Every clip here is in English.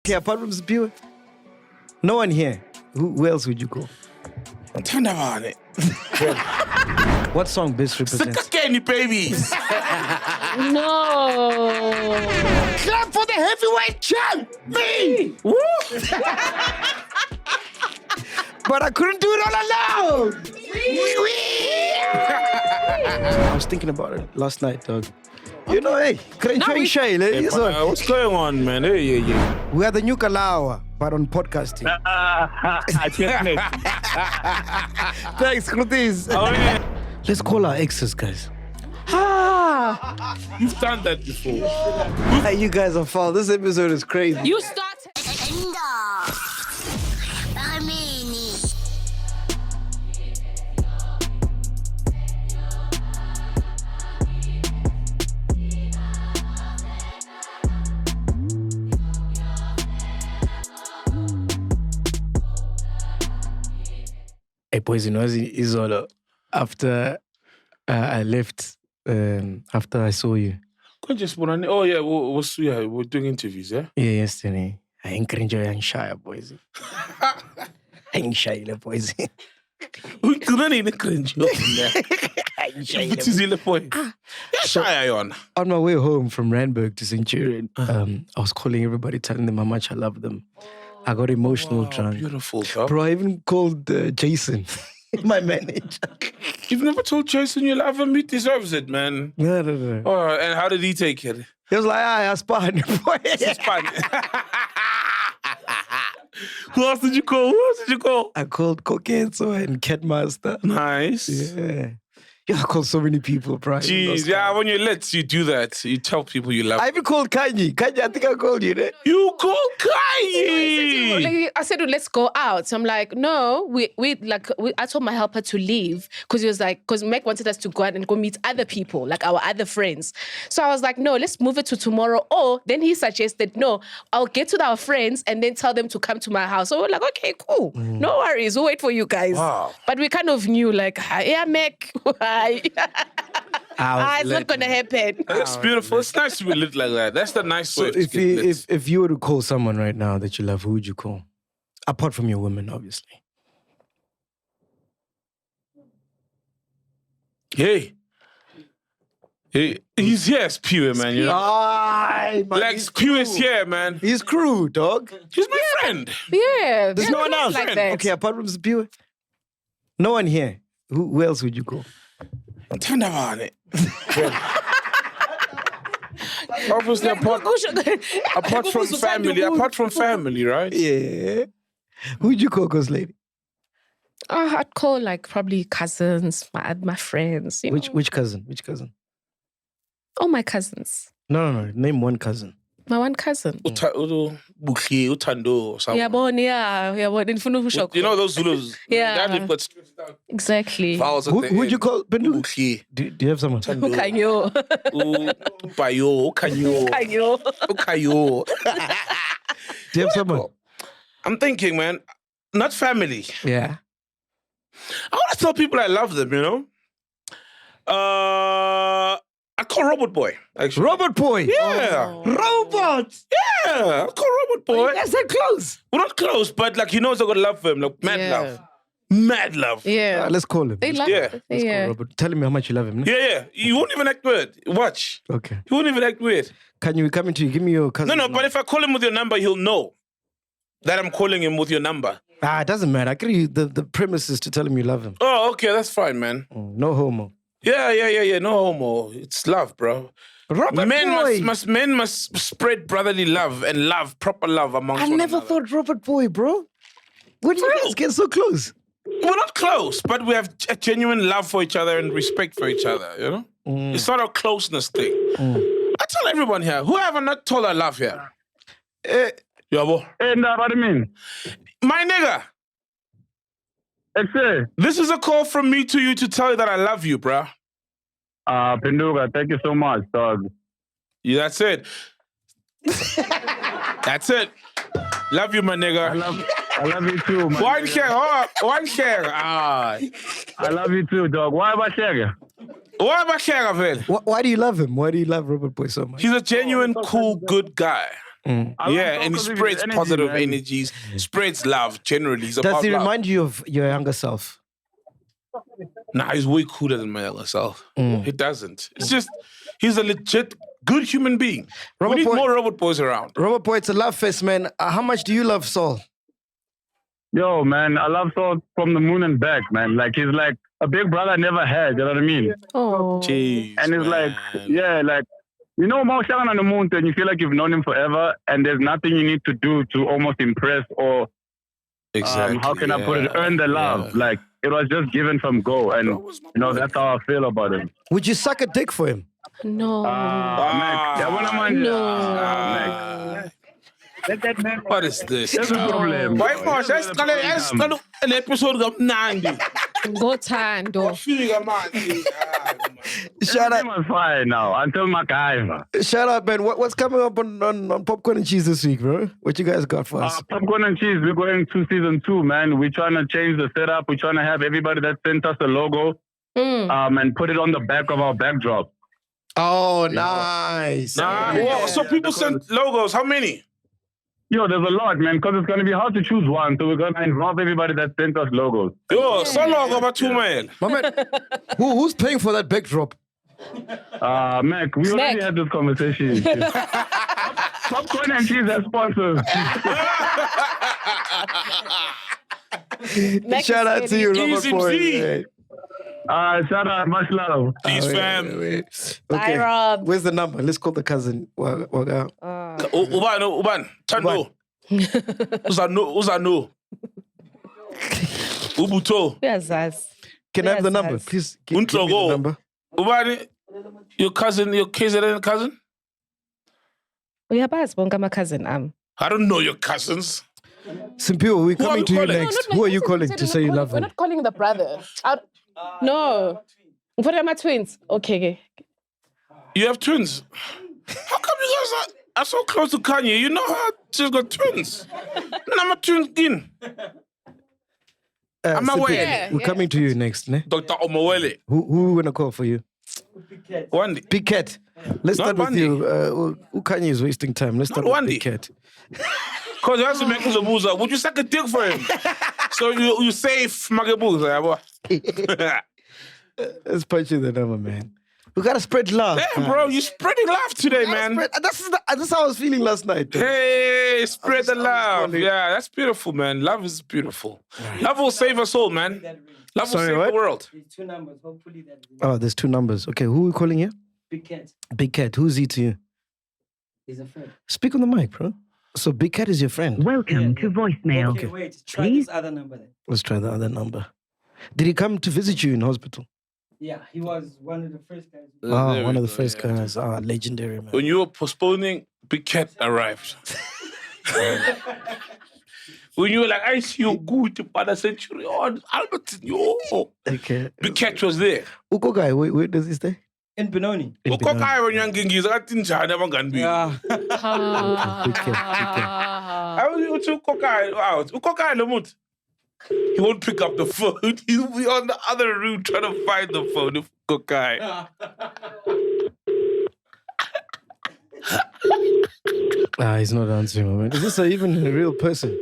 Okay, apart from Spiwe, no one here. Who else would you call? Tandavane. What song best represents? Kenny babies. No. Clap for the heavyweight champ. Me. Woo. But I couldn't do it all alone. I was thinking about it last night, dog. You know, hey, shy, What's going on, man? Hey. we are the new Kalawa, but on podcasting. Thanks, Krutis. Oh, yeah. Let's call our exes, guys. You've done that before. Hey, you guys are foul. This episode is crazy. You started. Hey, boys, you know, Izolo, after I left, after I saw you. Oh, yeah, we're doing interviews, yeah? Yeah, yesterday. I ain't cringe, I ain't shy, boys. I ain't shy, boys. We couldn't even cringe. On my way home from Randburg to Centurion, I was calling everybody, telling them how much I love them. I got emotional drunk. Beautiful, bro. Bro, I even called Jason, my manager. You've never told Jason you love him? He deserves it, man. No. Oh, and how did he take it? He was like, I spun. It's fun. Who else did you call? I called Kokenzo and Catmaster. Nice. Yeah, I called so many people, bro. Jeez, yeah, when you're lit, you do that. You tell people you love I even called Kanye. Kanye, I think I called you, right? You called Kanye! I said, let's go out. So I'm like, no, I told my helper to leave because he was like, because Mac wanted us to go out and go meet other people, like our other friends. So I was like, no, let's move it to tomorrow. Or then he suggested, no, I'll get to our friends and then tell them to come to my house. So we're like, okay, cool. No worries. We'll wait for you guys. Wow. But we kind of knew, like, yeah, Mac, it's not going to happen. That's beautiful. It's nice to be lit like that. That's the nice way. If you were to call someone right now that you love, who would you call? Apart from your women, obviously. Hey, he's here, Spiwe, man. You know? Like Spiwe is here, man. He's crew, dog. He's my friend. Yeah. There's no one else. Like that. Okay, apart from Spiwe, no one here. Who else would you call? Tandavane. Obviously, apart from family, right? Yeah. Who'd you call, Ghost Lady? I'd call like probably cousins, my friends. You know? Which cousin? Oh, my cousins. No. Name one cousin. My one cousin. Utando or something. Yeah. You know those Zulus? Yeah. Exactly. Who'd you call? Bendu? Do you have someone? Ukanyo. Ukayo. Do you have someone? I'm thinking, man, not family. Yeah. I want to tell people I love them, you know? I call Robot Boy, actually. Robot Boy? Yeah. Oh. Robot? Yeah, I call Robot Boy. You guys are close. We're not close, but like he knows I gotta love him. Like mad love. Yeah. Let's call him. They love it. Let's call Robert. Tell him how much you love him. Yeah. You won't even act weird. Watch. Okay. He won't even act weird. Can you come into you? Give me your cousin. No, but if I call him with your number, he'll know that I'm calling him with your number. It doesn't matter. I agree. The premise is to tell him you love him. Oh, okay, that's fine, man. No homo. Yeah. No homo. It's love, bro. Men must spread brotherly love and proper love amongst I never thought Robert Boy, bro. When did you guys get so close? We're not close, but we have a genuine love for each other and respect for each other, you know? It's not a closeness thing. I tell everyone here, who have I not told I love here? Yabo. What do you mean? My nigga. This is a call from me to you to tell you that I love you, bruh. Pinduga, thank you so much, dog. Yeah, that's it. That's it. Love you, my nigga. I love you too, man. One share. I love you too, dog. Why about share? Why about share of it? Why do you love him? Why do you love Robert Boy so much? He's a genuine, cool, good guy. Yeah, and he spreads positive energies, spreads love generally. He's Does about he love. remind you of your younger self? Nah, he's way cooler than my younger self. He doesn't. It's just, he's a legit good human being. Robert we need Boy- more robot boys around. Robert Boy, it's a love fest, man. How much do you love Saul? Yo, man, I love Saul from the moon and back, man. Like, he's like a big brother I never had, you know what I mean? Oh. Jeez, And it's like, yeah, like, you know, Maushagan on the moon, and you feel like you've known him forever, and there's nothing you need to do to almost impress or, exactly. how can I put it, earn the love. Yeah. Like, it was just given from go, and, you know, that's how I feel about him. Would you suck a dick for him? No. Mac, yeah, when I'm No. let that man. What is this? That's the problem. Why, Marsh? That's an episode of 90. Go Tando. Shout out, I'm fine now until MacGyver. shout out, man. What's coming up on Popcorn and Cheese this week, bro? What you guys got for us? Popcorn and Cheese, we're going to season 2, man. We're trying to change the setup. We're trying to have everybody that sent us a logo and put it on the back of our backdrop. Oh, nice. Wow, so people send logos. How many? Yo, there's a lot, man, because it's going to be hard to choose one. So we're going to involve everybody that sent us logos. Yo, so logo about 2 man. My man, who's paying for that backdrop? Mac, we already had this conversation. Popcorn and Cheese as sponsors. Shout out to you, Robert Easy Boy. G. Hey. Shout out, much love. Peace, fam. Wait. Bye, Okay, Rob. where's the number? Let's call the cousin. Uban, Tando. Uzano. Ubuto. Yes. Can I have the number, Yes. please? Give me the Untlogo. number. Uban, your KZN cousin? Uyabas bonke my cousin I don't know your cousins. Simpiwe, we're Who are coming you to you calling? next. Who are you calling to say you love We're him? not calling the brother. No. What are my twins? Okay. You have twins. How come you guys are so close to Kanye? You know how she's got twins. I'm a twin in. I'm Simpiwe, aware. Yeah, we're coming to you next. Ne? Dr. Omowele. Who we gonna call for you? Wandi. Big Cat. Let's Not start with Wandi. you. Kanye is wasting time. Let's start Not with Wandi. Big Cat. Because you have to make him a boozer. Would you suck a dick for him? So you save Magabuza. Let's punch you the number, man. We gotta spread love. Damn, bro, you spreading love today, man. That's how I was feeling last night. though. Hey, spread the love. funny. Yeah, that's beautiful, man. Love is beautiful. Love will save us all, man. Love will Sorry, save what? the world. There's 2 numbers. Hopefully that. Oh, there's 2 numbers. Okay, who are we calling here? Big Cat Big Cat. Who's he to you? is a friend. Speak on the mic, bro. So Big Cat is your friend. Welcome to voicemail. Okay, wait. Try Please? this other number then. Let's try the other number. Did he come to visit you in hospital? Yeah, he was one of the first guys. Oh, There one we of the go, first yeah. guys. Ah, legendary, man. When you were postponing, Big Cat arrived. When you were like, I see you good, but I said, Albert, yo. Okay. Big Cat was there. Uko guy, where does he stay? In Benoni. In Benoni. Ukokai when you're getting his attention, never gonna be. Yeah. Big Cat, Big Cat. I was with Ukokai out. Ukokai Lamut. He won't pick up the phone. He'll be on the other room trying to find the phone of Ukokai. He's not answering, man. Is this even a real person?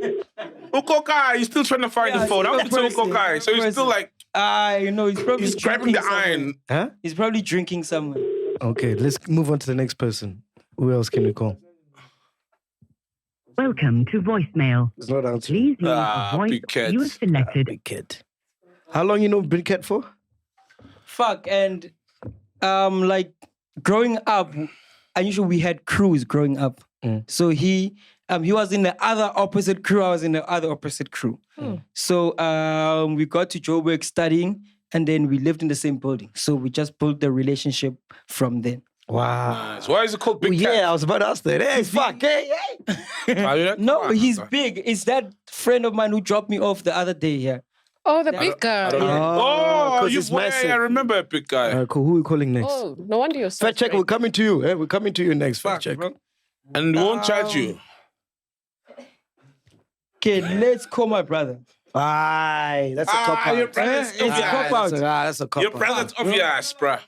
Ukokai, he's still trying to find the phone. I'm with Ukokai. So he's still like, I know he's probably he's grabbing the drinking somewhere. iron. Huh? He's probably drinking somewhere. Okay, let's move on to the next person. Who else can we call? Welcome to voicemail. He's not answering. Please leave a voice Big Cat. you have selected. Big Cat. How long you know Big Cat for? Fuck, and like growing up, unusually we had crews growing up. So he was in the other opposite crew. I was in the other opposite crew. So we got to Joburg studying, and then we lived in the same building. So we just built the relationship from then. Wow. Nice. Why is it called Big Cat? Yeah, I was about to ask that. Hey, fuck. Hey. No, he's big. It's that friend of mine who dropped me off the other day here. Oh, the big I don't guy. know. Oh, Oh, 'cause you it's boy, massive. I remember a big guy. Cool. Who are we calling next? Oh, no wonder you're so Fact check, we're coming to you. Eh? We're coming to you next. Fact check. And won't charge you. Okay, let's call my brother. Aye, that's a cop out. Your brother's It's a cop out. That's a cop Your out. brother's obvious, bruh.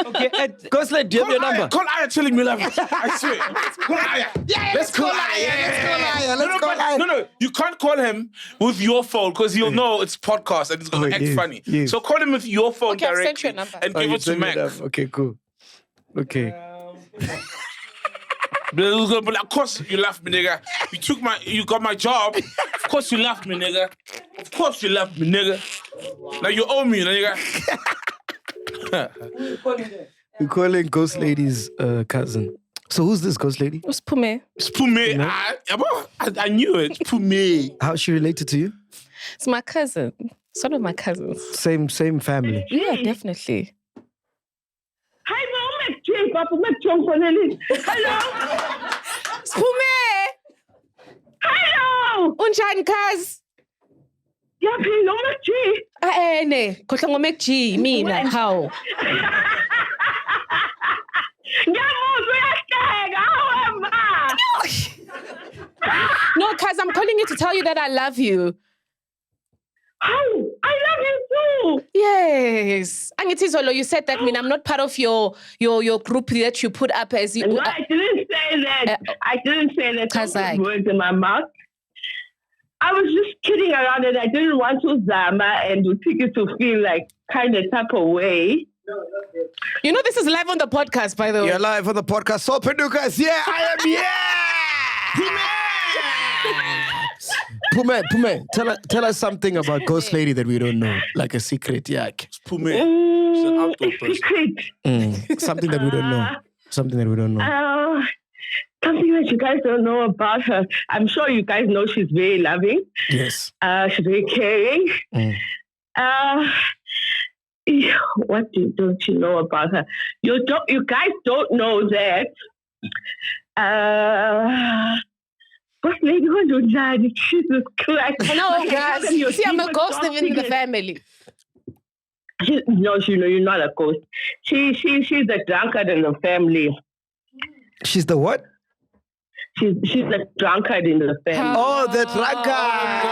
Okay, Ghost lady, do you have your number? Call Aya, tell him you love her. I swear. Call Aya. Yeah, let's call Aya. Let's call Aya. No, you can't call him with your phone because he'll know it's podcast and he's going to act funny. Yes. So call him with your phone Okay, I've sent directly you a number. and give it to Mac. Okay, cool. Okay. Of course you left me, nigga. You got my job. Of course you left me, nigga. Of course you left me, nigga. Now you owe me, nigga. We're calling Ghost Lady's cousin. So who's this Ghost Lady? It's Pume. It's Pume. I knew it. Pume. How's she related to you? It's my cousin. It's one of my cousins. Same family. Yeah, definitely. Hi, MacG. Papa MacG. Hello. It's Pume. Hello. Unjani cuz? Yaphila MacG. Ne, khohla ngo MacG mina how? No, cuz I'm calling you to tell you that I love you. Oh, I love you too. Yes. Angithi Zolo, you said that I'm not part of your group that you put up as you. No, I didn't say that. I didn't say that. Don't put words in my mouth. I was just kidding around and I didn't want to zama and to take it to feel like kind of type of way. You know, this is live on the podcast, by the way. You're live on the podcast. So, Pedukas, yeah, I am, yeah! Pume, tell us something about Ghost Lady that we don't know, like a secret, yeah. Pume. She's an outdoor person. Secret. Something that we don't know. Something that we don't know. Something that you guys don't know about her. I'm sure you guys know she's very loving. Yes. She's very caring. What don't you know about her? You guys don't know that. What lady who do that? Jesus Christ! No, guys. See, I'm a ghost living in the family. No, you're not a ghost. She's the drunkard in the family. She's the what? She's the drunkard in the family. Oh, the drunkard!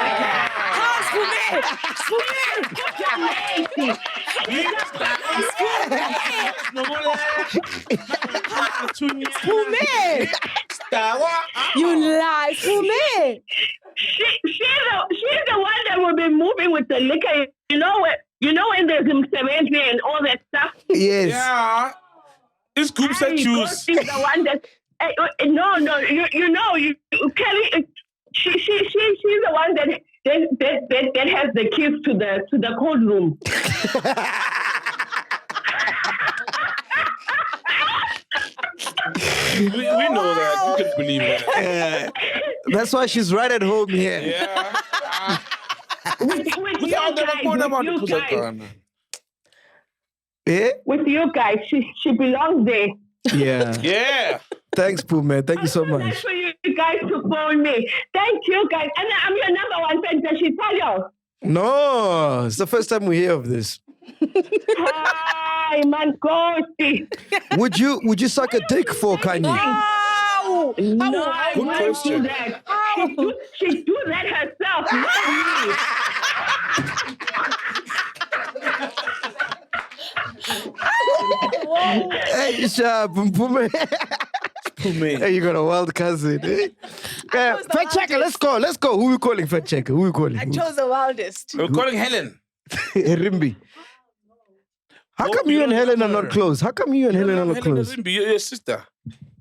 You lie, Pume. She's the one that will be moving with the liquor. You know when there's serenity and all that stuff. Yes. Yeah. It's groups that choose. She's the one that. Kelly. She's the one that has the keys to the cold room. we know that. We can believe that. That's why she's right at home here. Yeah. With you guys, she belongs there. Yeah. Yeah. Thanks, Pume. Thank you so much. Thanks for you guys to phone me. Thank you, guys. And I'm your number one fan. Does she tell you? No, it's the first time we hear of this. Hi, man, ghosty. Would you suck a dick for Kanye? No, I Good won't question. do that. She do that herself, not me. Hey, sharp, Pume. Hey, you got a wild cousin. Eh? Fact checker, let's go. Who we calling fact checker? Who we calling? I chose the wildest. We're calling Helen. Rimbi. How come you and Helen are not close? How come you and Helen are not close? Rimbi, you're your sister.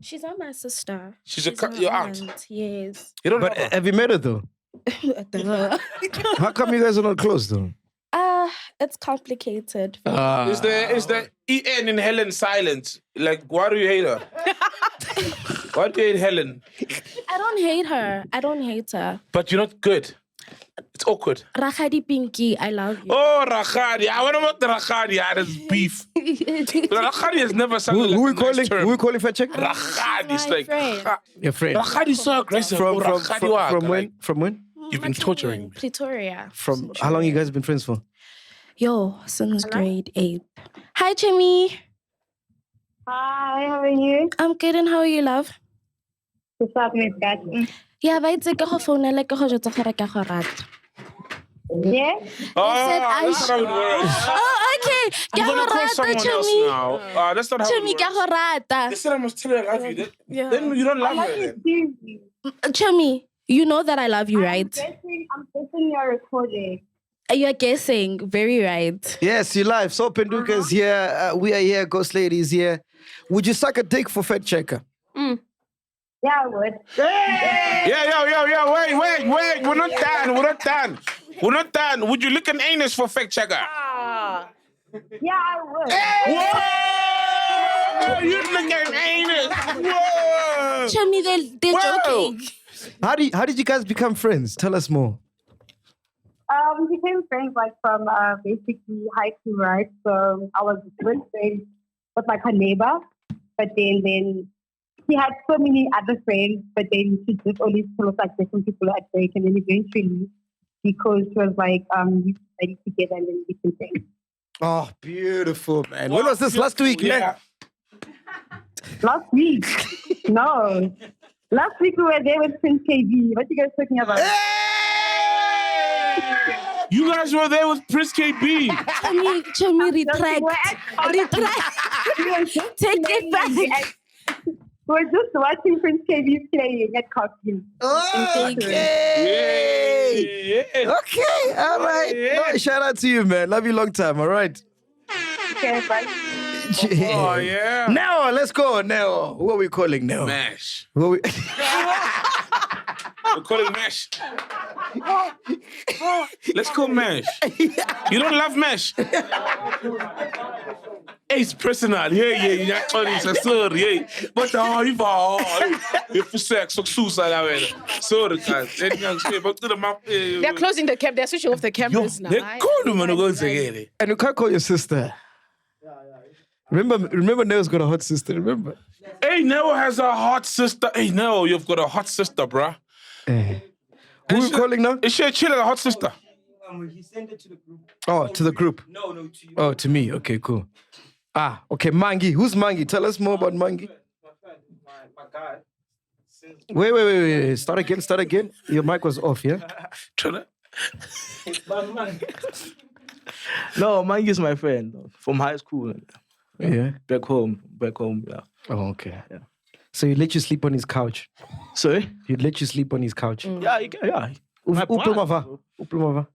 She's not my sister. She's my your aunt. Yes. You don't But know her. have you met her though? How come you guys are not close though? It's complicated. Is the EN in Helen silent? Like, why do you hate her? Why do you hate Helen? I don't hate her. But you're not good. It's awkward. Rakhadi Pinky, I love you. Oh, Rakhadi. I want about the Rakhadi. There's beef. Rakhadi has never sounded Who we like a nice calling? term. Who we calling fact checker? Rakhadi. It's My like... friend. Your friend. Rakhadi is so aggressive. From Rakhadi when? From when? You've been torturing me. Pretoria. From how long you guys been friends for? Yo, since grade 8. Hi, Jimmy. Hi, how are you? I'm good, and how are you, love? What's up, Miss Kat? Yeah, ba itse ke go phone like go jotsa gore ka go rata. Yeah? Oh, said I that's how it works. Oh, okay. I'm gonna call someone else now. That's not how it works. They said I must tell her I love you. Then you don't love her. Chummy, you know that I love you, right? I'm guessing you're recording. You're guessing. Very right. Yes, you're live. So Penduka's here. We are here. Ghost Lady's here. Would you suck a dick for Fat Checker? Yeah, I would. Yeah. Wait. We're not done. Would you lick an anus for Fat Checker? Yeah, I would. Whoa! You lick an anus. Whoa! Chummy, they're joking. How did you guys become friends? Tell us more. We became friends like from basically high school, right? So I was good friends with like her neighbor, but then he had so many other friends, but then she just always told like different people at break, and then eventually, because she was like we studied together and then we became friends. Oh, beautiful, man. When was this? Last week, man? Last week? No. Last week we were there with Prince KB. What you guys talking about? You guys were there with Prince KB. Chummy, retract. Take it back. We're just watching Prince KB playing at costume. Okay. Okay, all right. No, shout out to you, man. Love you long time, all right? Okay, bye. Oh, yeah. Now, let's go. Now, who are we calling now? Mash. Who are we... We're calling Mash. Let's call Mash. You don't love Mash? It's personal. Yeah. Sorry. But if sex or suicide, sorry, guys. They're closing the cam. They're switching off the cameras now. They call them and go together. And you can't call your sister. Remember Neo's got a hot sister, remember? Hey, Neo has a hot sister. Hey, Neo, you've got a hot sister, bruh. Who are we calling now? Is she a chill, a hot sister? He sent it to the group. Oh, to the group? No, to you. Oh, to me. Okay, cool. Okay, Mangi. Who's Mangi? Tell us more about Mangi. My guy. Wait. Start again. Your mic was off, yeah? No, Mangi is my friend from high school. Yeah. Back home, yeah. Oh, okay. Yeah. So he let you sleep on his couch? Sorry? He'd let you sleep on his couch? Yeah, he can, yeah. Uplumava.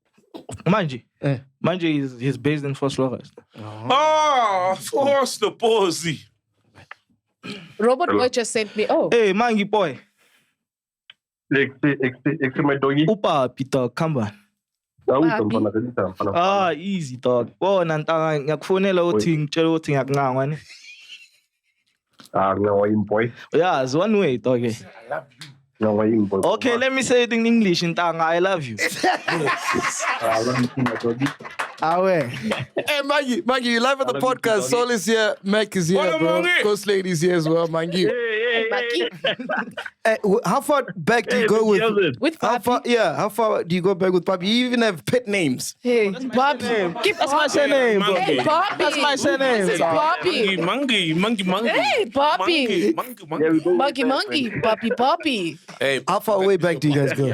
Manji. Manji he's based in Fort Lawrence. Force the posy. Robot boy just sent me. Oh. Hey, Mangi boy. My doggy. Upa Peter Kamba. Easy dog. Oh, nantanga ngiyakufonela uthi ngitshela ukuthi ngiyakunganga. Boy. Yeah, it's one way, dog. I love you. Okay, let me say it in English. In Tanga, I love you. I love you, my doggy. Hey, Maggie, you live at the podcast. Sol is here, Mac is here, bro. Ghost Lady's here as well, Maggie. Hey, how far back do you go with Papi? How far do you go back with Papi? You even have pet names. Hey, Bobby. That's my surname, bro. Hey, Bobby. That's my surname. This is Bobby. Monkey. Hey, Bobby. Monkey. Bobby. Hey, how far away back do you guys go?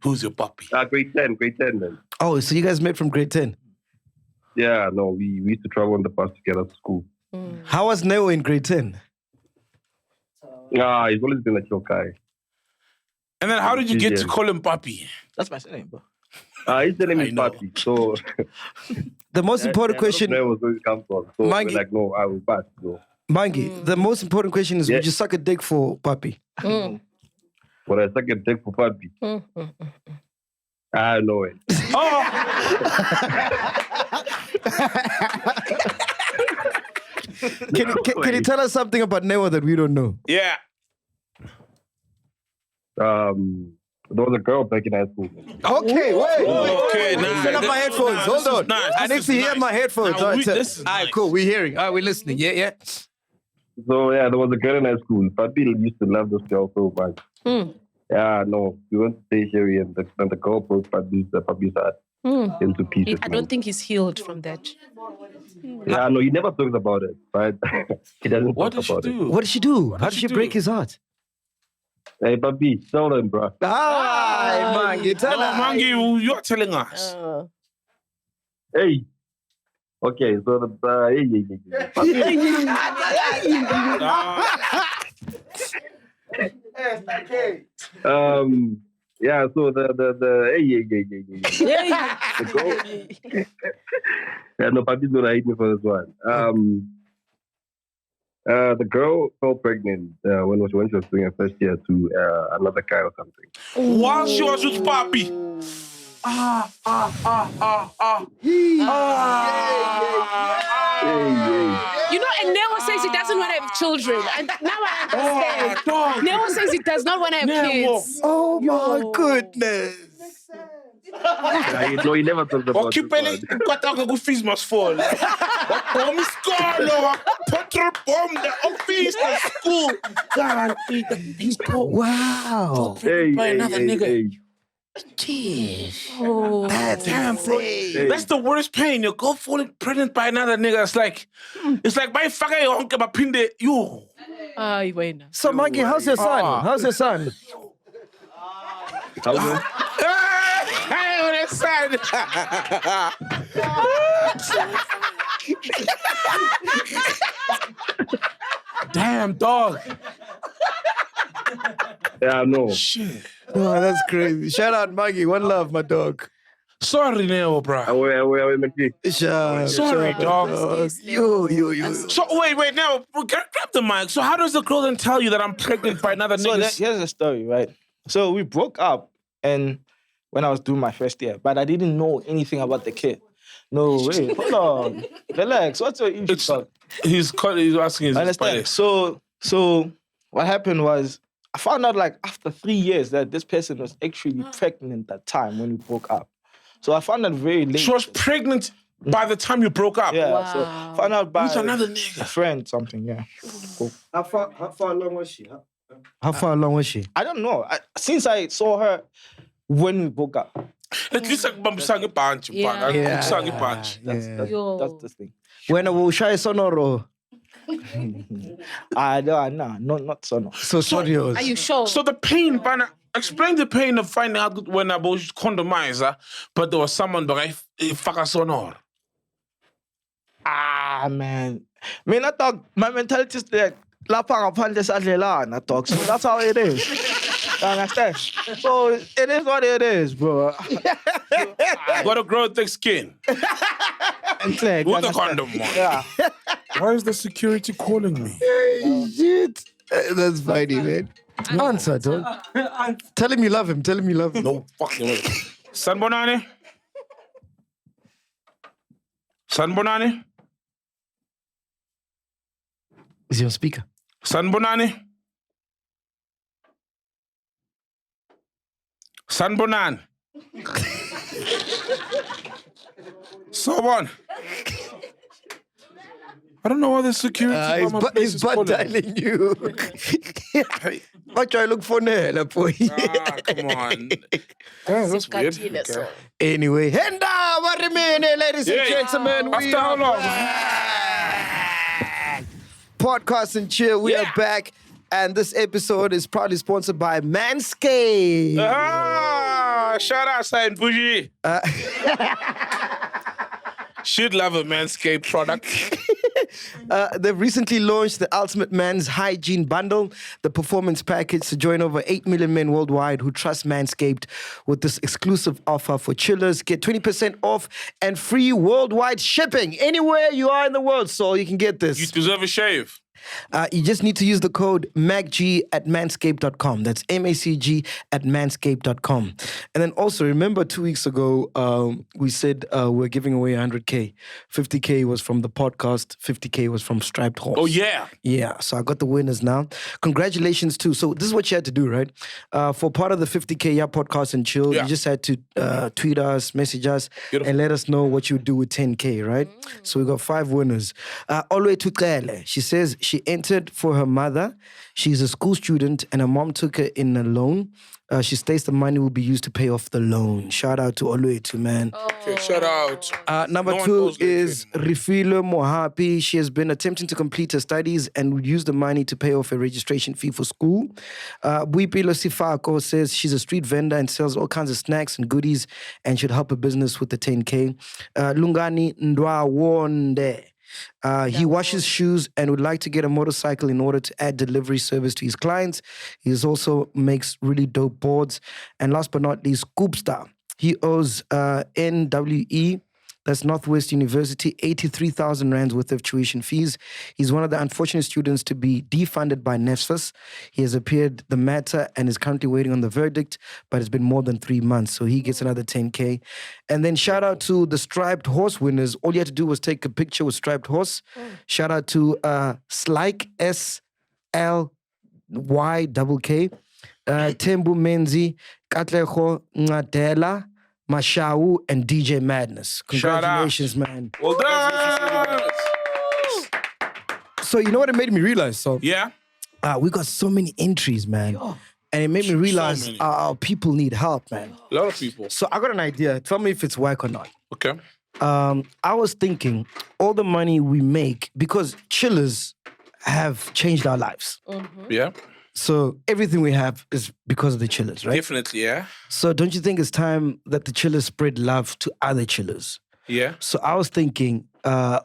Who's your puppy? Grade 10, man. Oh, so you guys met from grade 10? Yeah, no, we used to travel on the bus together to school. How was Neo in grade 10? He's always been a chill guy. And then how did you get to call him Papi? That's my surname, bro. His name is Papi. So the most important question was where it comes from. So we're like, no, I will pass. So. Mangi, the most important question is, would you suck a dick for Papi? Would I suck a dick for Papi? I know it. Can you tell us something about Neo that we don't know? Yeah. There was a girl back in high school. Okay, wait. Okay, Set up my headphones. Hold on. I need to hear my headphones. All right, cool. We're hearing. All right, we're listening. Yeah. So, there was a girl in high school. Papi used to love this girl so much. Yeah, no. We went to stationery and the girl broke Papi's heart into pieces. I don't think he's healed from that. Yeah, no, he never talks about it, right? He doesn't talk about it. What did she do? How did she break his heart? Hey, Papi, tell them, bro. Mangi, tell them. Mangi, you're telling us. Hey, Okay, so yeah, so the goal. Yeah, no, Papi's gonna hate me for this one. The girl fell pregnant when she was doing her first year to another guy or something. While she was with Papi. You know, and Neo says he doesn't want to have children. And now I understand. Neo says he does not want to have kids. Oh my goodness. No, he never talked about Keep playing. Go fees must fall. Bomb is gone. Petrol bomb. The office, the school. Wow. By another nigga. Jeez. That's insane. That's the worst pain. You go falling pregnant by another nigga. It's like my fucker you honk my pinde you. So MacG, how's your son? How's your son? Hey, what is son? Damn dog. Yeah, I know. Shit. Oh, that's crazy. Shout out MacG. One love, my dog. Sorry, Neo, bro. Sorry, dog. You. So wait, now grab the mic. So how does the girl then tell you that I'm pregnant by another nigga? So here's the story, right? So we broke up, and when I was doing my first year, but I didn't know anything about the kid. No, wait, hold on, relax. What's your issue? He's asking his understand. So what happened was I found out like after 3 years that this person was actually pregnant at that time when we broke up. So I found out very late. She was pregnant by the time you broke up? Yeah, Wow. so found out by with another nigga. a friend, something, yeah. Cool. How far along was she? How far along was she? I don't know. Since I saw her when we broke up. At least I'm sang a bunch. That's the thing. When I will shy sonoro. No, not so. So sorry. Are you sure? So the pain, Bana, explain the pain of finding out when I was condomizer, but there was someone that I fuck us on all. Man. I thought my mentality is like, so that's how it is. You understand? So it is what it is, bro. Gotta grow thick skin. With the condom on. Yeah. Why is the security calling me? Hey, shit. That's funny, man. Answer, dog. Tell him you love him. Tell him you love him. No fucking way. San Bonani? San Bonani? Is he on speaker? San Bonani? San Bonan. So on. I don't know why the security. He's butt dialing you. What try look for now, boy? Come on. That's weird. Okay. Anyway, Henda, what remain, ladies and gentlemen? After how long? Podcast and Chill, we are back. And this episode is proudly sponsored by Manscaped. Shout out, Saint Bougie. Should love a Manscaped product. They've recently launched the Ultimate Man's Hygiene Bundle, the performance package to join over 8 million men worldwide who trust Manscaped with this exclusive offer for chillers. Get 20% off and free worldwide shipping anywhere you are in the world, so you can get this. You deserve a shave. You just need to use the code MacG at manscaped.com. That's MACG at manscaped.com. And then also, remember 2 weeks ago, we said we're giving away 100K. 50K was from the podcast, 50K was from Striped Horse. Oh, yeah. Yeah, so I got the winners now. Congratulations, too. So this is what you had to do, right? For part of the 50K podcast and chill, you just had to tweet us, message us, and let us know what you would do with 10K, right? So we got 5 winners. Olwe Tutrele, she says she entered for her mother. She's a school student and her mom took her in a loan. She states the money will be used to pay off the loan. Shout out to Oluetu, man. Okay, shout out. Number No one 2 owes Letu is Rifilo Mohapi. She has been attempting to complete her studies and would use the money to pay off a registration fee for school. Buipilo Sifako says she's a street vendor and sells all kinds of snacks and goodies and should help her business with the 10K. Lungani Ndwawonde. He washes shoes and would like to get a motorcycle in order to add delivery service to his clients. He also makes really dope boards. And last but not least, Scoopstar. He owes NWE, that's Northwest University, 83,000 rands worth of tuition fees. He's one of the unfortunate students to be defunded by NSFAS. He has appeared the matter and is currently waiting on the verdict, but it's been more than 3 months, so he gets another 10K. And then shout out to the Striped Horse winners. All you had to do was take a picture with Striped Horse. Shout out to Slyke, SLYKK, Tembu Menzi, Katleho Ngadela, Mashau, and DJ Madness. Congratulations, man. Well done. So you know what it made me realize? So Yeah. we got so many entries, man. And it made me realize many. our people need help, man. A lot of people. So I got an idea. Tell me if it's whack or not. Okay. I was thinking all the money we make, because chillers have changed our lives. Yeah. So everything we have is because of the chillers, right? Definitely, yeah. So don't you think it's time that the chillers spread love to other chillers? Yeah. So I was thinking,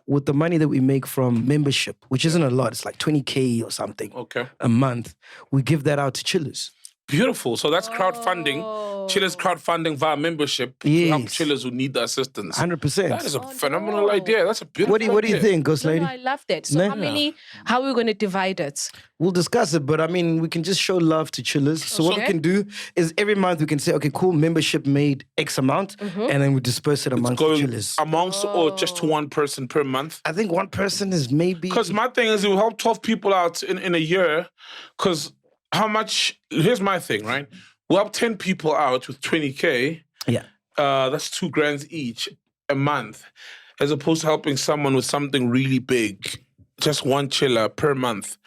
with the money that we make from membership, which isn't a lot, it's like 20K or something Okay. a month, we give that out to chillers. Beautiful. So that's crowdfunding. Chillers crowdfunding via membership to help Yes. chillers who need the assistance. 100%. That is a phenomenal idea. That's a beautiful What do you idea. think, Ghost No, Lady? I love that. So Nah. how are we going to divide it? We'll discuss it, but I mean, we can just show love to chillers. So what we Okay. can do is every month we can say, okay, cool, membership made X amount, and then we disperse it amongst the Going chillers. amongst or just to one person per month? I think one person is maybe... Because my thing is it will help 12 people out in a year. Because how much... Here's my thing, right? We'll help 10 people out with 20K. Yeah. That's $2,000 each a month. As opposed to helping someone with something really big. Just one chiller per month.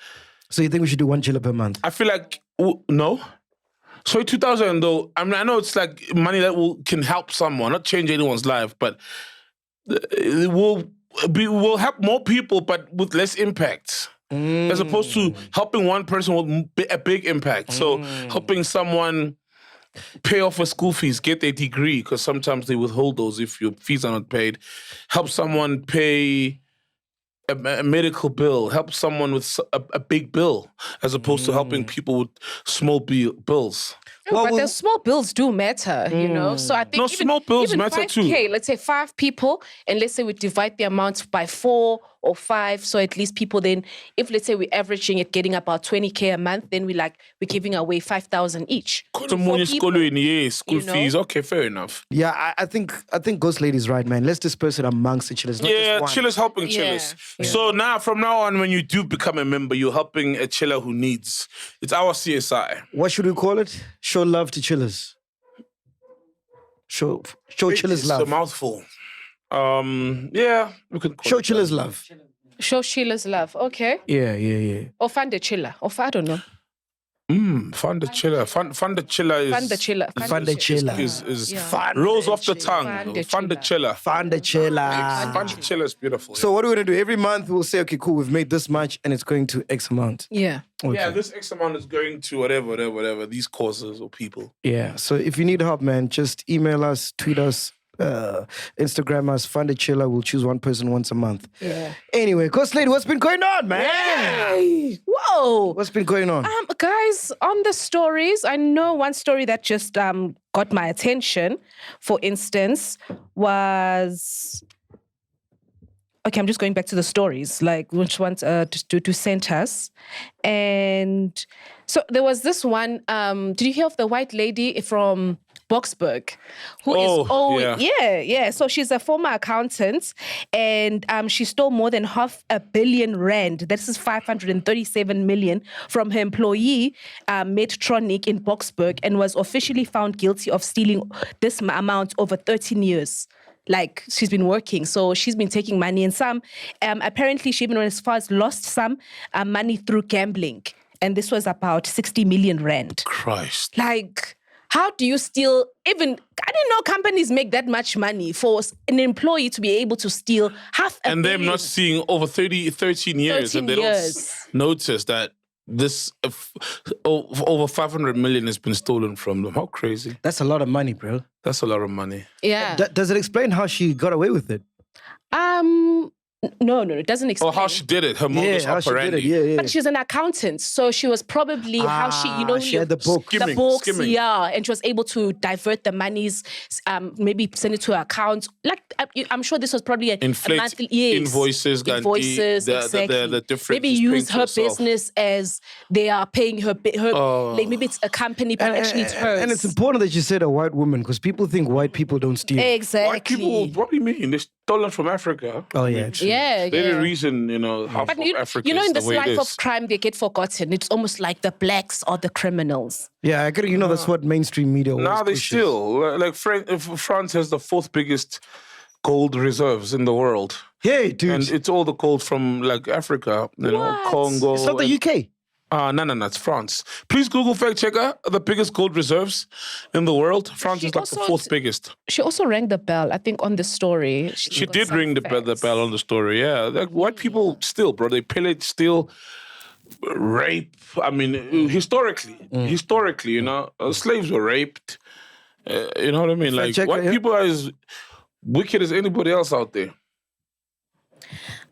So you think we should do one chiller per month? I feel like... No. So 2,000 though, I mean, I know it's like money that can help someone, not change anyone's life, but it will help more people, but with less impact. As opposed to helping one person with a big impact. So helping someone pay off for school fees, get their degree, because sometimes they withhold those if your fees are not paid. Help someone pay a medical bill. Help someone with a big bill, as opposed to helping people with small bills. No, but the small bills do matter, you know? So I think No, small bills even matter 5K, too. let's say 5 people, and let's say we divide the amount by 4 or 5, so at least people then, if let's say we're averaging it, getting about 20K a month, then we're giving away 5,000 each. School you know? fees. Okay, fair enough. Yeah, I think Ghost Lady's right, man. Let's disperse it amongst the chillers. Not Yeah, just one. chillers helping chillers. Yeah. So from now on, when you do become a member, you're helping a chiller who needs. It's our CSI. What should we call it? Show love to chillers. Show chillers It's love. a mouthful. Yeah, we could call Show it chillers that. love. Show chillers love, okay? Yeah. Or fund the chiller, or I don't know. Fund the chiller. Fund the chiller is... Fund the chiller. Fund the chiller. Is Yeah. rolls off the tongue. Fund the chiller. Fund the chiller. Fund the chiller. Fund the chiller is beautiful. So what are we going to do? Every month we'll say, okay, cool, we've made this much and it's going to X amount. Yeah. Okay. Yeah, this X amount is going to whatever, these causes or people. Yeah. So if you need help, man, just email us, tweet us, Instagram us, Fund a Chiller. We'll choose one person once a month. Yeah. Anyway, Ghost Lady, what's been going on, man? Hey. Whoa. What's been going on? Guys, on the stories, I know one story that just got my attention, for instance, was... Okay, I'm just going back to the stories, like which ones to send us. And so there was this one, did you hear of the white lady from Boksburg? Yeah. So she's a former accountant and she stole more than R500 million. This is 537 million from her employee, Medtronic in Boksburg, and was officially found guilty of stealing this amount over 13 years. like she's been working. So she's been taking money, and some, apparently she even went as far as lost some money through gambling. And this was about 60 million rand. Christ. Like, how do you steal even, I didn't know companies make that much money for an employee to be able to steal half a And them billion. not seeing over 13 years. 13 and they years. don't notice that this over 500 million has been stolen from them. How crazy. That's a lot of money, bro. That's a lot of money. Yeah. Does it explain how she got away with it? No, it doesn't explain. Or how she did it, her modus how she did operandi. it. Yeah. But she's an accountant, so she was probably how she, she had the book. the books, Skimming. yeah, and she was able to divert the monies, maybe send it to her account. Like I'm sure this was probably a Inflate monthly invoices, exactly. the difference. Maybe use her business as they are paying her. Like maybe it's a company, but actually it's hers. And it's important that you said a white woman because people think white people don't steal. Exactly. White people, what do you mean? They're stolen from Africa. Oh yeah, true. Yeah, They're the reason, half But of Africa in is this the way it life is. of crime, they get forgotten. It's almost like the blacks or the criminals. Yeah, I agree. That's what mainstream media always Now they pushes. still, like France has the 4th biggest gold reserves in the world. Hey, dude. And it's all the gold from like Africa, Congo. It's not the UK. No, it's France. Please Google fact checker, the biggest gold reserves in the world. France is like the 4th biggest. She also rang the bell, I think, on the story. She did ring the bell on the story, yeah. Like white people still, bro, they pillage, steal, rape. I mean, historically, slaves were raped. You know what I mean? Like white people are as wicked as anybody else out there.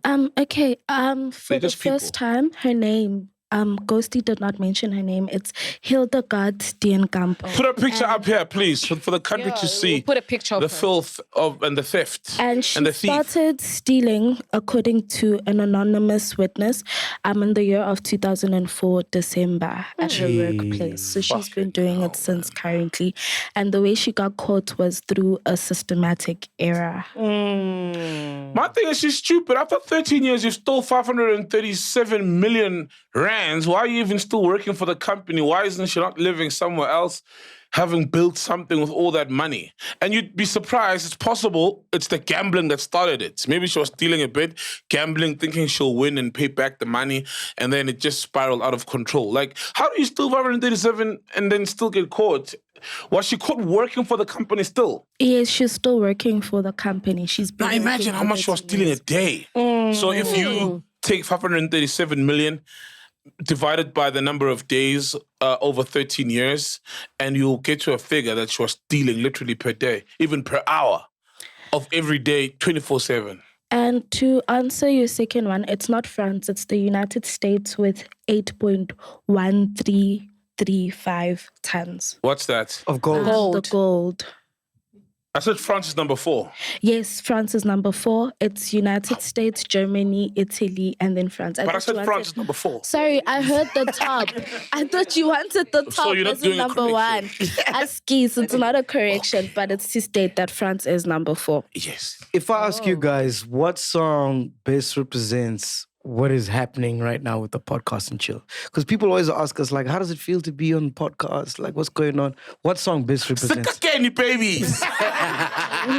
Okay. For the just people. first time, her name. Ghosty did not mention her name. It's Hildegard Steenkamp. Put a picture up here, please, for the country to see. We'll put a picture of the her. filth and the theft And she the thief. started stealing, according to an anonymous witness, in the year of 2004, December, at her workplace. So she's been doing it since currently. And the way she got caught was through a systematic error. My thing is, she's stupid. After 13 years, you stole 537 million rands. Why are you even still working for the company? Why isn't she not living somewhere else, having built something with all that money? And you'd be surprised, it's possible it's the gambling that started it. Maybe she was stealing a bit, gambling, thinking she'll win and pay back the money, and then it just spiraled out of control. Like, how do you steal 537 and then still get caught? Was she caught working for the company still? Yes, she's still working for the company. She's been Now imagine how much she was stealing a day. So if you take 537 million, divided by the number of days over 13 years, and you'll get to a figure that she was stealing literally per day, even per hour of every day, 24/7. And to answer your second one, it's not France, it's the United States with 8.1335 tons. What's that? Of gold. The gold. I said France is number 4. Yes, France is number 4. It's United States, Germany, Italy, and then France. But I said France is number 4. Sorry, I heard the top. I thought you wanted the top So you're not as doing a number 1. Askies, it's not a correction, but it's to state that France is number 4. Yes. If I ask you guys, what song best represents what is happening right now with the podcast and chill? Because people always ask us, like, how does it feel to be on podcast? Like, what's going on? What song best represents? Kenny babies.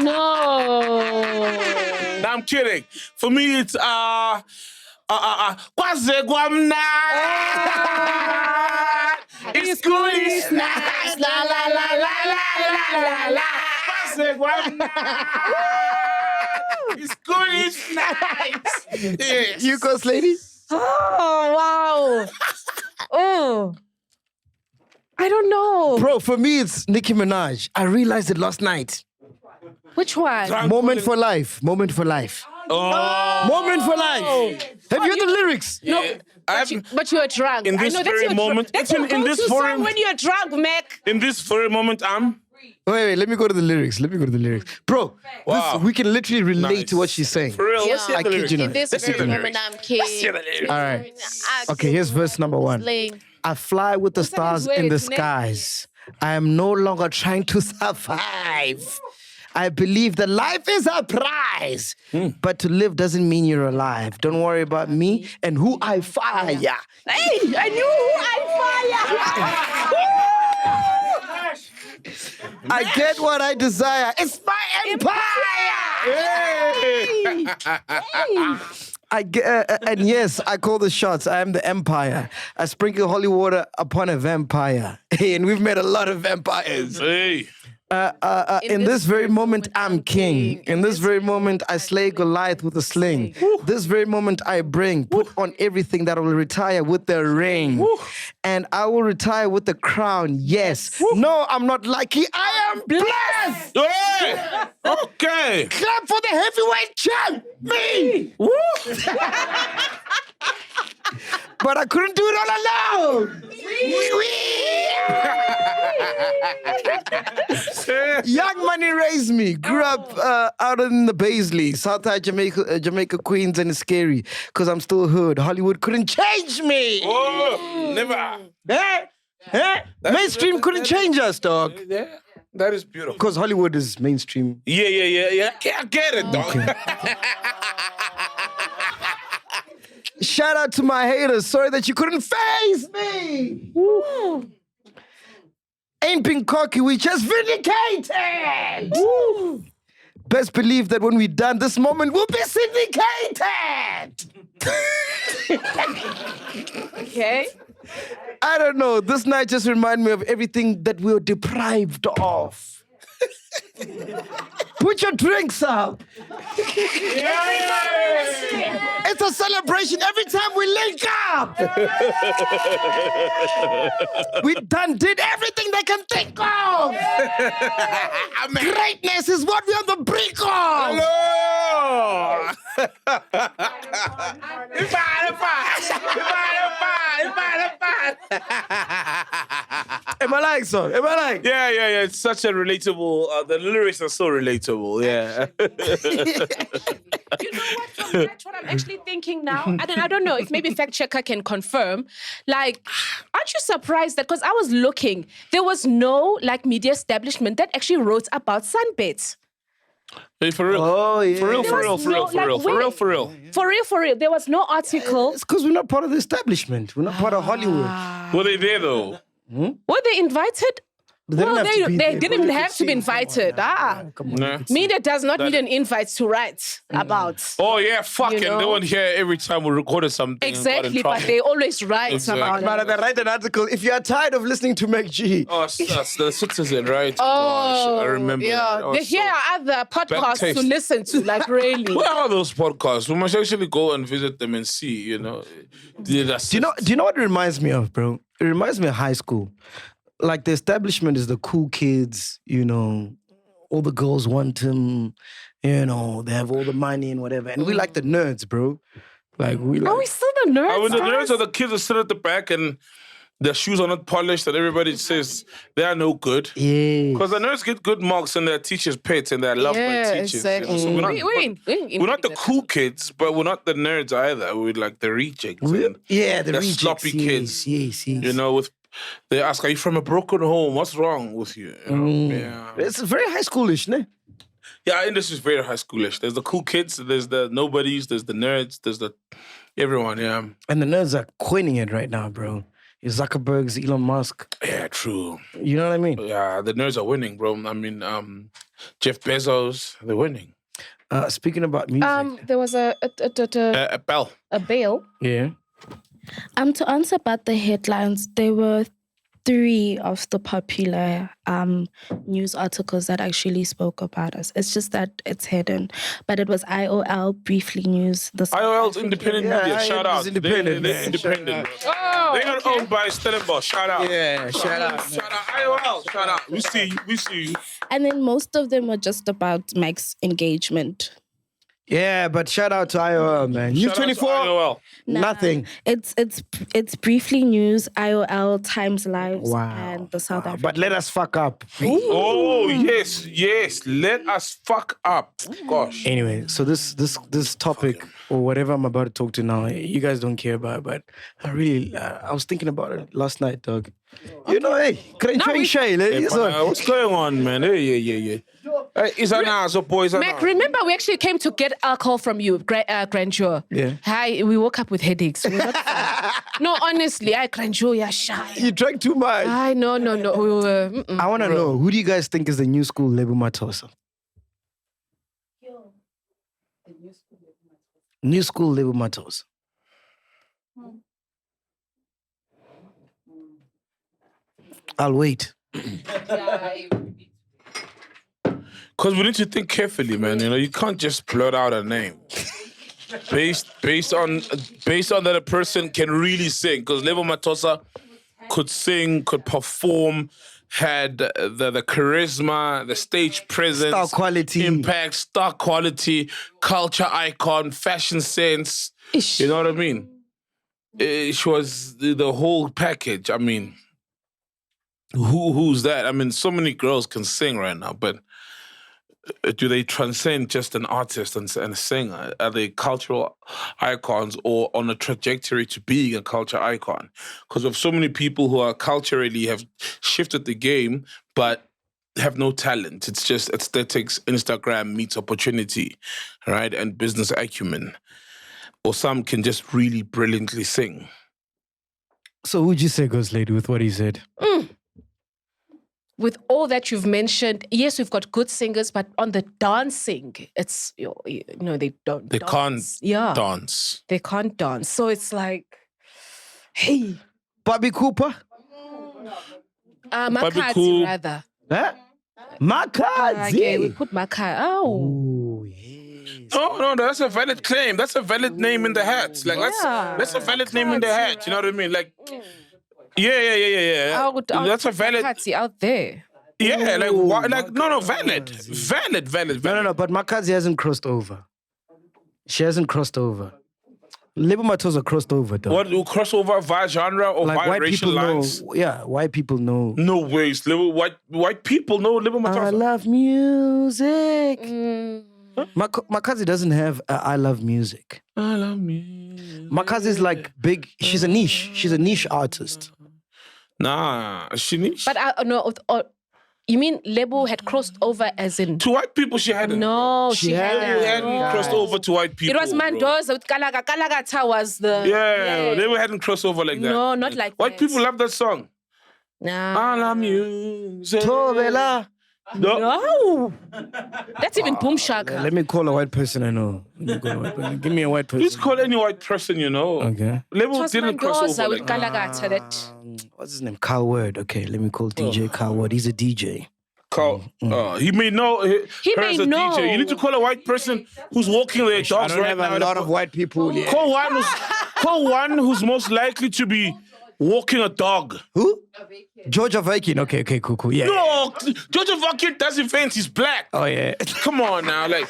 No, I'm kidding. For me, it's Kwaze Gwamna. It's good, it's nice. La la la la la la la. Kwaze Gwamna. It's good, it's nice. Yes. You ghost lady? Oh, wow. Oh. I don't know. Bro, for me, it's Nicki Minaj. I realized it last night. Which one? Moment for life. Moment for life. Oh. Moment for life. Have you heard the lyrics? No, but you were drunk. In this I know, that's very your moment- That's in- your in this go-to very- song when you're drunk, Mac. In this very moment, Wait, let me go to the lyrics. Bro, Wow. we can literally relate Nice. to what she's saying. For real, let's Yeah. hear I the kid lyrics. you not. In this Let's hear very the moment, lyrics. I'm kidding. All right. Okay, here's verse number 1. I fly with the stars in the skies. I am no longer trying to survive. I believe that life is a prize. But to live doesn't mean you're alive. Don't worry about me and who I fire. Hey, I knew who I get what I desire. It's my empire. And yes, I call the shots. I am the empire. I sprinkle holy water upon a vampire. Hey, and we've met a lot of vampires. Hey. In this very moment, I'm king. In this very moment, I slay Goliath with a sling. This very moment, I put on everything that will retire with the ring. And I will retire with the crown. Yes. No, I'm not lucky. I am blessed. Hey. Okay. Clap for the heavyweight champ, me. But I couldn't do it all alone. Young Money raised me. Grew up out in the Paisley, Southside Jamaica, Queens, and it's scary because I'm still hood. Hollywood couldn't change me. Oh, never. Mainstream couldn't change us, dog. Yeah, that is beautiful. Because Hollywood is mainstream. Yeah. I get it, dog. Okay. Shout out to my haters. Sorry that you couldn't face me. Woo. Ain't been cocky, we just vindicated. Woo. Best believe that when we're done, this moment will be syndicated. Okay. I don't know. This night just reminded me of everything that we were deprived of. Put your drinks up. It's a celebration every time we link up. We did everything they can think of. Greatness is what we're on the brink of. Am I like so? Am I like? Yeah. It's such a relatable. The lyrics are so relatable. Yeah. You know what? From that, what I'm actually thinking now, I don't know if maybe fact checker can confirm. Like, aren't you surprised that because I was looking, there was no like media establishment that actually wrote about sunbeds. Hey, for real. Oh, yeah. For real. There was no article. It's because we're not part of the establishment. We're not part of Hollywood. Were they there though? Were they invited? They didn't even have to be invited. Come on. Nah. Media does not need an invite to write about. Oh yeah, fucking. You know? They weren't here every time we recorded something. Exactly, but they always write about But it. they write an article. If you are tired of listening to MacG, Oh, that's the Citizen, right? Oh, Gosh, I remember. Yeah, that. here are other podcasts taste. to listen to. Like really. Where are those podcasts? We must actually go and visit them and see. You know. do you know what it reminds me of, bro? It reminds me of high school. Like the establishment is the cool kids, you know, all the girls want them, you know, they have all the money and whatever. And we like the nerds, bro. Like we like... Are we still the nerds? When the nerds are the kids that sit at the back and their shoes are not polished and everybody says they are no good. Yeah. Because the nerds get good marks and their teachers' pets and they're loved by teachers. Exactly. You know? So we're not the cool kids, but we're not the nerds either. We're like the rejects. The rejects, sloppy kids. Yes. You know, they ask, are you from a broken home? What's wrong with you? You know? Yeah. It's very high schoolish, ne? Yeah, industry is very high schoolish. There's the cool kids, there's the nobodies, there's the nerds, there's the everyone, yeah. And the nerds are coining it right now, bro. Zuckerberg's Elon Musk. Yeah, true. You know what I mean? Yeah, the nerds are winning, bro. I mean, Jeff Bezos, they're winning. Speaking about music. There was a bell. A bail. Yeah. To answer about the headlines, there were 3 of the popular news articles that actually spoke about us. It's just that it's hidden. But it was IOL, Briefly News. IOL's independent media. Shout out. Independent. They're independent. They're not owned by Stellenbosch. Shout out. Yeah, shout out. Shout out. IOL. Shout out. We see you. And then most of them were just about MacG's engagement. Yeah, but shout out to IOL, man. News 24. IOL. Nothing. It's Briefly News, IOL, Times Lives, and the South African. But let us fuck up. Oh, yes. Let us fuck up. Gosh. Anyway, so this topic or whatever I'm about to talk to now, you guys don't care about, but I was thinking about it last night, dog. You know, hey, what's going on, man? Yeah. It's an answer, boys. Mac, remember we actually came to get alcohol from you, Grandeur. Yeah. Hi, we woke up with headaches. We're not no, honestly, Grandeur, you're shy. You drank too much. No. I want to know, who do you guys think is the new school Lebo Mathosa? New school Lebo Mathosa. I'll wait. Because we need to think carefully, man. You know, you can't just blurt out a name based on that a person can really sing. Because Lebo Mathosa could sing, could perform, had the charisma, the stage presence, Star quality, impact, star quality, culture icon, fashion sense. You know what I mean? She was the whole package. I mean, who's that? I mean, so many girls can sing right now, but do they transcend just an artist and a singer? Are they cultural icons or on a trajectory to being a culture icon? Because of so many people who are culturally have shifted the game, but have no talent. It's just aesthetics, Instagram meets opportunity, right? And business acumen. Or some can just really brilliantly sing. So who'd you say, Ghost Lady, with what he said? With all that you've mentioned, yes, we've got good singers, but on the dancing, it's, they don't They dance. can't dance. They can't dance. So it's like, hey. Bobby Cooper? MacG, rather. Huh? MacG. Okay, we put MacG. Oh, yes. No, that's a valid claim. That's a valid name in the hat. Like that's a valid name in the hat. You know what I mean? Like, yeah. That's a valid. Out there. Yeah, like what? Like valid. No. But MacG hasn't crossed over. She hasn't crossed over. Lebo Mathosa crossed over though. What, you cross over via genre or like via white racial people lines? know, yeah, white people know. No ways. White people know Lebo Mathosa. I love music. MacG doesn't have I love music. I love music. MacG is like big. She's a niche. She's a niche artist. Nah, she niche. But no. You mean Lebo had crossed over as in... To white people, she hadn't. No, she hadn't crossed over to white people. It was Mathosa with Kalaga. Kalagata was the... Yeah, Lebo hadn't crossed over like that. No, not like white that. people love that song. Nah. I love music. Tovela. No. That's even Boom Shaka. Let me call a white person I know. Give me a white person. Please call any white person you know. Okay. Lebo didn't cross over with Kalagata. What's his name? Carl Word. Okay, let me call DJ Carl Word. He's a DJ. Carl. He may know. He may know. DJ. You need to call a white person who's walking their dogs right now. I don't have a lot of white people. Yeah. Call one who's most likely to be walking a dog. Who? George Avakian. Okay, cool. Yeah. No, George Avakian does events. He's black. Oh, yeah. Come on now. Like,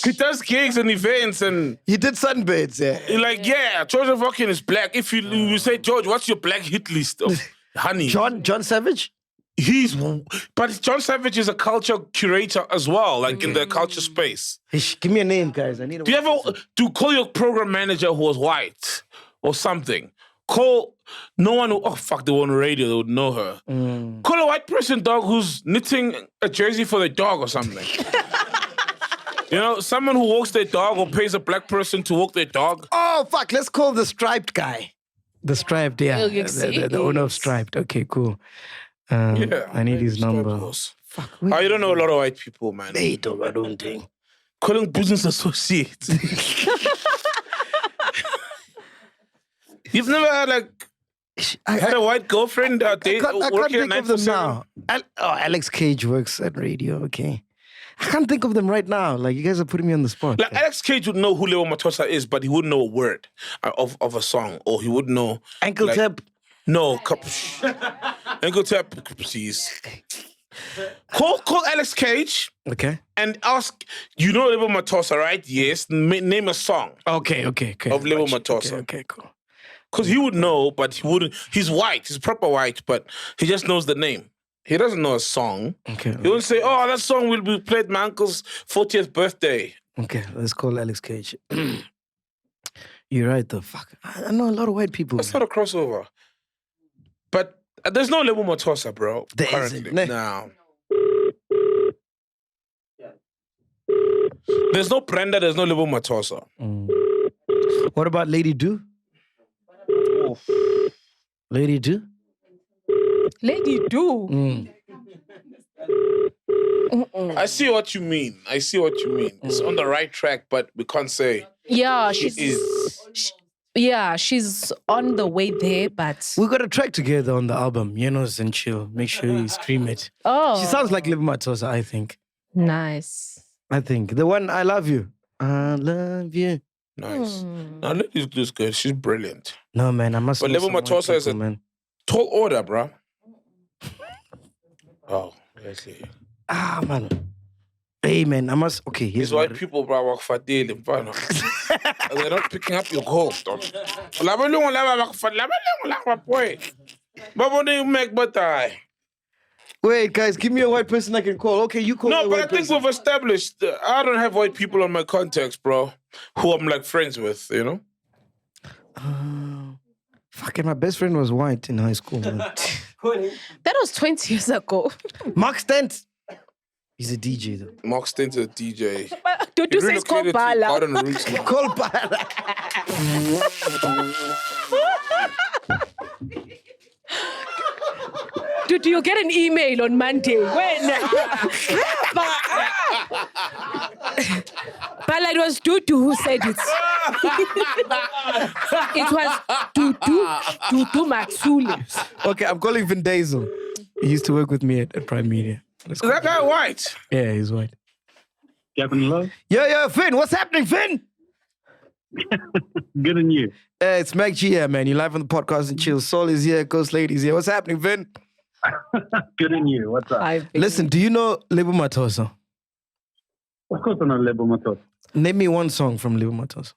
he does gigs and events and... He did sunbeds, yeah. Like, George Avakian is black. If you say, George, what's your black hit list of honey? John Savage? But John Savage is a culture curator as well, like in the culture space. Give me a name, guys. I need a call your program manager who was white or something. Call no one who, they were on radio, they would know her. Call a white person, dog, who's knitting a jersey for their dog or something. You know, someone who walks their dog or pays a black person to walk their dog. Oh, fuck, let's call the Striped guy. The Striped, yeah. The owner of Striped. Okay, cool. I need his number. Fuck. You don't know a lot of white people, man. They don't, I don't think. Calling business associates. You've never had a white girlfriend I can't think of them now. Alex Cage works at radio, okay. I can't think of them right now. Like, you guys are putting me on the spot. Like, Alex Cage would know who Lebo Mathosa is, but he wouldn't know a word of a song. Or he would know... Ankle tap? No. Ankle tap, please. Call Alex Cage. Okay. And ask, you know Lebo Mathosa, right? Yes. Name a song. Okay. Of Lebo Mathosa. Okay, cool. Because he would know, but he wouldn't. He's white. He's proper white, but he just knows the name. He doesn't know a song. Okay. He wouldn't say, that song will be played my uncle's 40th birthday. Okay, let's call Alex Cage. You're right, though. Fuck. I know a lot of white people. That's not a crossover. But there's no Lebo Mathosa, bro. There currently. isn't. No. There's no Brenda, there's no Lebo Mathosa. What about Lady Do? Lady Do? Lady Do? I see what you mean. It's on the right track, but we can't say Yeah, is. she's on the way there, but We got a track together on the album, Yenos and Chill. Make sure you stream it. oh, She sounds like Lebo Mathosa, I think. nice. I think. The one, I Love You. I love you. Nice. Now, Lily's just good. She's brilliant. No, man, I must But know Lebo some white Mathosa is people, a man. tall order, bro. Oh, let's see. Ah, man. Hey, man, I must... Okay, here's These white people, bro, work for daily. They're not picking up your call. Wait, guys, give me a white person I can call. Okay, you call me No, a but I white think person. we've established I don't have white people on my contacts, bro, who I'm like friends with, you know? Fucking my best friend was white in high school, man. That was 20 years ago. Mark Stent. He's a DJ, though. Mark Stent's a DJ. Dude, you say it's called Bala. Garden Roots. Call Bala. Dude, you'll get an email on Monday. When? Bala, it was Dudu who said it. It was Dudu Matsuli. Okay, I'm calling Vin Diesel. He used to work with me at Prime Media. Is that guy white? Yeah, he's white. Gavin Love. Yeah, Finn. What's happening, Finn? Good on you. It's MacG here, man. You're live on the podcast and chill. Soul is here. Ghost Lady's here. What's happening, Finn? Good on you. What's up? Listen, do you know Lebo Mathosa? Of course I know Lebo Mathosa. Name me one song from Lebo Mathosa.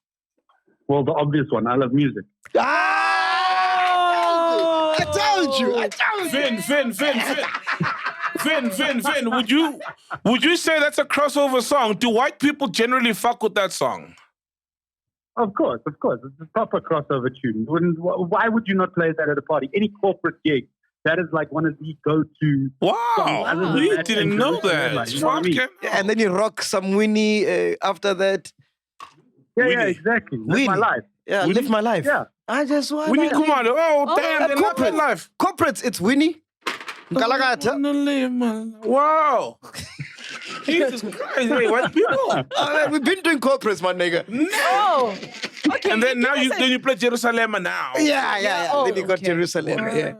Well, the obvious one. I Love Music. Ah! I told you. Finn. Would you say that's a crossover song? Do white people generally fuck with that song? Of course. It's a proper crossover tune. Why would you not play that at a party? Any corporate gig, that is like one of the go-to songs. You didn't know that. You know what I mean? Yeah, and then you rock some Winnie after that. Yeah, exactly. Live my life. Yeah, Winnie? live my life. Yeah. I just want Winnie Kumalo. Oh, damn, they love their life. Corporates, it's Winnie. Ngalagata. Wow. Jesus Christ, hey, white people. We've been doing corporates, my nigga. Oh. Okay. And then you play Jerusalem now. Yeah. Oh, then you got okay. Jerusalem. Yeah.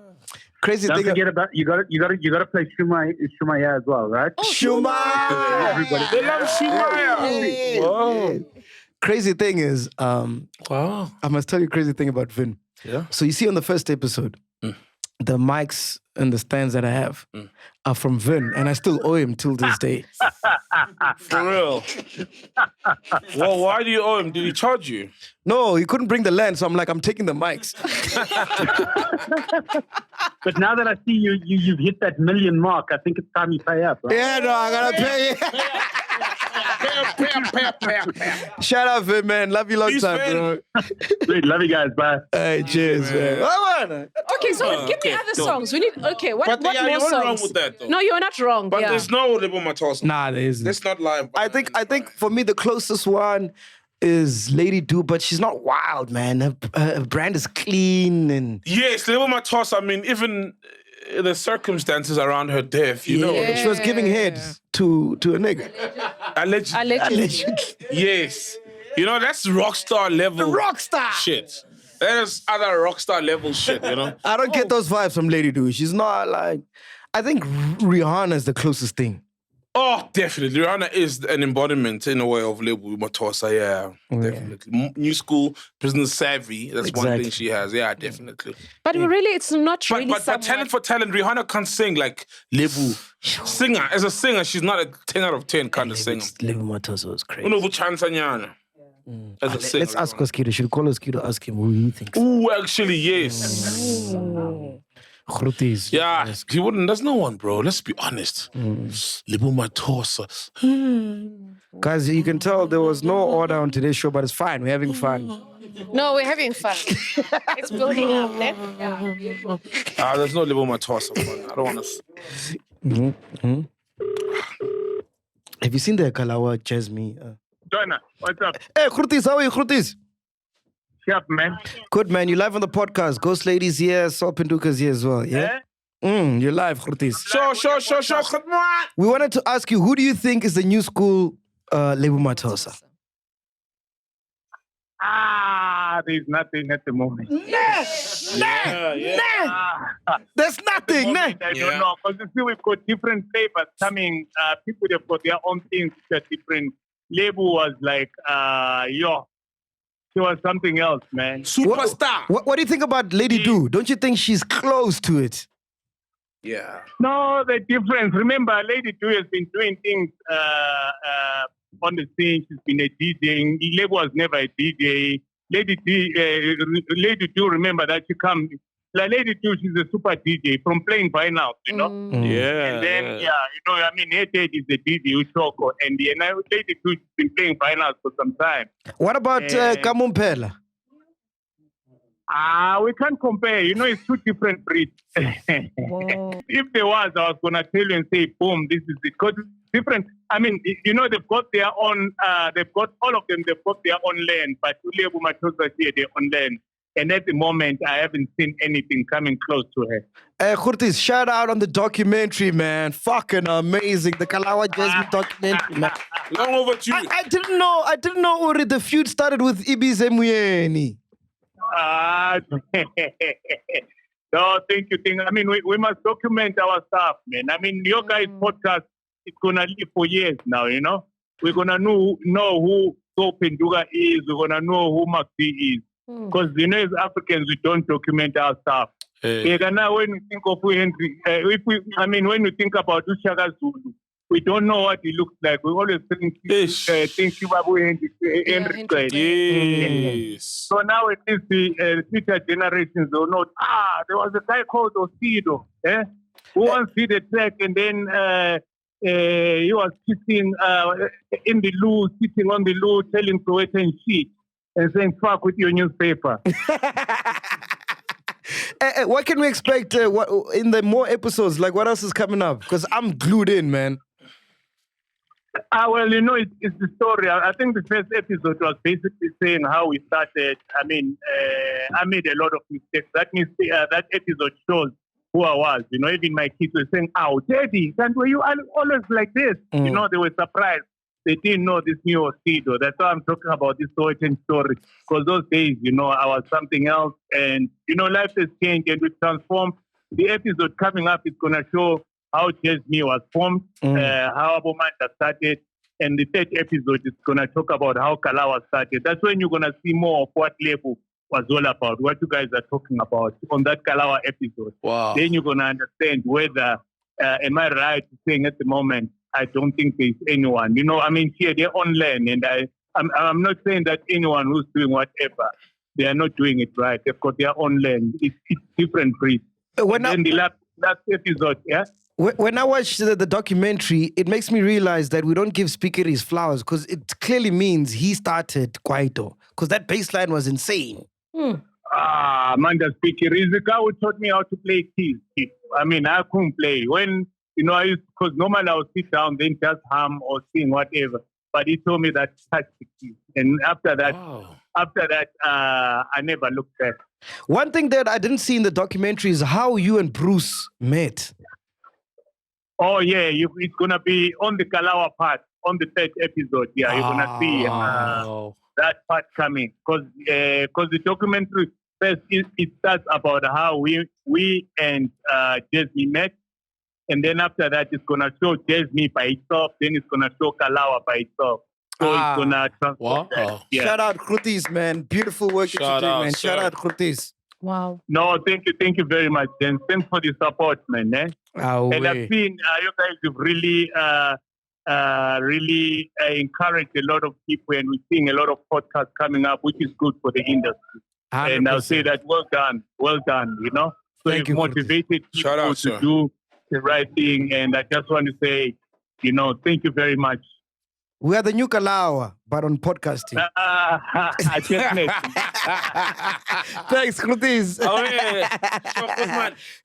Crazy Don't thing. forget about you got to play Shumaya as well, right? Shumaya. Everybody. They love Shumaya. Whoa. Crazy thing is, Wow. I must tell you a crazy thing about Vin. Yeah. So you see on the first episode, the mics and the stands that I have are from Vin, and I still owe him till this day. For real. Well, why do you owe him? Did he charge you? No, he couldn't bring the land, so I'm like, I'm taking the mics. But now that I see you've hit that 1 million mark, I think it's time you pay up. Right? Yeah, no, I gotta pay. Shout out, Vin, man. Love you long Peace, time, Vin. bro. Sweet, love you guys. Bye. Hey, cheers, man. Okay, so give me other songs. We need. Okay, what But more yeah, you weren't songs? wrong with that, though. No, you're not wrong. But yeah. there's no Lebo Mathosa. Nah, there isn't. Let's not lie. I think for me the closest one is Lady Do, but she's not wild, man. Her brand is clean and Yes, Lebo Mathosa. I mean, even the circumstances around her death, you know. she was giving head to a nigga. Allegedly. Yes. You know, that's rock star level. Rock star shit. That is other rock star level shit, you know. I don't get those vibes from Lady Do. She's not like. I think Rihanna is the closest thing. Oh, definitely. Rihanna is an embodiment in a way of Lebo Mathosa, yeah. Definitely. New school, business savvy. That's one thing she has. Yeah, definitely. But really, it's not really But talent for talent, Rihanna can't sing like Lebo. Singer. As a singer, she's not a 10 out of 10 kind of singer. Lebo Mathosa was crazy. Uno Buchansanyana. As a singer. Let's ask Oskido. Should call Oskido, ask him who he thinks. Ooh, actually, yes. Groties. Yeah, he wouldn't. There's no one, bro. Let's be honest. Lebo Mathosa. Guys, you can tell there was no order on today's show, but it's fine. We're having fun. No, we're having fun. It's building up. Yeah. There's no Lebo Mathosa, man. I don't want to. Have you seen the Kalawa Jasmine? Joanna, what's up? Hey, Groties, how are you, Groties? Up, man. Good, man. You're live on the podcast. Ghost Lady's here. Sol Penduka's here as well, yeah? You're live, Groties. Sure. We wanted to ask you, who do you think is the new school Lebo Mathosa? There's nothing at the moment. There's nothing. I don't know. Because you see, we've got different flavors coming. People have got their own things that are different. Lebo was like, she was something else, man. Superstar. What do you think about Lady Do? Don't you think she's close to it? Yeah. No, the difference. Remember, Lady Do has been doing things on the scene. She's been a DJ. Lebo was never a DJ. Lady Do, remember that she comes. Like Lady Do, she's a super DJ from playing vinyl, you know? Yeah. And then, her dad is a DJ who Choco. And Lady Do, she's been playing vinyl for some time. What about Kamumpela? We can't compare. You know, it's two different breeds. If there was, I was going to tell you and say, boom, this is it. Because it's different. I mean, you know, they've got their own, all of them, they've got their own land. But Lebo, Mathosa here, their own land. And at the moment, I haven't seen anything coming close to her. Kurtis, shout out on the documentary, man. Fucking amazing. The Kalawa Jasmine documentary, man. Long overdue. I didn't know already the feud started with Ibiza Muyeni. No, thank you. I mean, we must document our stuff, man. I mean, your guys' podcast is going to live for years now, you know? We're going to know who Penduga is. We're going to know who MacG is. Because, you know, as Africans, we don't document our stuff. Now, when we think of Henry, when we think about Ushaka Zulu, we don't know what he looks like. We always think Henry. Yes. So now at least the future generations will know, there was a guy called Osido, who once did a track and then he was sitting in the loo, sitting on the loo, telling Sowetan and shit and saying, fuck with your newspaper. What can we expect in the more episodes? Like, what else is coming up? Because I'm glued in, man. Well, you know, it's the story. I think the first episode was basically saying how we started. I mean, I made a lot of mistakes. That episode shows who I was. You know, even my kids were saying, Daddy, were you always like this? You know, they were surprised. They didn't know this new Osido. That's why I'm talking about this origin story. Because those days, you know, I was something else. And, you know, life has changed and we've transformed. The episode coming up is going to show how Jasmine was formed, how Abomanda started. And the third episode is going to talk about how Kalawa started. That's when you're going to see more of what Lebo was all about, what you guys are talking about on that Kalawa episode. Wow. Then you're going to understand whether, am I right saying at the moment, I don't think there's anyone. You know, I mean, here they're on land, and I'm not saying that anyone who's doing whatever, they are not doing it right. They've got their own land. It's different breeds. Then the last episode, yeah? When I watched the documentary, it makes me realize that we don't give Speaker his flowers because it clearly means he started Kwaito because that bass line was insane. Man, the Speaker is the guy who taught me how to play keys. I mean, I couldn't play. When, you know, because normally I would sit down, then just hum or sing, whatever. But he told me that touch the keys. And after that, I never looked back. One thing that I didn't see in the documentary is how you and Bruce met. Oh, yeah, it's going to be on the Kalawa part, on the third episode. Yeah, you're going to see that part coming. Because the documentary, first, it starts about how we and Jasmine met. And then after that, it's going to show Jasmine by itself. Then it's going to show Kalawa by itself. So it's going to transform that. Yeah. Shout out, Kurtis, man. Beautiful work that you do, man. Sir. Shout out, Kurtis. Wow. No, thank you very much, Jen. Thanks for the support, man. And I've seen you guys have really encouraged a lot of people, and we're seeing a lot of podcasts coming up, which is good for the industry. 100%. And I'll say that well done, you know. So you've motivated people to do the right thing, and I just want to say, you know, thank you very much. We are the new Kalawa, but on podcasting. Thanks, Kurtis. Oh, yeah.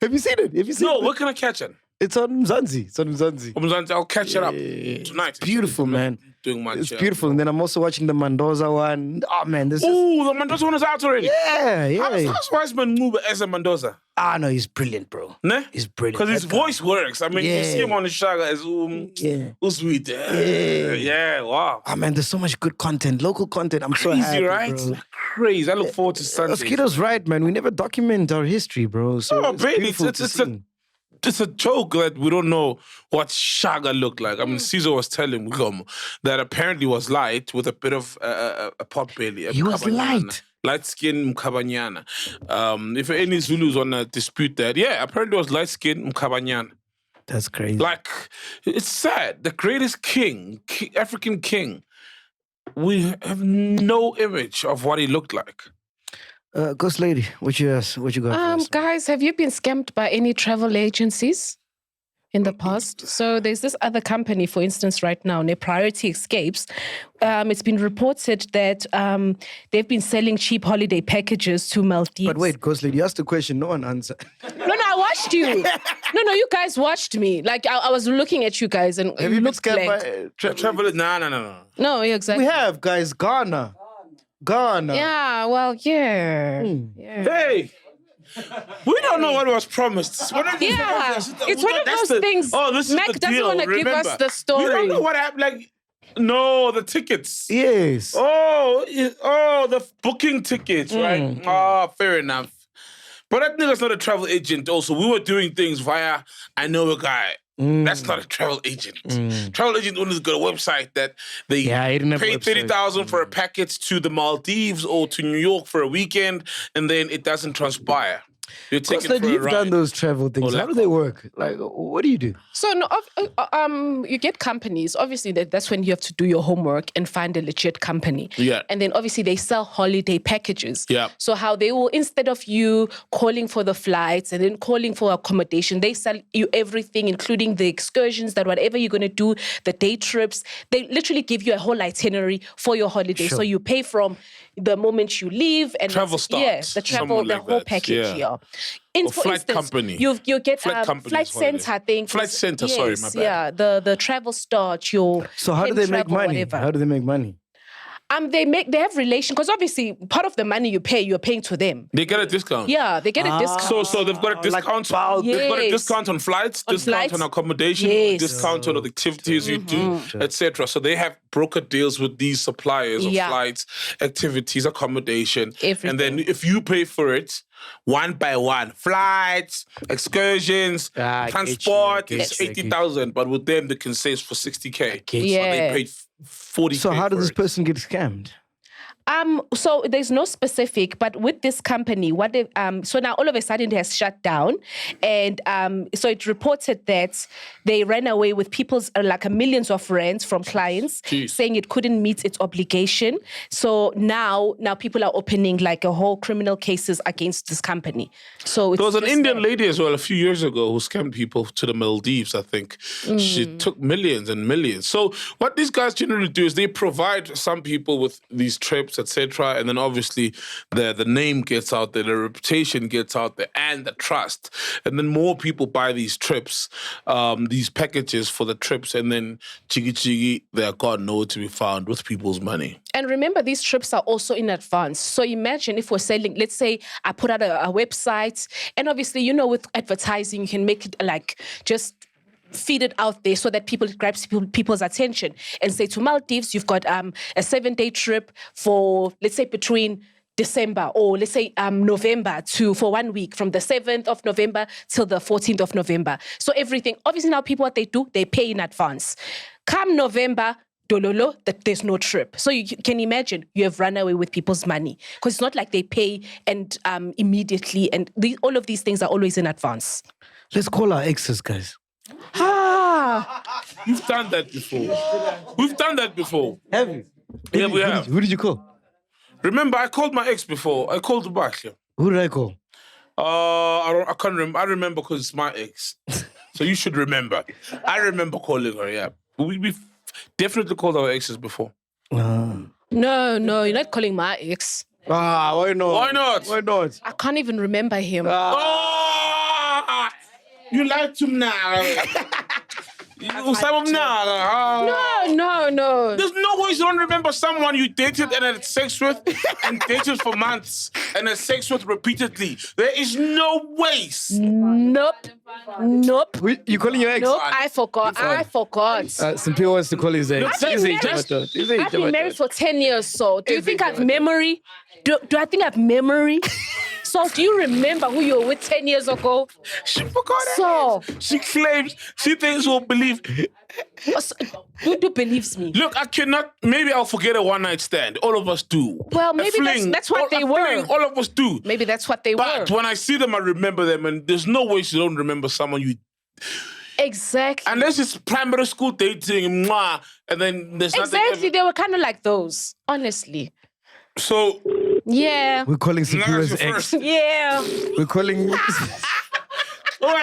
Have you seen it? No, where can I catch it? It's on Mzansi. I'll catch it up tonight. It's beautiful, man. Doing my It's beautiful. And then I'm also watching the Mendoza one. Oh, man. The Mendoza one is out already. Yeah. How's Wiseman move as a Mendoza? No, he's brilliant, bro. Ne? He's brilliant. Because his That guy. voice works. I mean, you see him on the Shaga as sweet. Yeah, wow. Oh man, there's so much good content, local content. I'm so Crazy, happy, right? bro. Crazy. I look forward to Sunday. Skido's right, man. We never document our history, bro. So Oh, it's baby, beautiful to see. it's a joke that we don't know what Shaga looked like. I mean, Caesar was telling Wigomo that apparently was light with a bit of a pot belly. He was light. Light skin Mkabanyana. If any Zulus want to dispute that, yeah, apparently it was light skin Mkabanyana. That's crazy. Like, it's sad. The greatest king, African king, we have no image of what he looked like. Ghost lady, what you got for us? Guys, have you been scammed by any travel agencies in the past? So there's this other company, for instance, right now, near Priority Escapes. It's been reported that they've been selling cheap holiday packages to Maldives. But wait, Ghost lady, you asked the question, no one answered. No, I watched you. No, you guys watched me. Like, I was looking at you guys and Have you been looked scammed blank. by Travel? No. No, exactly. We have, guys. Ghana. Yeah, well, yeah. Hey! We don't know what was promised. It's one of those things. Oh, this is Mac the doesn't deal. want to give us Remember, the story. We don't know what happened. Like, no, the tickets. Yes. Oh, the booking tickets, right? Oh, fair enough. But that nigga's not a travel agent. Also, we were doing things via I know a guy. That's not a travel agent. Travel agent only got a website that they pay 30,000 for a package to the Maldives or to New York for a weekend, and then it doesn't transpire. You're taking for a You've ride. done those travel things. How do they work? Like, what do you do? So you get companies. Obviously, that's when you have to do your homework and find a legit company. Yeah. And then obviously they sell holiday packages. Yeah. So how they will, instead of you calling for the flights and then calling for accommodation, they sell you everything, including the excursions, that whatever you're going to do, the day trips. They literally give you a whole itinerary for your holiday. Sure. So you pay from the moment you leave and Travel starts. Yes, the travel, Someone the like whole that. package. Yeah. For flight instance, company. You get Flight company's Flight holiday. Center, I think. Flight Center, sorry, my bad. Yeah, the travel start, your So how do they make travel, money? whatever. How do they make money? They have relation, because obviously part of the money you pay, you're paying to them. They get a discount. Yeah, they get a discount. So they've got a discount. They've got a discount on flights, discount on accommodation, discount on the activities you do, etc. So they have broker deals with these suppliers of flights, activities, accommodation, everything. And then if you pay for it, one by one, flights, excursions, transport, it's 80,000. But with them, they can say it's for 60K. So they paid 40K. So how did for this it. person get scammed? So there's no specific, but with this company, what they so now all of a sudden it has shut down, and so it reported that they ran away with people's like millions of rands from clients, saying it couldn't meet its obligation. So now people are opening like a whole criminal cases against this company. So it's there was an just Indian lady as well a few years ago who scammed people to the Maldives, I think. She took millions and millions. So what these guys generally do is they provide some people with these trips, etc. And then obviously the name gets out there, the reputation gets out there, and the trust. And then more people buy these trips, these packages for the trips, and then chigi, they are gone, nowhere to be found with people's money. And remember, these trips are also in advance. So imagine if we're selling, let's say I put out a website, and obviously, with advertising, you can make it like just feed it out there so that it grabs people's attention, and say to Maldives, you've got a 7-day trip for, let's say, between December or let's say November for 1 week, from the 7th of November till the 14th of November. So everything, obviously now people, what they do, they pay in advance. Come November, dololo, that there's no trip. So you can imagine you have run away with people's money, because it's not like they pay and immediately, and all of these things are always in advance. Let's call our exes, guys. We've done that before. Have you? Yeah, we have. Who did you call? Remember, I called my ex before. I called her back. Yeah. Who did I call? I can't remember. I remember because it's my ex. So you should remember. I remember calling her, yeah. We've definitely called our exes before. No, you're not calling my ex. Why not? Why not? Why not? I can't even remember him. You lied to me now. No. There's no way you don't remember someone you dated and had sex with and dated for months. and has sex with repeatedly, there is no ways. Nope. You calling your ex? Nope, I forgot. Simpiwe wants to call his ex. I've been married for 10 years, so do you think I have memory? Do I think I have memory? So do you remember who you were with 10 years ago? She forgot it. So she claims, she thinks we'll believe. Who believes me? Look, I cannot, maybe I'll forget a one-night stand. All of us do. Well, maybe that's what they were. All of us do. Maybe that's what they But were. when I see them, I remember them, and there's no way you don't remember someone you... Exactly. Unless it's primary school dating, mwah, and then there's nothing... Exactly, they were kind of like those, honestly. So... Yeah. We're calling Simpiwe's ex. Yeah. We're calling... Get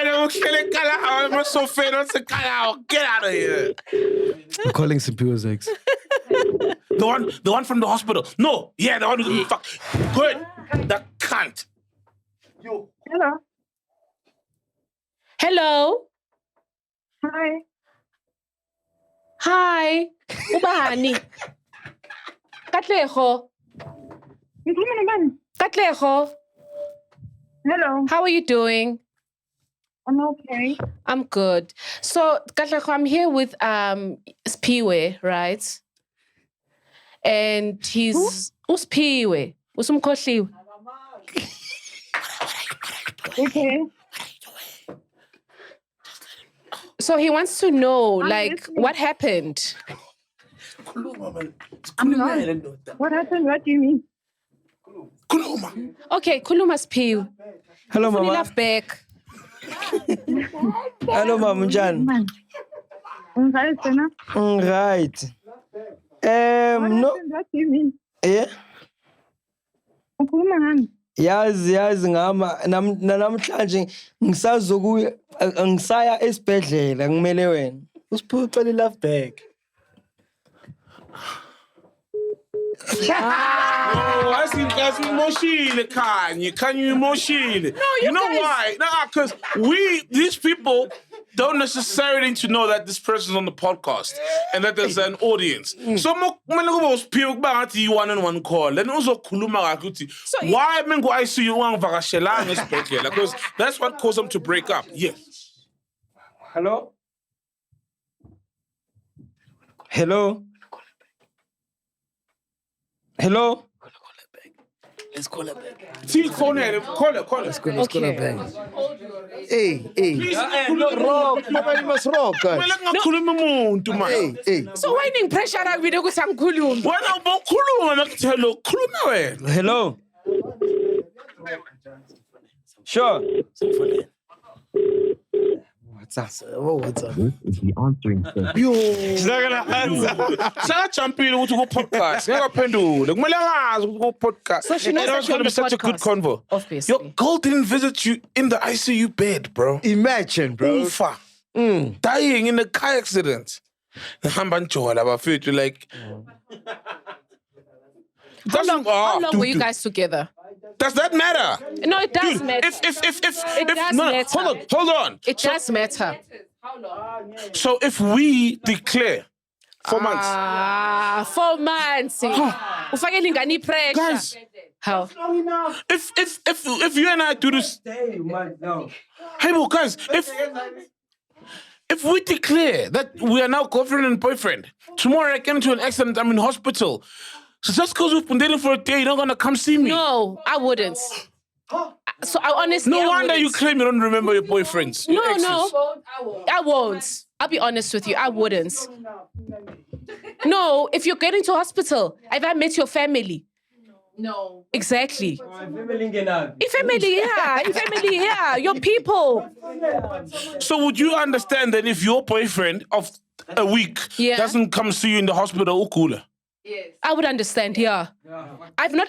out of here. We're calling Simpiwe's ex. The one from the hospital. No, yeah, the one who fuck. Good. That cunt. Hello. Hello. Hi. Hi. Ubani. Katlego. Katlego. Hello. How are you doing? I'm okay. I'm good. So, Katlego, I'm here with Spiwe, right? And he's Uspiwe. Usumkhohliwe. Okay. So he wants to know, like, what happened? I'm not. What happened? What do you mean? Okay, Kuluma Spiwe. Hello, Ufuna Mama. love back. Hello, Mama Njani. Right. No. What do you mean? Yeah. Ukhuluma ngani? Yazi ngama namhlanje ngisazokuya ngisaya esibhedlela ngimele wena. Usiphuca ucela love back. Oh, I see that's emotional, Kanye. Can you emotional? No, you know guys... why? Nah, because these people don't necessarily need to know that this person's on the podcast and that there's an audience. So one-on-one call. Then also why mengo I see you because that's what caused them to break up. Yes. Hello? Hello? Hello? Let's call her back. See, call her. Let's call her back. Hey. Nobody must rock, guys. Hey. So why didn't pressure out with the Sankulum? Hello? Sure. What's up? What's up? This is the answering service. Yo. She's not gonna answer. Champion to go podcast. So she knows it's gonna be such a good convo. Obviously. Your girl didn't visit you in the ICU bed, bro. Imagine, bro. Ufa. Dying in a car accident. How long were you guys together? Does that matter? No, it does Dude, matter. Hold on. It does matter. So if we declare 4 months. 4 months. Ufakele ingane pressure. Guys. How? If you and I do this. Hey, well, guys, if we declare that we are now girlfriend and boyfriend, tomorrow I get into an accident, I'm in hospital. So just because we've been dating for a day, you're not gonna come see me. No, I wouldn't. So I honestly, no wonder you claim you don't remember your boyfriends. No, I won't. I'll be honest with you, I wouldn't. No, if you're getting to hospital, have I met your family? No. Exactly. Family, yeah. Your people. So would you understand that if your boyfriend of a week doesn't come see you in the hospital, cooler? Yes. I would understand, yeah. I'm not,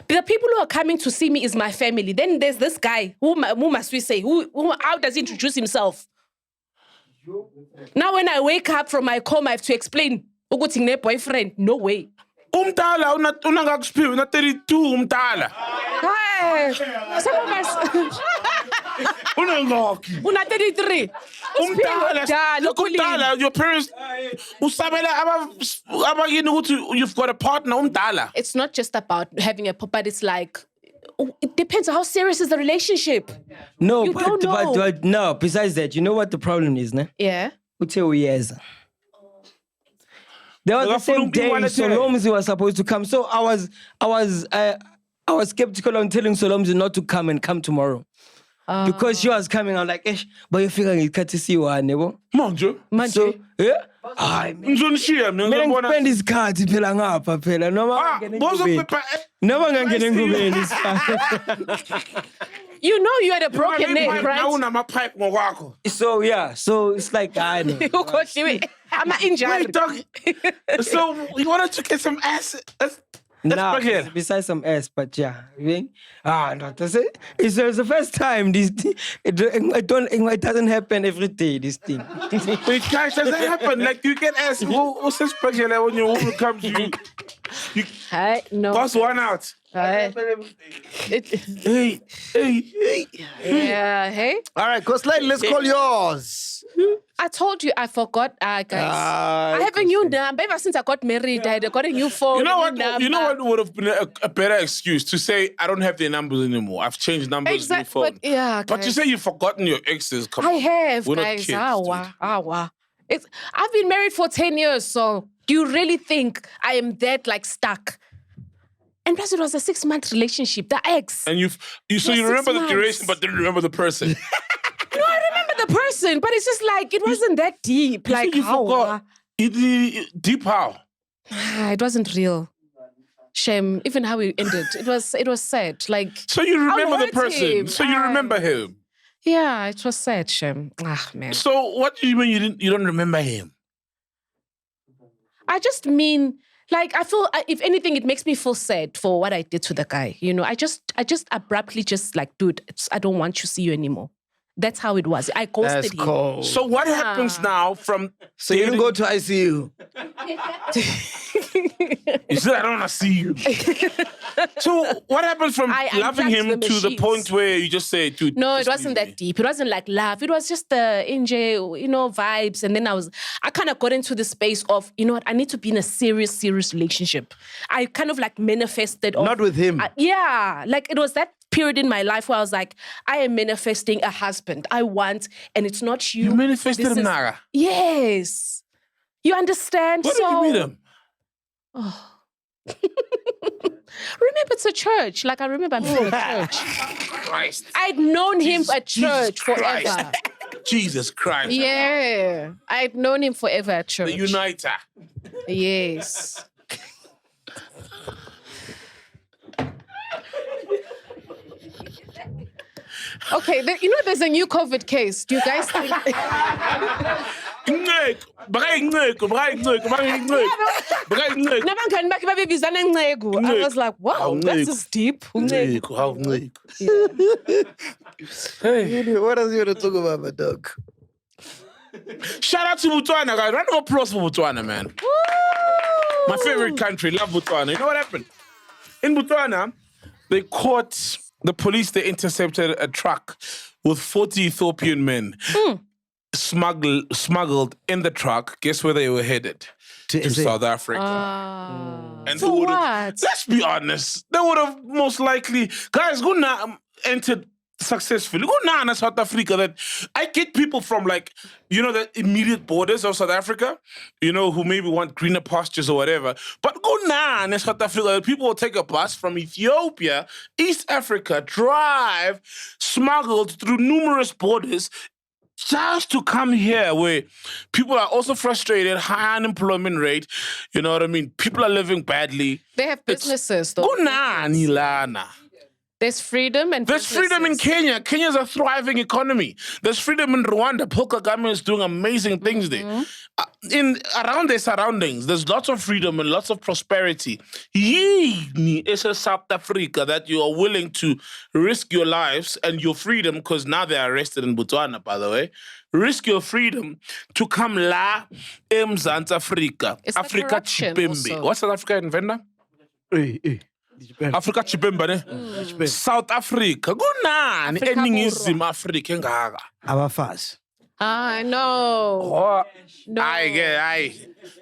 the people who are coming to see me is my family. Then there's this guy, who must we say, how does he introduce himself? Now when I wake up from my coma, I have to explain, ukuthi boyfriend, no way. Umtala, unangakusphiwe, una 32 umtala. Hey, some of us. Una 33. Umtala, your parents, you've got a partner, umtala. It's not just about having a but it's like, it depends on how serious is the relationship. No, You don't know. but no, besides that, you know what the problem is, ne? Yeah. Yes. There was the same day Solomzi was supposed to come. So I was skeptical on telling Solomzi not to come and come tomorrow. Because she was coming, I'm like, but you figure you can't see one, nebo? Manje. So, yeah. Ngizonishiya mina Mina ngizobona. ngipenda isikhathi phela ngapha phela noma ngene engubeni. You know you had a broken neck, right? Now unamapipe ngokwakho. So yeah, so it's like I know. I'm injured. Wait, dog. So you wanted to get some ass? Nah, besides some ass, but yeah, no, that's it. It's the first time this thing. It doesn't happen every day. This thing. Wait, guys, does that happen? Like you get ass? What's so special when your woman comes to you? No. Bust one out. Hey. Yeah, hey. All right, Coastline, let's call yours. I told you I forgot, guys. I have a new number. Ever since I got married, I got a new phone. You know what? You know what would have been a better excuse to say I don't have their numbers anymore. I've changed numbers Exactly. in the phone. Yeah, but you say you've forgotten your exes. Come I on. have, We're not guys. kids, I've been married for 10 years, so do you really think I am that stuck? And plus, it was a 6-month relationship. The ex. And you remember the duration, but didn't remember the person. No, I remember the person, but it's just it wasn't that deep. You forgot. Deep how? It wasn't real. Shame. Even how it ended. It was sad. So you remember the person. Him. So you remember him. Yeah, it was sad, Shem. Man. So what do you mean you don't remember him? I just mean, I feel, if anything, it makes me feel sad for what I did to the guy. You know, I just abruptly dude, I don't want to see you anymore. That's how it was. I ghosted him. Cold. So what happens now from... So you didn't go to ICU? You said, I don't want to see you. So what happens from loving him to the point where you just say, dude... No, it wasn't that deep. It wasn't like love. It was just the vibes. And then I kind of got into the space of, you know what, I need to be in a serious relationship. I kind of manifested... Not with him. It was that period in my life where I was like, I am manifesting a husband. I want, and it's not you. You manifested him, Nara? Yes. You understand? Where did you meet him? Oh. Remember, it's a church. I remember I'm in a church. Christ. I'd known him at church forever. Jesus Christ. Yeah. I'd known him forever at church. The uniter. Yes. Okay, there's a new COVID case. Do you guys think... I was like, wow, that's just deep. Hey, what else you want to talk about, my dog? Shout out to Botswana, guys. Round of applause for Botswana, man. Woo! My favorite country. Love Botswana. You know what happened? In Botswana, the police intercepted a truck with 40 Ethiopian men smuggled in the truck. Guess where they were headed? To South Africa. And for what? Let's be honest. They would have most likely... Guys, Guna entered successfully. Guna in South Africa. That I get people from the immediate borders of South Africa, who maybe want greener pastures or whatever. But Guna in South Africa, people will take a bus from Ethiopia, East Africa, drive, smuggled through numerous borders, just to come here where people are also frustrated, high unemployment rate, you know what I mean? People are living badly. They have businesses, though. There's freedom and there's freedom in Kenya. Kenya's a thriving economy. There's freedom in Rwanda. Paul Kagame is doing amazing things there. Around their surroundings, there's lots of freedom and lots of prosperity. It's a South Africa that you are willing to risk your lives and your freedom, because now they're arrested in Botswana, by the way. Risk your freedom to come la Mzansi Africa. It's Africa Chipembe. What's South Africa in Venda? Africa Chipembe, ne? South Africa. Kunani eningizimu Africa engaka? Abafazi. No. No. Hayi.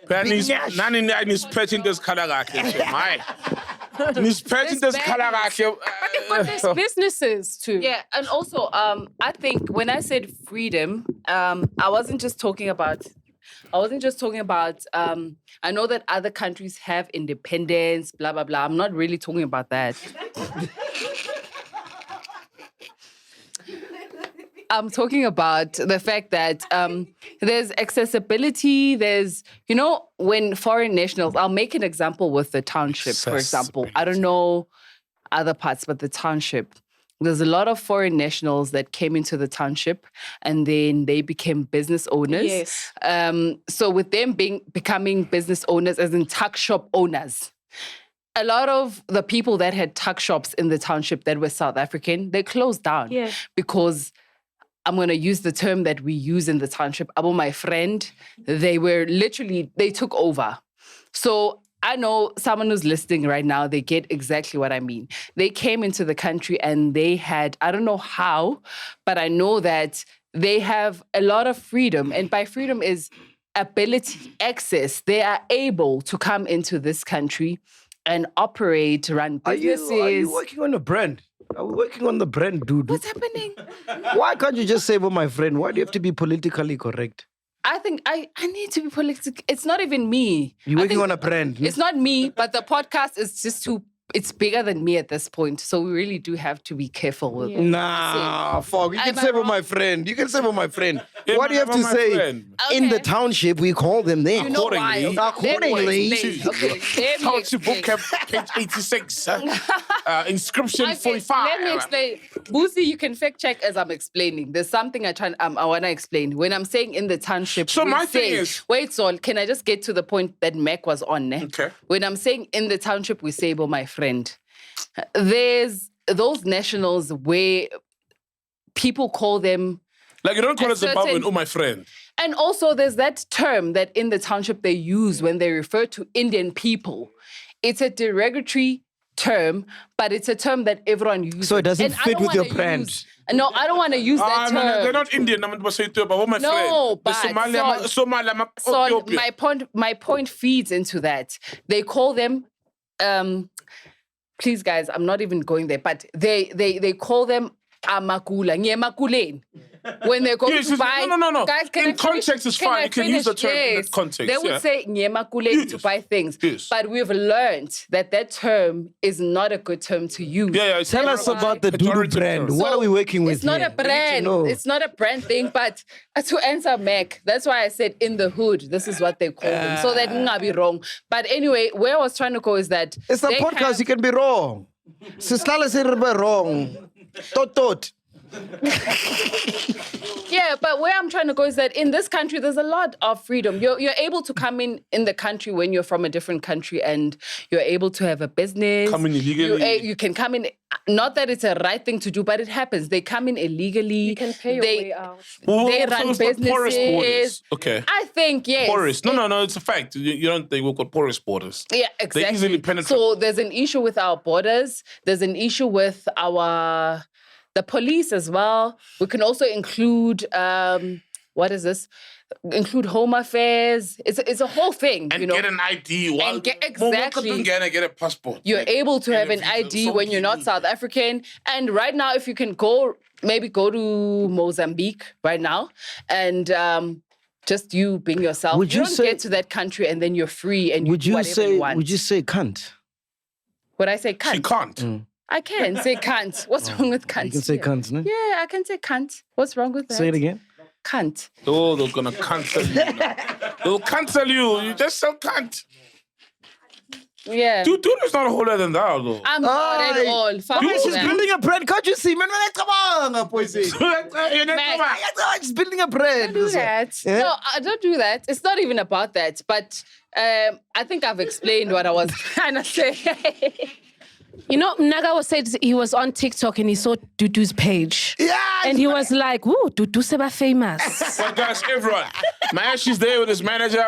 Nani nisiphethe into ezikhala kahle nje. Hayi. But there's businesses too. Yeah, and also, I think when I said freedom, I wasn't just talking about. I know that other countries have independence, blah blah blah. I'm not really talking about that. I'm talking about the fact that there's accessibility. There's, when foreign nationals, I'll make an example with the township, for example. I don't know other parts, but the township. There's a lot of foreign nationals that came into the township and then they became business owners. Yes. So with them becoming business owners, as in tuck shop owners, a lot of the people that had tuck shops in the township that were South African, they closed down. Yeah. Because I'm going to use the term that we use in the township. Abo, my friend, they took over. So I know someone who's listening right now, they get exactly what I mean. They came into the country and they had, I don't know how, but I know that they have a lot of freedom. And by freedom is ability, access. They are able to come into this country and operate, run businesses. Are you working on a brand? Are we working on the brand, dude? What's happening? Why can't you just say, well, my friend, why do you have to be politically correct? I think I need to be political. It's not even me. You're working on a brand. It's not me, but the podcast is just it's bigger than me at this point. So we really do have to be careful with it. Nah, fuck. You can say about my friend. You can say about my friend. What do you have to say? In the township, we call them there. You know why? Accordingly. Okay, Township book page 86. Inscription 45. Let me explain. Boosie, you can fact check as I'm explaining. There's something I want to explain. When I'm saying in the township, so my thing is... Wait, Sol, can I just get to the point that Mac was on? Okay. When I'm saying in the township, we say, well, my friend, there's those nationals where people call them... Like you don't call it Zimbabwean, oh, my friend. And also there's that term that in the township they use when they refer to Indian people. It's a derogatory term, but it's a term that everyone uses. So it doesn't fit with your brand. No, I don't want to use that term. They're not Indian. I'm going to say but what my friend? No, but Somalia, so my point feeds into that. They call them, please guys, I'm not even going there, but they call them amakula, nyemakuleni. When they go to buy... No. Guys, in context, it's fine. You can use the term in that context. They would say nyemakuleni to buy things. Yes. But we've learned that term is not a good term to use. Yeah. Tell us about the Dudu brand. What are we working with? It's not a brand. It's not a brand thing, but to answer Mac, that's why I said in the hood, this is what they call them. So that not be wrong. But anyway, where I was trying to go is that... It's a podcast, you can be wrong. Sislala say wrong. Tot. Yeah, but where I'm trying to go is that in this country, there's a lot of freedom. You're able to come in the country when you're from a different country and you're able to have a business. Come in illegally. You can come in, not that it's a right thing to do, but it happens. They come in illegally. You can pay your way out. They run businesses. Porous borders. Okay. I think, yes. Porous. No, it's a fact. You don't think we've got porous borders. Yeah, exactly. They easily penetrate. So there's an issue with our borders. There's an issue with the police as well. We can also include, what is this? Include home affairs. It's a whole thing, and get an ID. Exactly. Get a passport. You're able to have an ID when you're not South African. And right now, if you can maybe go to Mozambique right now and just you being yourself. You don't get to that country and then you're free and you do whatever you want. Would you say cunt? Would I say cunt? She can't. I can say cunt. What's wrong with cunt? You can say cunt, no? Yeah, I can say cunt. What's wrong with that? Say it again. Cunt. Oh, they're going to cancel you. They'll cancel you. You just say cunt. Yeah. Dude is not whole other than that, though. I'm not at all. Fuck She's that. building a brand. Can't you see? Man, come on, She's building a brand. Don't do that. Yeah? No, I don't do that. It's not even about that. But I think I've explained what I was trying to say. You know, Naga said he was on TikTok and he saw Dudu's page. Yeah. And he was like, "Woo, Dudu seba famous." Well, guys, everyone. Mash is there with his manager.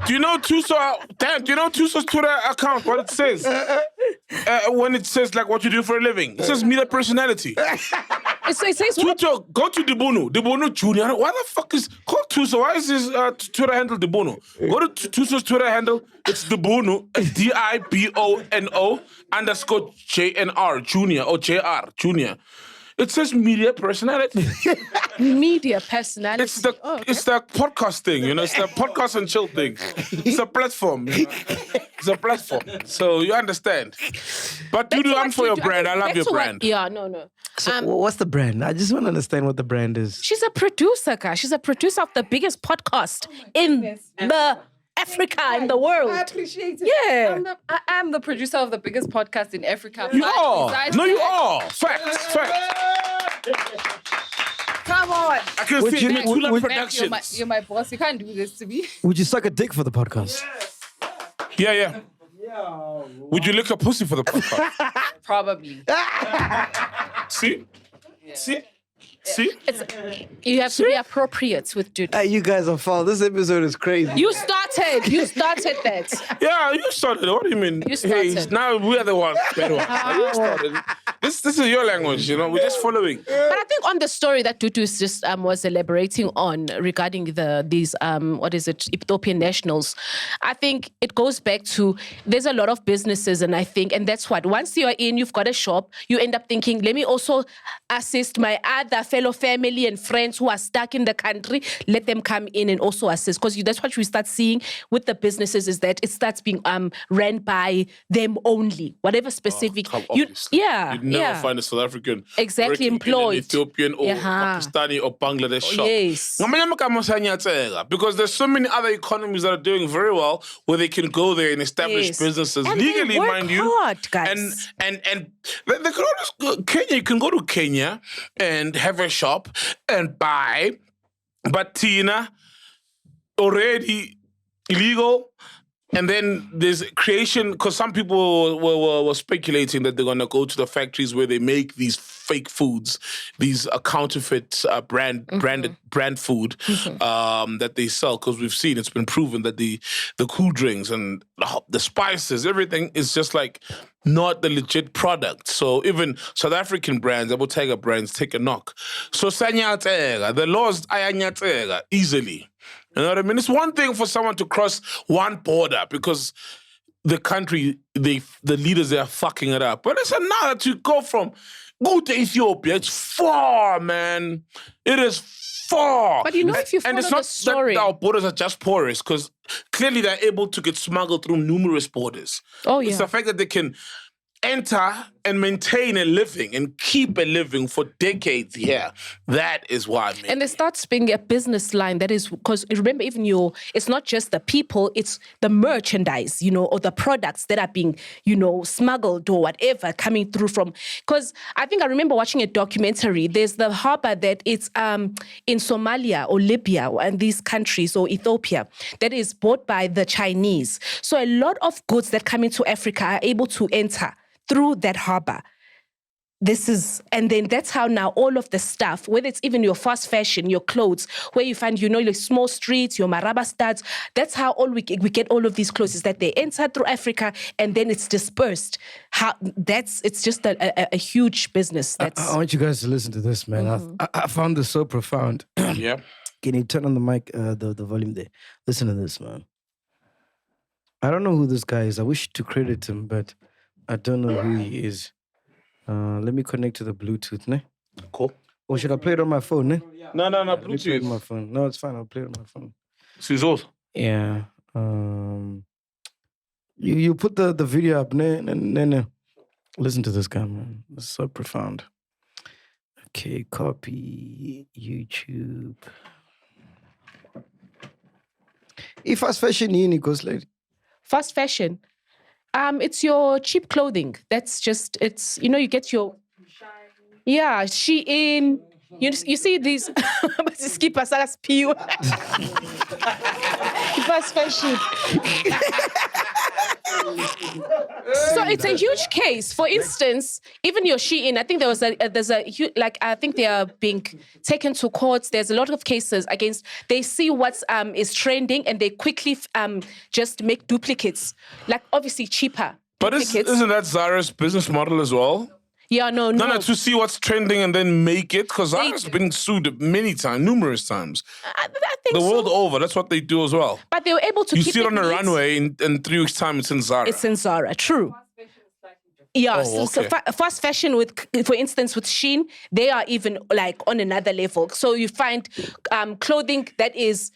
Do you know Tuso's Twitter account, what it says? When it says, like, what you do for a living. It says media personality. It says what? Tuso, go to Debono Junior. Why the fuck is called Tuso? Why is his Twitter handle Debono? Go to Tuso's Twitter handle. It's Debono. It's DIBONO_JNR Junior or JR Junior. It says media personality. Media personality. It's the podcast thing, you know. It's the podcast and chill thing. It's a platform. You know? It's a platform. So you understand. But Dudu, I'm for your brand. I love your brand. No. So what's the brand? I just want to understand what the brand is. She's a producer, guys. She's a producer of the biggest podcast in the Africa, in the world. I appreciate it. Yeah. I am the producer of the biggest podcast in Africa. You are. No, you are. Facts. Come on. I can see it. Productions. You're my boss. You can't do this to me. Would you suck a dick for the podcast? Yeah. Would you lick a pussy for the podcast? Probably. See? You have to be appropriate with Dudu. Hey, you guys are foul. This episode is crazy. You started that. Yeah, you started. What do you mean? You started. Hey, now we are the ones. Better ones. You started. This is your language, you know. We're just following. But I think on the story that Dudu just was elaborating on regarding these Ethiopian nationals, I think it goes back to there's a lot of businesses, and that's what once you're in, you've got a shop, you end up thinking, let me also assist my other fellow family and friends who are stuck in the country. Let them come in and also assist, because that's what we start seeing with the businesses is that it starts being ran by them only, whatever specific. You'd never find a South African exactly employed, in an Ethiopian or Pakistani or Bangladesh shop. Yes. Because there's so many other economies that are doing very well where they can go there and establish businesses and legally, they work mind you. hard, guys. And they can always go, Kenya. You can go to Kenya and have a shop and buy, but Tina already illegal. And then there's creation, because some people were speculating that they're going to go to the factories where they make these fake foods, these counterfeit branded food that they sell. Because we've seen, it's been proven that the cool drinks and the spices, everything is just like not the legit product. So even South African brands, the Bottega brands, take a knock. So the laws are easily. You know what I mean? It's one thing for someone to cross one border because the country, the leaders there are fucking it up. But it's another to go to Ethiopia. It's far, man. It is far. But you know, if you follow the story, that our borders are just porous, because clearly they're able to get smuggled through numerous borders. Oh, yeah. It's the fact that they can enter and maintain a living and keep a living for decades here. That is why, man. And it starts being a business line that is, because remember, even it's not just the people, it's the merchandise, or the products that are being, smuggled or whatever coming through from. Because I think I remember watching a documentary. There's the harbor that it's in Somalia or Libya and these countries, or Ethiopia, that is bought by the Chinese. So a lot of goods that come into Africa are able to enter through that harbor. And then that's how now all of the stuff, whether it's even your fast fashion, your clothes, where you find, your small streets, your maraba studs, that's how we get all of these clothes, is that they enter through Africa and then it's dispersed. It's just a huge business. I want you guys to listen to this, man. Mm-hmm. I found this so profound. Yeah. Can you turn on the mic, the volume there? Listen to this, man. I don't know who this guy is. I wish to credit him, but I don't know who he is. Let me connect to the Bluetooth, ne? Cool. Or should I play it on my phone, ne? No, Bluetooth. Bluetooth. On my phone. No, it's fine. I'll play it on my phone. Scissors. Yeah. You put the video up, ne? Listen to this guy, man. It's so profound. Okay, copy YouTube. Fast fashion, goes lady. Fast fashion. It's your cheap clothing. That's just, you get your, Shein. You see these, fast fashion. So it's a huge case. For instance, even your Shein, I think I think they are being taken to courts. There's a lot of cases against, they see what is trending and they quickly just make duplicates, like obviously cheaper. But isn't that Zara's business model as well? Yeah, no. No, to see what's trending and then make it, because Zara's been sued numerous times. I think the world over, that's what they do as well. But they were able to you keep see it it on the neat. runway in 3 weeks' time, it's in Zara. It's in Zara, true. Yeah, Oh, so okay. fast fashion for instance, with Shein, they are even like on another level. So you find clothing that is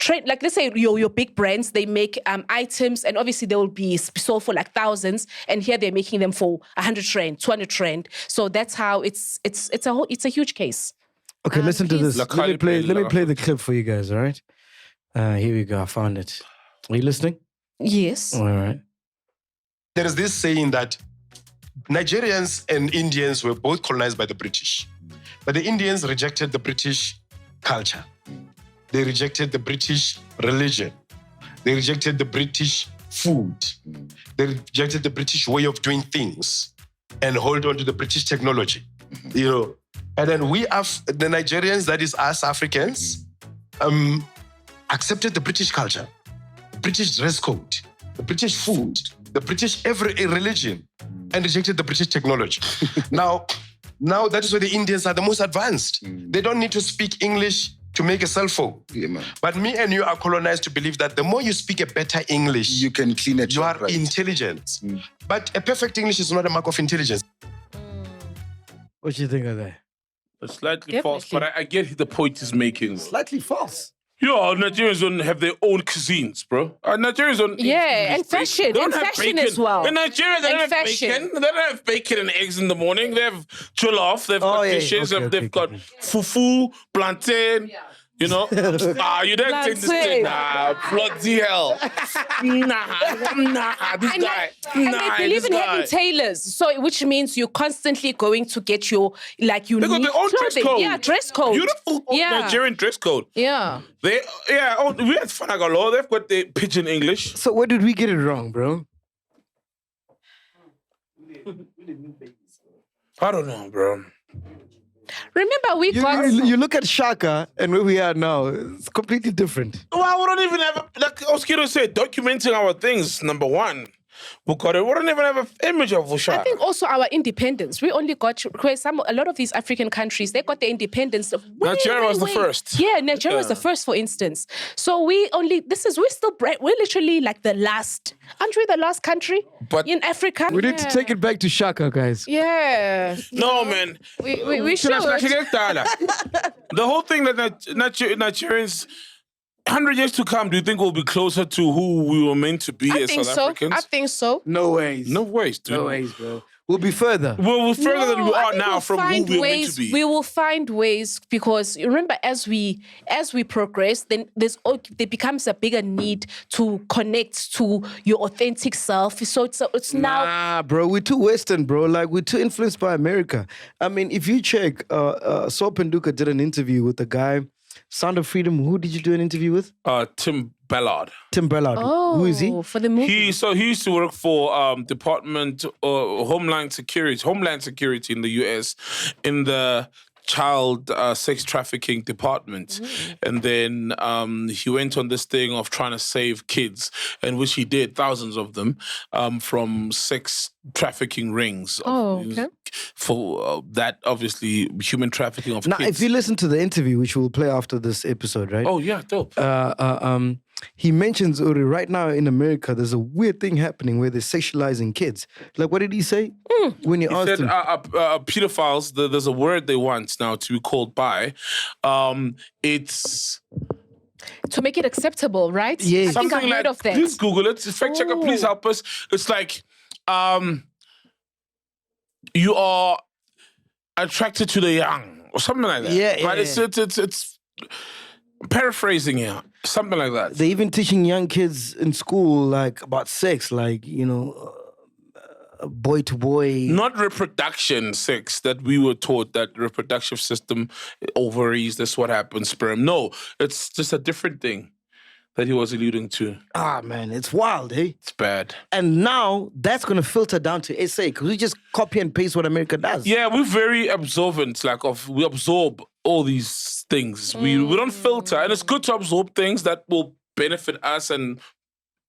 like let's say your big brands, they make items and obviously they will be sold for like thousands, and here they're making them for 100 rand, 200 rand. So that's how it's a huge case. Okay, listen to this. Let me play the clip for you guys, all right? Here we go. I found it. Are you listening? Yes. All right. There is this saying that Nigerians and Indians were both colonized by the British. But the Indians rejected the British culture. They rejected the British religion. They rejected the British food. They rejected the British way of doing things and hold on to the British technology. You know, and then we have the Nigerians, that is us Africans, accepted the British culture, the British dress code, the British food, the British every religion, and rejected the British technology. Now that is why the Indians are the most advanced. They don't need to speak English to make a cell phone. Yeah, but me and you are colonized to believe that the more you speak a better English, you can clean it. You are intelligent. But a perfect English is not a mark of intelligence. What do you think of that? It's slightly false, but I get the point he's making. Slightly false. Yeah, Nigerians don't have their own cuisines, bro. Nigerians don't. And fashion, They don't and have fashion bacon. as well. In Nigeria, they And don't have fashion. bacon. They don't have bacon and eggs in the morning. They have jollof. They've got dishes. They've got fufu, plantain. You know, you don't take this thing. Bloody hell. This guy. And they believe in having tailors, so which means you're constantly going to get your unique They got their own dress clothing. code. Yeah, dress code. Beautiful Nigerian dress code. Yeah. We had Fanagalo. They've got the pidgin English. So where did we get it wrong, bro? I don't know, bro. Remember, you look at Shaka and where we are now, it's completely different. Well, we don't even have, like Oskiro said, documenting our things, number one. We don't even have an image of Shaka. I think also our independence. We only got a lot of these African countries, they got their independence. Nigeria was the first. Yeah, Nigeria was the first, for instance. So we're literally like the last. Aren't we the last country in Africa? We need to take it back to Shaka, guys. Yeah. No, man. We should. The whole thing that Nigerians, 100 years to come, do you think we'll be closer to who we were meant to be as South Africans? I think so. No ways. No ways, dude. No ways, bro. We'll be further. We're further than we are now from who we were meant to be. We will find ways, because remember, as we progress, then there becomes a bigger need to connect to your authentic self. So it's now. Nah, bro, we're too Western, bro. Like, we're too influenced by America. I mean, if you check, Sopenduka did an interview with a guy, Sound of Freedom. Who did you do an interview with? Tim Ballard. Tim Ballard. Oh, who is he? For the movie. He used to work for Department Homeland Security in the US in the child sex trafficking department. And then he went on this thing of trying to save kids, and which he did, thousands of them, from sex trafficking rings. Okay. For that, obviously, human trafficking of Now, kids. if you listen to the interview, which we'll play after this episode, right? Oh, yeah, dope. He mentions, Uri, right now in America, there's a weird thing happening where they're sexualizing kids. Like, what did he say? When you He asked said him. pedophiles, there's a word they want now to be called by. It's... To make it acceptable, right? Yes. I think I've Something heard like, of that. please Google it. Fact checker, please help us. It's like, you are attracted to the young, or something like that. Yeah, but yeah. it's paraphrasing here, something like that. They're even teaching young kids in school, like, about sex, like, boy to boy. Not reproduction sex that we were taught, that reproductive system, ovaries, that's what happens, sperm. No, it's just a different thing that he was alluding to. Ah, man, it's wild, eh? It's bad. And now that's going to filter down to SA, because we just copy and paste what America does. Yeah, we're very observant, we absorb all these things. We don't filter, and it's good to absorb things that will benefit us and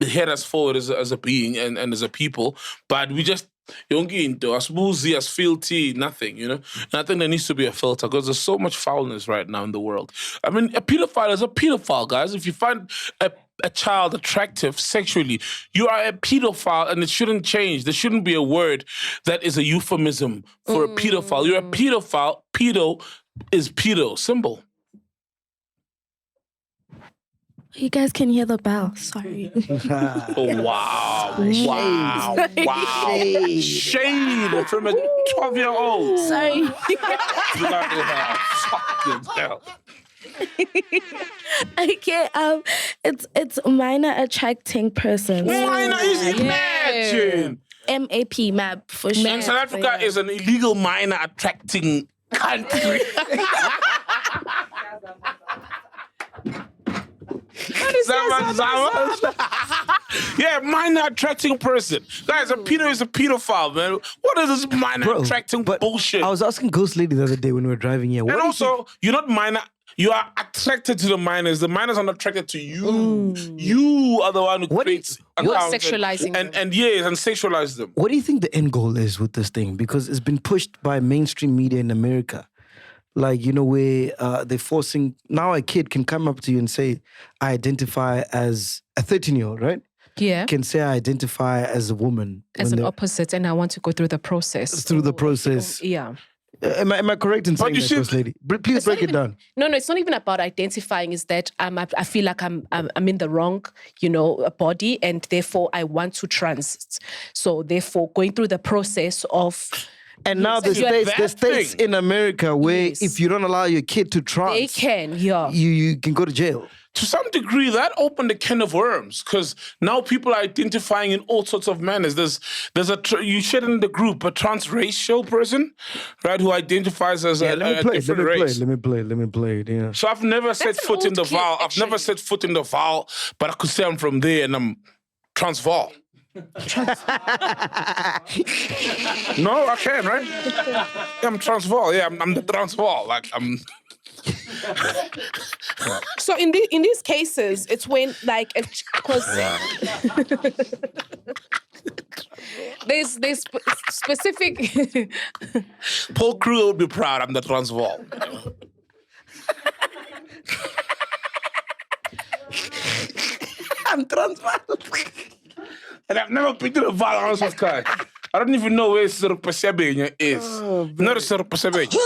head us forward as a being and as a people, but we just Yongi into as boozy, as filthy, nothing, you know? And I think there needs to be a filter because there's so much foulness right now in the world. I mean, a pedophile is a pedophile, guys. If you find a child attractive sexually, you are a pedophile and it shouldn't change. There shouldn't be a word that is a euphemism for a pedophile. You're a pedophile. Pedo is pedo. Simple. You guys can hear the bell. Sorry. Oh, wow. Wow. Wow. Shade from a 12-year-old. Sorry. Fucking hell. Okay, it's minor attracting persons. Minor is imagine. MAP, MAP for sure. And South Africa is an illegal minor attracting country. Yeah, minor attracting person. Guys, a pedo is a pedophile, man. What is this minor attracting bullshit? I was asking Ghost Lady the other day when we were driving here. And also, you're not minor. You are attracted to the minors. The minors are not attracted to you. You are the one who creates accounts sexualizing them. and sexualize them. What do you think the end goal is with this thing? Because it's been pushed by mainstream media in America. Like, you know, where they're forcing... Now a kid can come up to you and say, I identify as a 13-year-old, right? Yeah. Can say, I identify as a woman. As an opposite, and I want to go through the process. Through the process. Yeah. Am I correct in saying that, Ghost Lady? Please break it down. No, it's not even about identifying. Is that I feel like I'm in the wrong, body, and therefore I want to trans. So therefore, going through the process of. And now the states in America where if you don't allow your kid to trans, they can, you can go to jail. To some degree, that opened a can of worms because now people are identifying in all sorts of manners. You shared in the group a transracial person, right, who identifies as a different race. Let me play it. Yeah. So I've never set foot in the Val. I've never set foot in the Val, but I could say I'm from there and I'm Transvaal. No, I can, right? Yeah, I'm Transvaal. Yeah, I'm the Transvaal. Like I'm. So in these cases, it's when because there's specific. Paul Crew would be proud. I'm the Transvaal. I'm Transvaal. And I've never picked up a violence with Kai. I don't even know where Serpasebenya is. Not a Serpasebenya.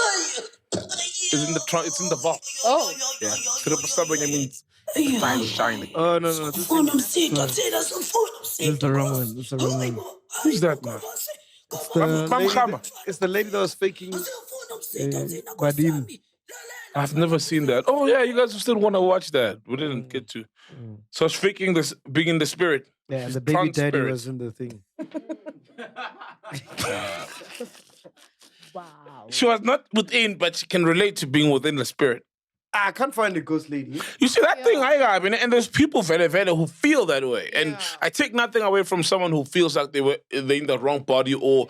It's in the vault. Oh. Yeah. Serpasebenya means time shining. Oh, no. That's the wrong one. Who's that, man? It's the lady that was faking Badim. I've never seen that. Oh, yeah, you guys still want to watch that. We didn't get to. So it's faking this, being in the spirit. Yeah, and the baby daddy was in the thing. Wow. She was not within, but she can relate to being within the spirit. I can't find the Ghost Lady. You see, that thing I got, and there's people who feel that way. And I take nothing away from someone who feels like they're in the wrong body or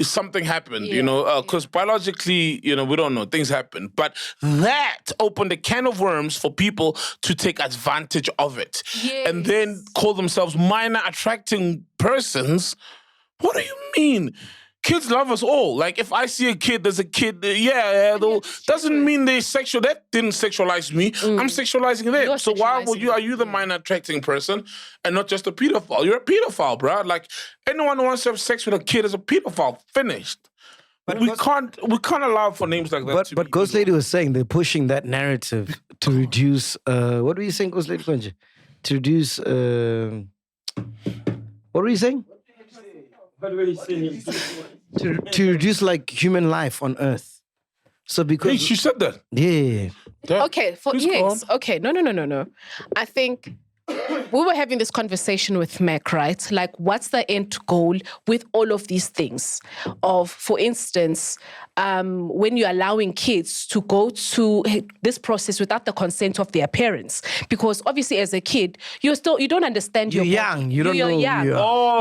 something happened, because biologically, we don't know, things happen. But that opened a can of worms for people to take advantage of it. Yes. And then call themselves minor attracting persons. What do you mean? Kids love us all. Like, if I see a kid, there's a kid, doesn't mean they're sexual. That didn't sexualize me. I'm sexualizing them. So why are you the minor attracting person and not just a pedophile? You're a pedophile, bro. Like, anyone who wants to have sex with a kid is a pedophile. Finished. But we can't allow for names like that. But Ghost Lady was saying they're pushing that narrative to reduce. What were you saying, Ghost Lady? To reduce. What were you saying? To reduce human life on Earth. So because she said that. Yeah. Okay. Okay. No. I think we were having this conversation with MacG, right? Like, what's the end goal with all of these things? For instance, when you're allowing kids to go to this process without the consent of their parents, because obviously as a kid, you don't understand. You're young. You don't know. You're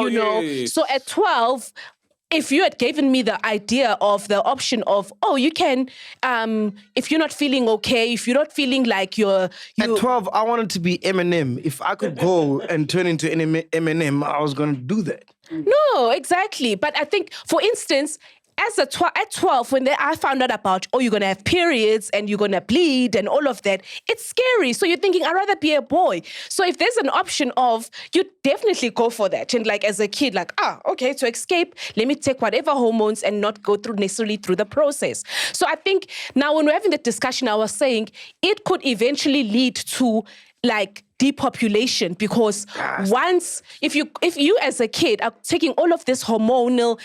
young. Yeah. So at 12. If you had given me the idea of the option of, you can, if you're not feeling okay, if you're not feeling like you're... At 12, I wanted to be Eminem. If I could go and turn into Eminem, I was going to do that. No, exactly. But I think, for instance, at 12, when I found out about, you're going to have periods and you're going to bleed and all of that, it's scary. So you're thinking, I'd rather be a boy. So if there's an option of, you definitely go for that. And like as a kid, like, okay, to escape, let me take whatever hormones and not go necessarily through the process. So I think now when we're having the discussion, I was saying it could eventually lead to like depopulation, because once, if you as a kid are taking all of this hormonal,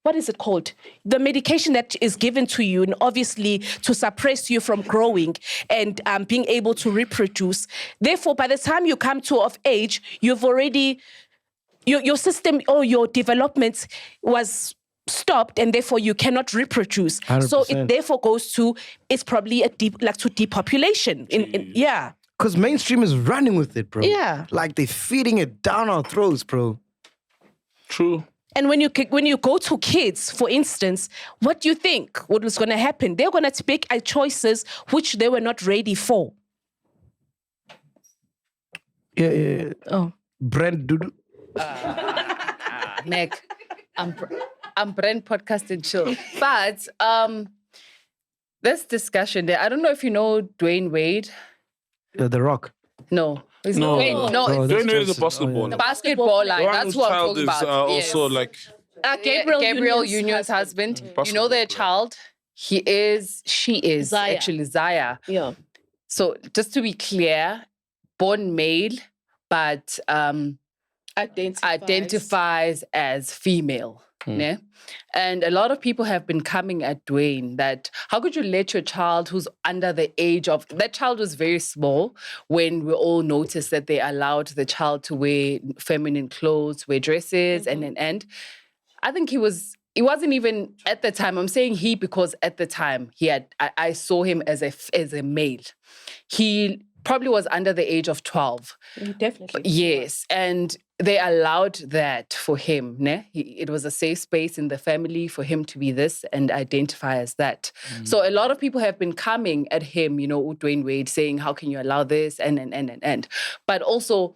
what is it called? The medication that is given to you, and obviously to suppress you from growing and being able to reproduce. Therefore, by the time you come to of age, you've already, your system or your development was stopped, and therefore you cannot reproduce. 100%. So it therefore goes to, it's probably to depopulation. Yeah. Because mainstream is running with it, bro. Yeah. Like they're feeding it down our throats, bro. True. And when you go to kids, for instance, what do you think? What was going to happen? They're going to make choices which they were not ready for. Yeah. Oh. Brand Dudu. Meg, I'm Brand Podcast and Chill. But this discussion there, I don't know if you know Dwayne Wade. The Rock. No. It's No. Dwayne. No, it's Dwayne Wade is a basketball. the basketball line. One That's whose what I'm child talking is about. also Yes. like Gabriel Union's husband. You know their child? She is Zaya. actually Zaya. Yeah. So just to be clear, born male, but identifies as female. Ne? And a lot of people have been coming at Dwayne that how could you let your child who's under the age of, that child was very small when we all noticed that they allowed the child to wear feminine clothes, wear dresses, and I think he wasn't even at the time. I'm saying he because at the time I saw him as a male. He probably was under the age of 12. Definitely. Yes, and they allowed that for him. Ne? It was a safe space in the family for him to be this and identify as that. So a lot of people have been coming at him, Dwayne Wade, saying, how can you allow this? And. But also,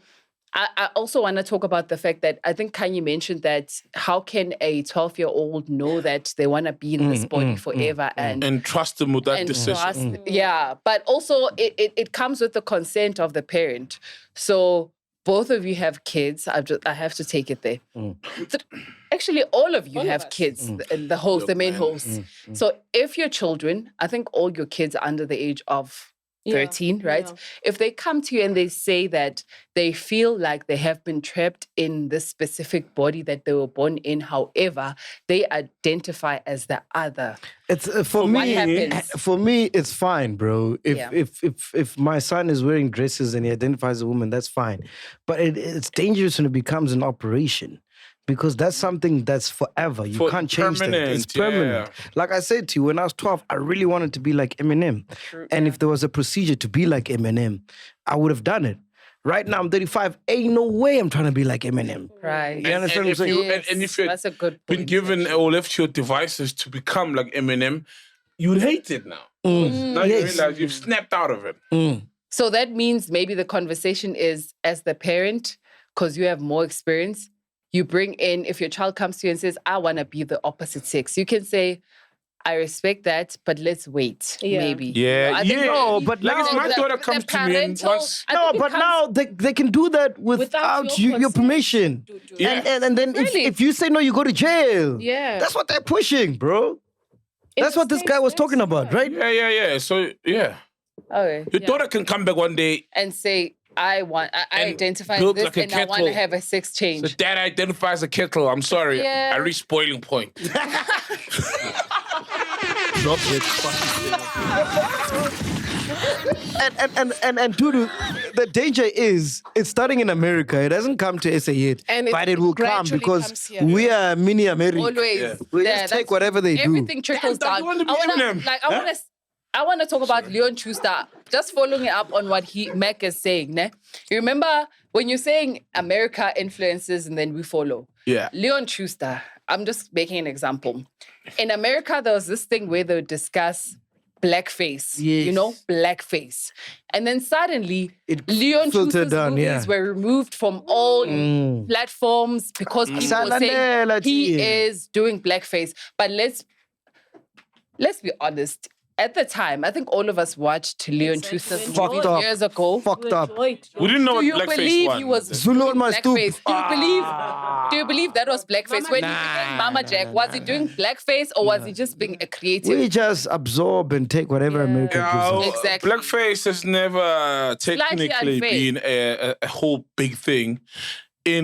I also want to talk about the fact that I think Kanye mentioned that how can a 12-year-old know that they want to be in this body forever and trust them with that decision. Yeah, but also it comes with the consent of the parent. So both of you have kids. I have to take it there. So, actually, all of you have kids, the main hosts. So if your children, I think all your kids are under the age of 13, right? Yeah. If they come to you and they say that they feel like they have been trapped in this specific body that they were born in, however, they identify as the other. It's for me, it's fine, bro. If my son is wearing dresses and he identifies as a woman, that's fine. But it's dangerous when it becomes an operation. Because that's something that's forever. You can't change that. It's permanent. Yeah. Like I said to you, when I was 12, I really wanted to be like Eminem. And if there was a procedure to be like Eminem, I would have done it. Right now, I'm 35. Ain't no way I'm trying to be like Eminem. Right. You understand what I'm saying? And if you've that's a good point, been given or left your devices to become like Eminem, you'd hate it now. Now you realize you've snapped out of it. So that means maybe the conversation is, as the parent, because you have more experience, you bring in, if your child comes to you and says, I want to be the opposite sex, you can say, I respect that, but let's wait, maybe. Yeah, No, but like now if my daughter comes to me and wants... No, but now they can do that without your permission. Yeah. And then if you say no, you go to jail. Yeah. That's what they're pushing, bro. That's what this guy was talking about, right? Yeah. So, yeah. Okay. Your daughter can come back one day and say, I identify this like and I want to have a sex change. So dad identifies a kettle. I'm sorry. Yeah. I reached boiling point. Drop it. And Dudu, the danger is it's starting in America. It hasn't come to SA yet, but it will come because we are mini America. Always. Yeah. We just take whatever they do. Everything trickles down. I want to talk about Leon Schuster. Just following up on what Mac is saying. Ne? You remember when you're saying America influences and then we follow? Yeah. Leon Schuster. I'm just making an example. In America, there was this thing where they would discuss blackface. Yes. You know, blackface. And then suddenly, It Leon filtered Schuster's down, movies yeah. were removed from all platforms because people were saying he is doing blackface. But let's be honest. At the time, I think all of us watched Leon Schuster's movies years ago. Fucked up. We didn't know Do what you blackface believe was. he was Zulu on my stoop. blackface? Do you believe that was blackface? When he became Mama Jack, was he doing blackface or was he just being a creative? We just absorb and take whatever America gives us. Exactly. Blackface has never technically unfair. been a whole big thing.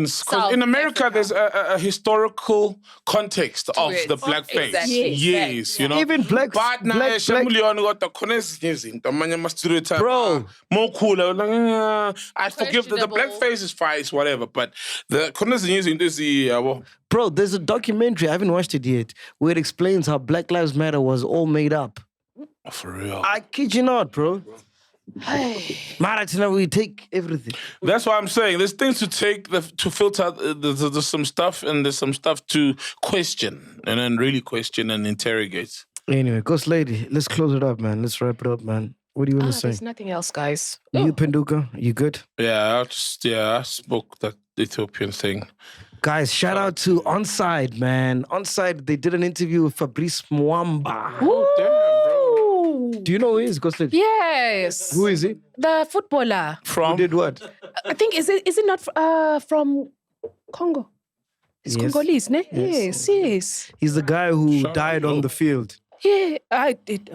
South In America, Africa. there's a historical context of it. the blackface. Exactly. Yes, you know. Even black- But now, black- bro, more cooler. I forgive the Questionable. blackface is fine, it's whatever. But the Bro, there's a documentary, I haven't watched it yet, where it explains how Black Lives Matter was all made up. for real. I kid you not, bro. Maratina, we take everything. That's why I'm saying there's things to take to filter. There's some stuff and there's some stuff to question and then really question and interrogate. Anyway, Ghost Lady, let's close it up, man. Let's wrap it up, man. What do you want to say? There's nothing else, guys. You, Penduka, you good? Yeah, I spoke that Ethiopian thing. Guys, shout out to Onside, man. Onside, they did an interview with Fabrice Mwamba. Do you know who he is, Ghost Lady? Yes. Who is he? The footballer. Who did what? I think is it not from Congo? It's Yes. Congolese, ne? Yes. Yes. He's the guy who died on the field. Yeah, I did.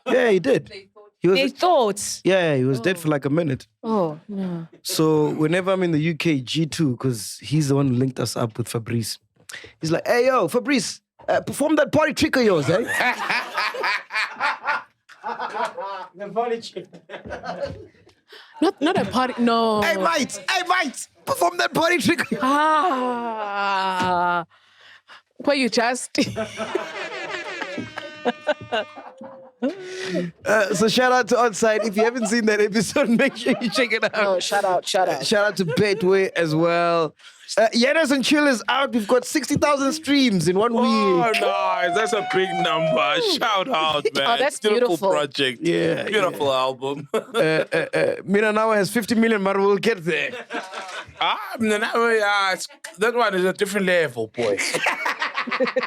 Yeah, he did. He was, They thought. yeah, he was dead for like a minute. Oh, no. So whenever I'm in the UK, G2, because he's the one who linked us up with Fabrice. He's like, hey, yo, Fabrice, perform that party trick of yours, eh? Not a party. No. Hey, mate, perform that party trick. Ah. Where you just. So shout out to Onside. If you haven't seen that episode, make sure you check it out. Oh, shout out. Shout out to Betway as well. Yenas and Chill is out. We've got 60,000 streams in 1 week. Oh, nice. That's a big number. Shout out, man. Oh, that's beautiful beautiful. project. Yeah, Beautiful album. Mina now has 50 million, but we'll get there. That one is a different level, boy.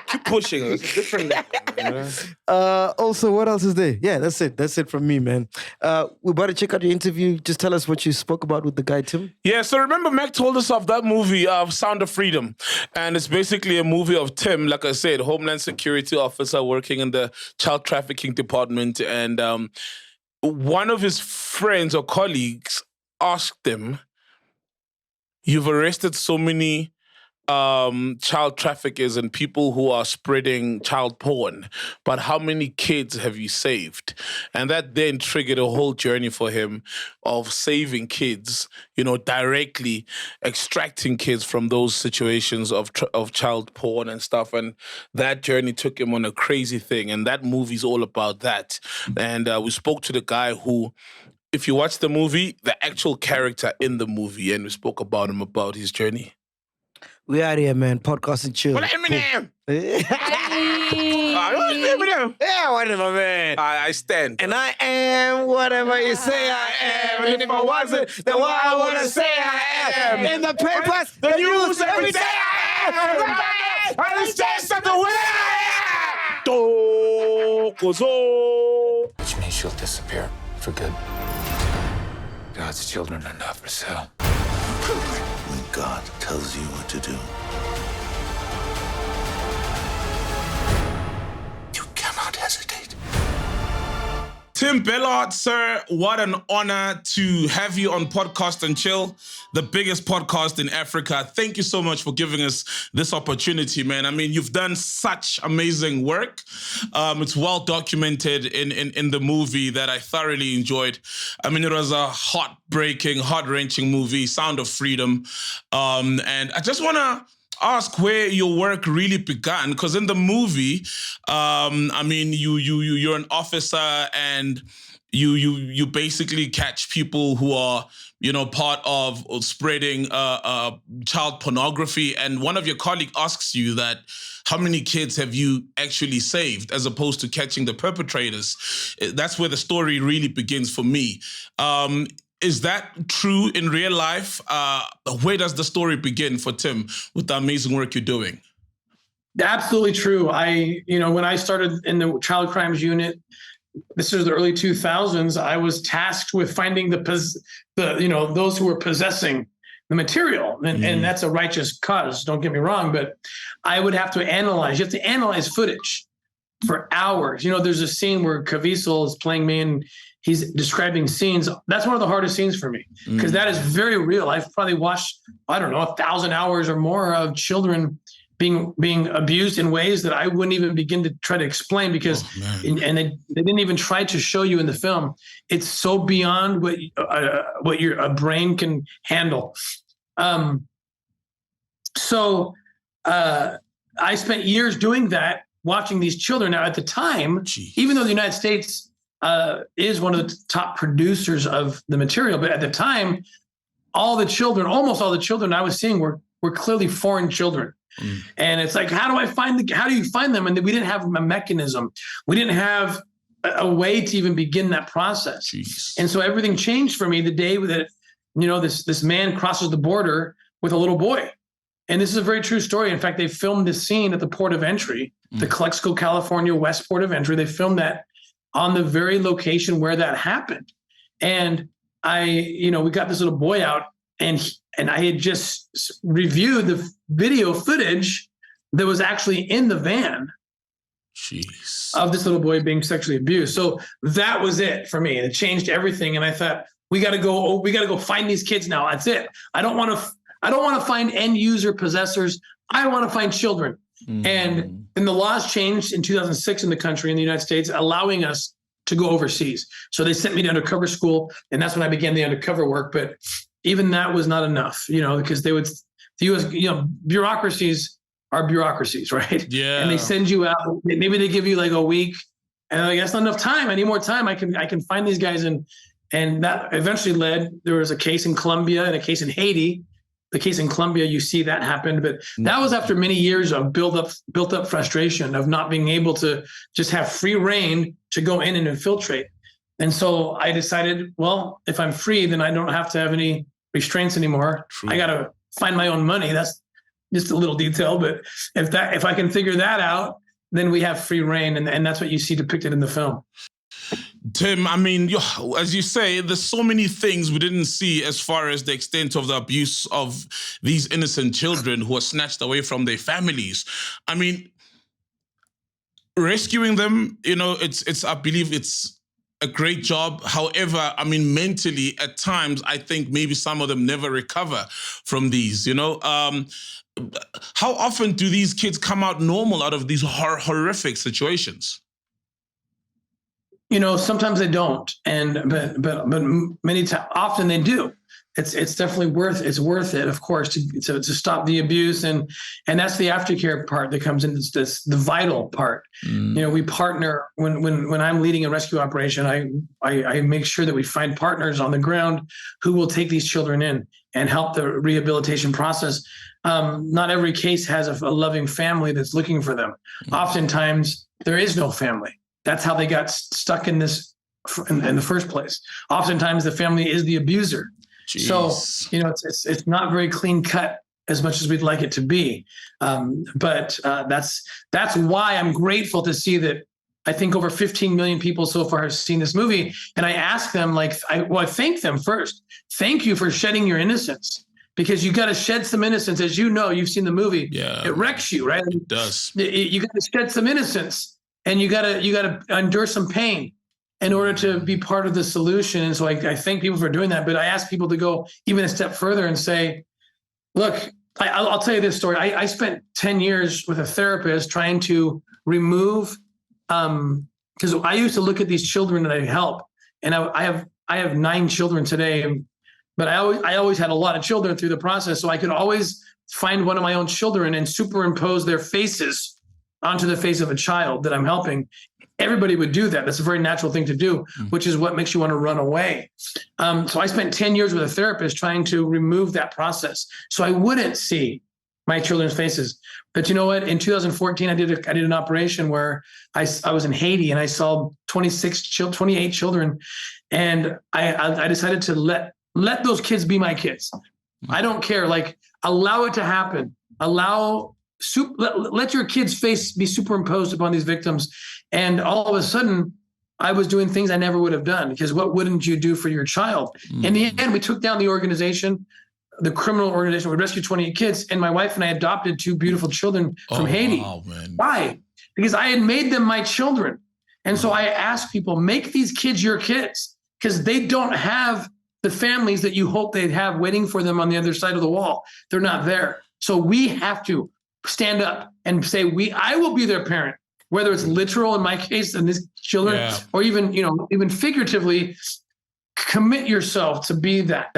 Keep pushing. It's a different level. Also, what else is there? Yeah, that's it. That's it from me, man. We're about to check out your interview. Just tell us what you spoke about with the guy, Tim. Yeah, so remember MacG told us of that movie, Sound of Freedom. And it's basically a movie of Tim, like I said, Homeland Security officer working in the child trafficking department. And one of his friends or colleagues asked him, you've arrested so many child traffickers and people who are spreading child porn, but how many kids have you saved? And that then triggered a whole journey for him of saving kids, directly extracting kids from those situations of child porn and stuff. And that journey took him on a crazy thing. And that movie's all about that. And we spoke to the guy who, if you watch the movie, the actual character in the movie, and we spoke about him, about his journey. We out here, man. Podcast and chill. What Eminem? Eminem. Yeah, whatever, man. I stand. And I am whatever you say I am. And if I wasn't, then what I want to say I am. In the papers, the news, every day I am. I just said the way I am. Which means she'll disappear for good. God's children are not for sale. When God tells you what to do, you cannot hesitate. Tim Bellard, sir, what an honor to have you on Podcast and Chill, the biggest podcast in Africa. Thank you so much for giving us this opportunity, man. I mean, you've done such amazing work. It's well documented in the movie that I thoroughly enjoyed. I mean, it was a heart-breaking, heart-wrenching movie, Sound of Freedom. And I just want to ask where your work really began, because in the movie, I mean, you're an officer and you basically catch people who are, part of spreading child pornography. And one of your colleagues asks you that, how many kids have you actually saved, as opposed to catching the perpetrators? That's where the story really begins for me. Is that true in real life? Where does the story begin for Tim with the amazing work you're doing? Absolutely true. When I started in the child crimes unit, this is the early 2000s, I was tasked with finding those who were possessing the material. And that's a righteous cause, don't get me wrong, but I would have to analyze. You have to analyze footage for hours. There's a scene where Caviezel is playing me and he's describing scenes. That's one of the hardest scenes for me, because that is very real. I've probably watched, 1,000 hours or more of children being abused in ways that I wouldn't even begin to try to explain, because and they didn't even try to show you in the film. It's so beyond what your brain can handle. So I spent years doing that, watching these children. Now, at the time, even though the United States is one of the top producers of the material, but at the time, almost all the children I was seeing were clearly foreign children. And it's like, how do you find them? And we didn't have a mechanism. We didn't have a way to even begin that process. Jeez. And so everything changed for me the day that, this man crosses the border with a little boy. And this is a very true story. In fact, they filmed this scene at the port of entry, the Calexico, California West port of entry. They filmed that on the very location where that happened. And we got this little boy out, and I had just reviewed the video footage that was actually in the van of this little boy being sexually abused. So that was it for me. It changed everything. And I thought, we got to go find these kids now. That's it. I don't want to find end user possessors. I want to find children. And then the laws changed in 2006 in the country, in the United States, allowing us to go overseas. So they sent me to undercover school, and that's when I began the undercover work. But even that was not enough, because the U.S. Bureaucracies are bureaucracies, right? Yeah. And they send you out. Maybe they give you like a week, and like, that's not enough time. I need more time. I can find these guys, and that eventually there was a case in Colombia and a case in Haiti. The case in Colombia, you see that happened, but that was after many years of built up frustration of not being able to just have free reign to go in and infiltrate. And so I decided, well, if I'm free, then I don't have to have any restraints anymore. True. I got to find my own money. That's just a little detail, but if I can figure that out, then we have free reign, and that's what you see depicted in the film. Tim, I mean, as you say, there's so many things we didn't see as far as the extent of the abuse of these innocent children who are snatched away from their families. I mean, rescuing them, I believe it's a great job. However, I mean, mentally, at times, I think maybe some of them never recover from these, How often do these kids come out normal out of these horrific situations? Sometimes they don't, but many times, often they do. It's definitely worth it, of course, to stop the abuse, and that's the aftercare part that comes in. It's the vital part. We partner when I'm leading a rescue operation. I make sure that we find partners on the ground who will take these children in and help the rehabilitation process. Not every case has a loving family that's looking for them. Oftentimes, there is no family. That's how they got stuck in this in the first place. Oftentimes, the family is the abuser. Jeez. So, it's not very clean cut as much as we'd like it to be. But that's why I'm grateful to see that I think over 15 million people so far have seen this movie. And I ask them, I thank them first. Thank you for shedding your innocence, because you got to shed some innocence. As you know, you've seen the movie. Yeah. It wrecks you, right? It does. You got to shed some innocence. And you gotta endure some pain in order to be part of the solution. And so I thank people for doing that. But I ask people to go even a step further and say, look, I'll tell you this story. I spent 10 years with a therapist trying to remove, because I used to look at these children that I help, and I have 9 children today, but I always had a lot of children through the process. So I could always find one of my own children and superimpose their faces onto the face of a child that I'm helping. everybody would do that. That's a very natural thing to do, which is what makes you want to run away. So I spent 10 years with a therapist trying to remove that process so I wouldn't see my children's faces. But you know what? In 2014, I did an operation where I was in Haiti and I saw 28 children, and I decided to let those kids be my kids. I don't care. Like, allow it to happen. Let your kid's face be superimposed upon these victims. And all of a sudden, I was doing things I never would have done, because what wouldn't you do for your child? In the end, we took down the organization, the criminal organization. We rescued 28 kids, and my wife and I adopted 2 beautiful children from Haiti. Wow, man. Why? Because I had made them my children. And so I asked people, make these kids your kids, because they don't have the families that you hope they'd have waiting for them on the other side of the wall. They're not there. So we have to stand up and say, I will be their parent, whether it's literal in my case and these children, or even figuratively. Commit yourself to be that.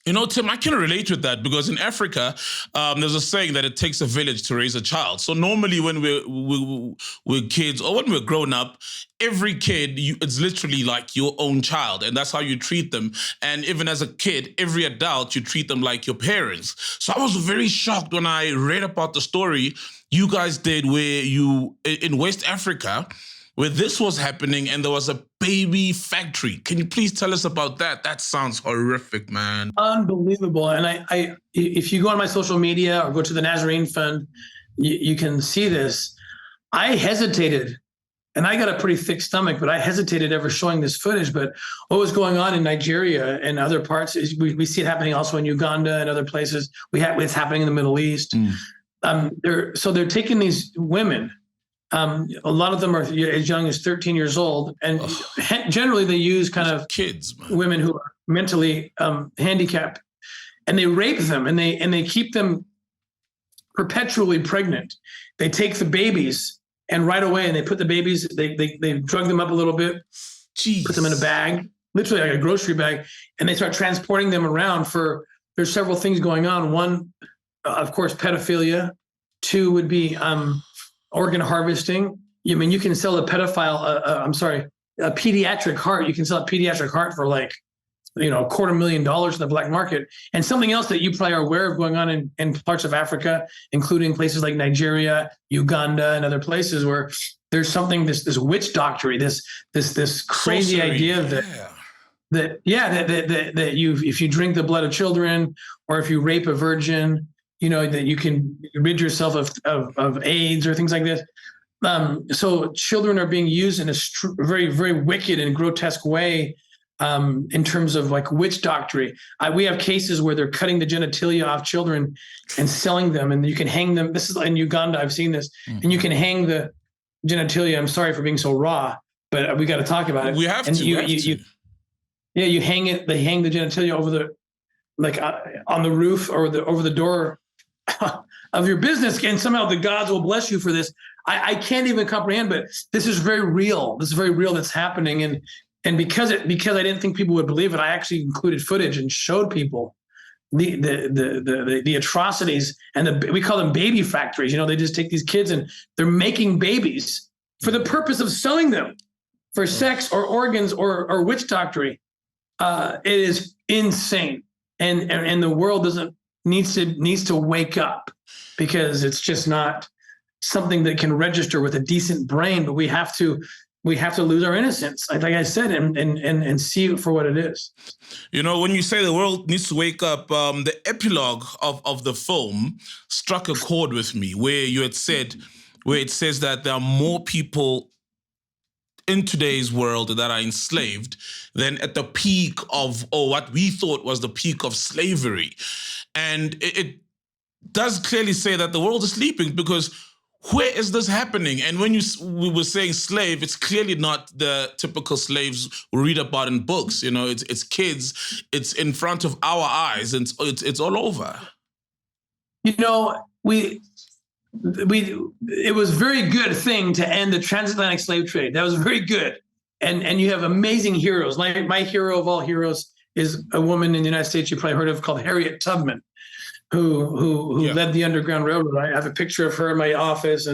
You know, Tim, I can relate with that, because in Africa, there's a saying that it takes a village to raise a child. So normally when we're kids, or when we're grown up, every kid, it's literally like your own child, and that's how you treat them. And even as a kid, every adult, you treat them like your parents. So I was very shocked when I read about the story you guys did where in West Africa, where this was happening, and there was a baby factory. Can you please tell us about that? That sounds horrific, man. Unbelievable. And I if you go on my social media or go to the Nazarene Fund, you can see this. I hesitated, and I got a pretty thick stomach, but I hesitated ever showing this footage. But what was going on in Nigeria and other parts, we see it happening also in Uganda and other places. It's happening in the Middle East. They're taking these women. A lot of them are as young as 13 years old, and generally they use kind of kids, women who are mentally handicapped, and they rape them, and they keep them perpetually pregnant. They take the babies, and right away, and they put the babies, they drug them up a little bit, put them in a bag, literally like a grocery bag, and they start transporting them around. There's several things going on. One, of course, pedophilia. 2 would be organ harvesting. I mean, you can sell a pediatric heart. You can sell a pediatric heart for like, $250,000 in the black market. And something else that you probably are aware of going on in parts of Africa, including places like Nigeria, Uganda, and other places where there's something, this witch doctrine, this crazy sorcery, idea that if you drink the blood of children, or if you rape a virgin, that you can rid yourself of AIDS or things like this. So children are being used in a very, very wicked and grotesque way in terms of like witch doctrine. We have cases where they're cutting the genitalia off children and selling them, and you can hang them. This is in Uganda, I've seen this. And you can hang the genitalia. I'm sorry for being so raw, but we got to talk about it. We have to. You hang it. They hang the genitalia over on the roof or over the door of your business, and somehow the gods will bless you for this. I can't even comprehend, but this is very real. This is very real that's happening. And because I didn't think people would believe it, I actually included footage and showed people the atrocities, and we call them baby factories. They just take these kids and they're making babies for the purpose of selling them for sex or organs or witch doctrine. It is insane. And the world needs to wake up, because it's just not something that can register with a decent brain. But we have to lose our innocence, like I said, and see it for what it is. When you say the world needs to wake up, the epilogue of the film struck a chord with me, where it says that there are more people in today's world that are enslaved than at the peak of, what we thought was the peak of slavery. And it does clearly say that the world is sleeping, because where is this happening? And when we were saying slave, it's clearly not the typical slaves we read about in books. It's kids. It's in front of our eyes, and it's all over. It was a very good thing to end the transatlantic slave trade. That was very good. And you have amazing heroes. My hero of all heroes is a woman in the United States you probably heard of called Harriet Tubman. who led the Underground Railroad. I have a picture of her in my office,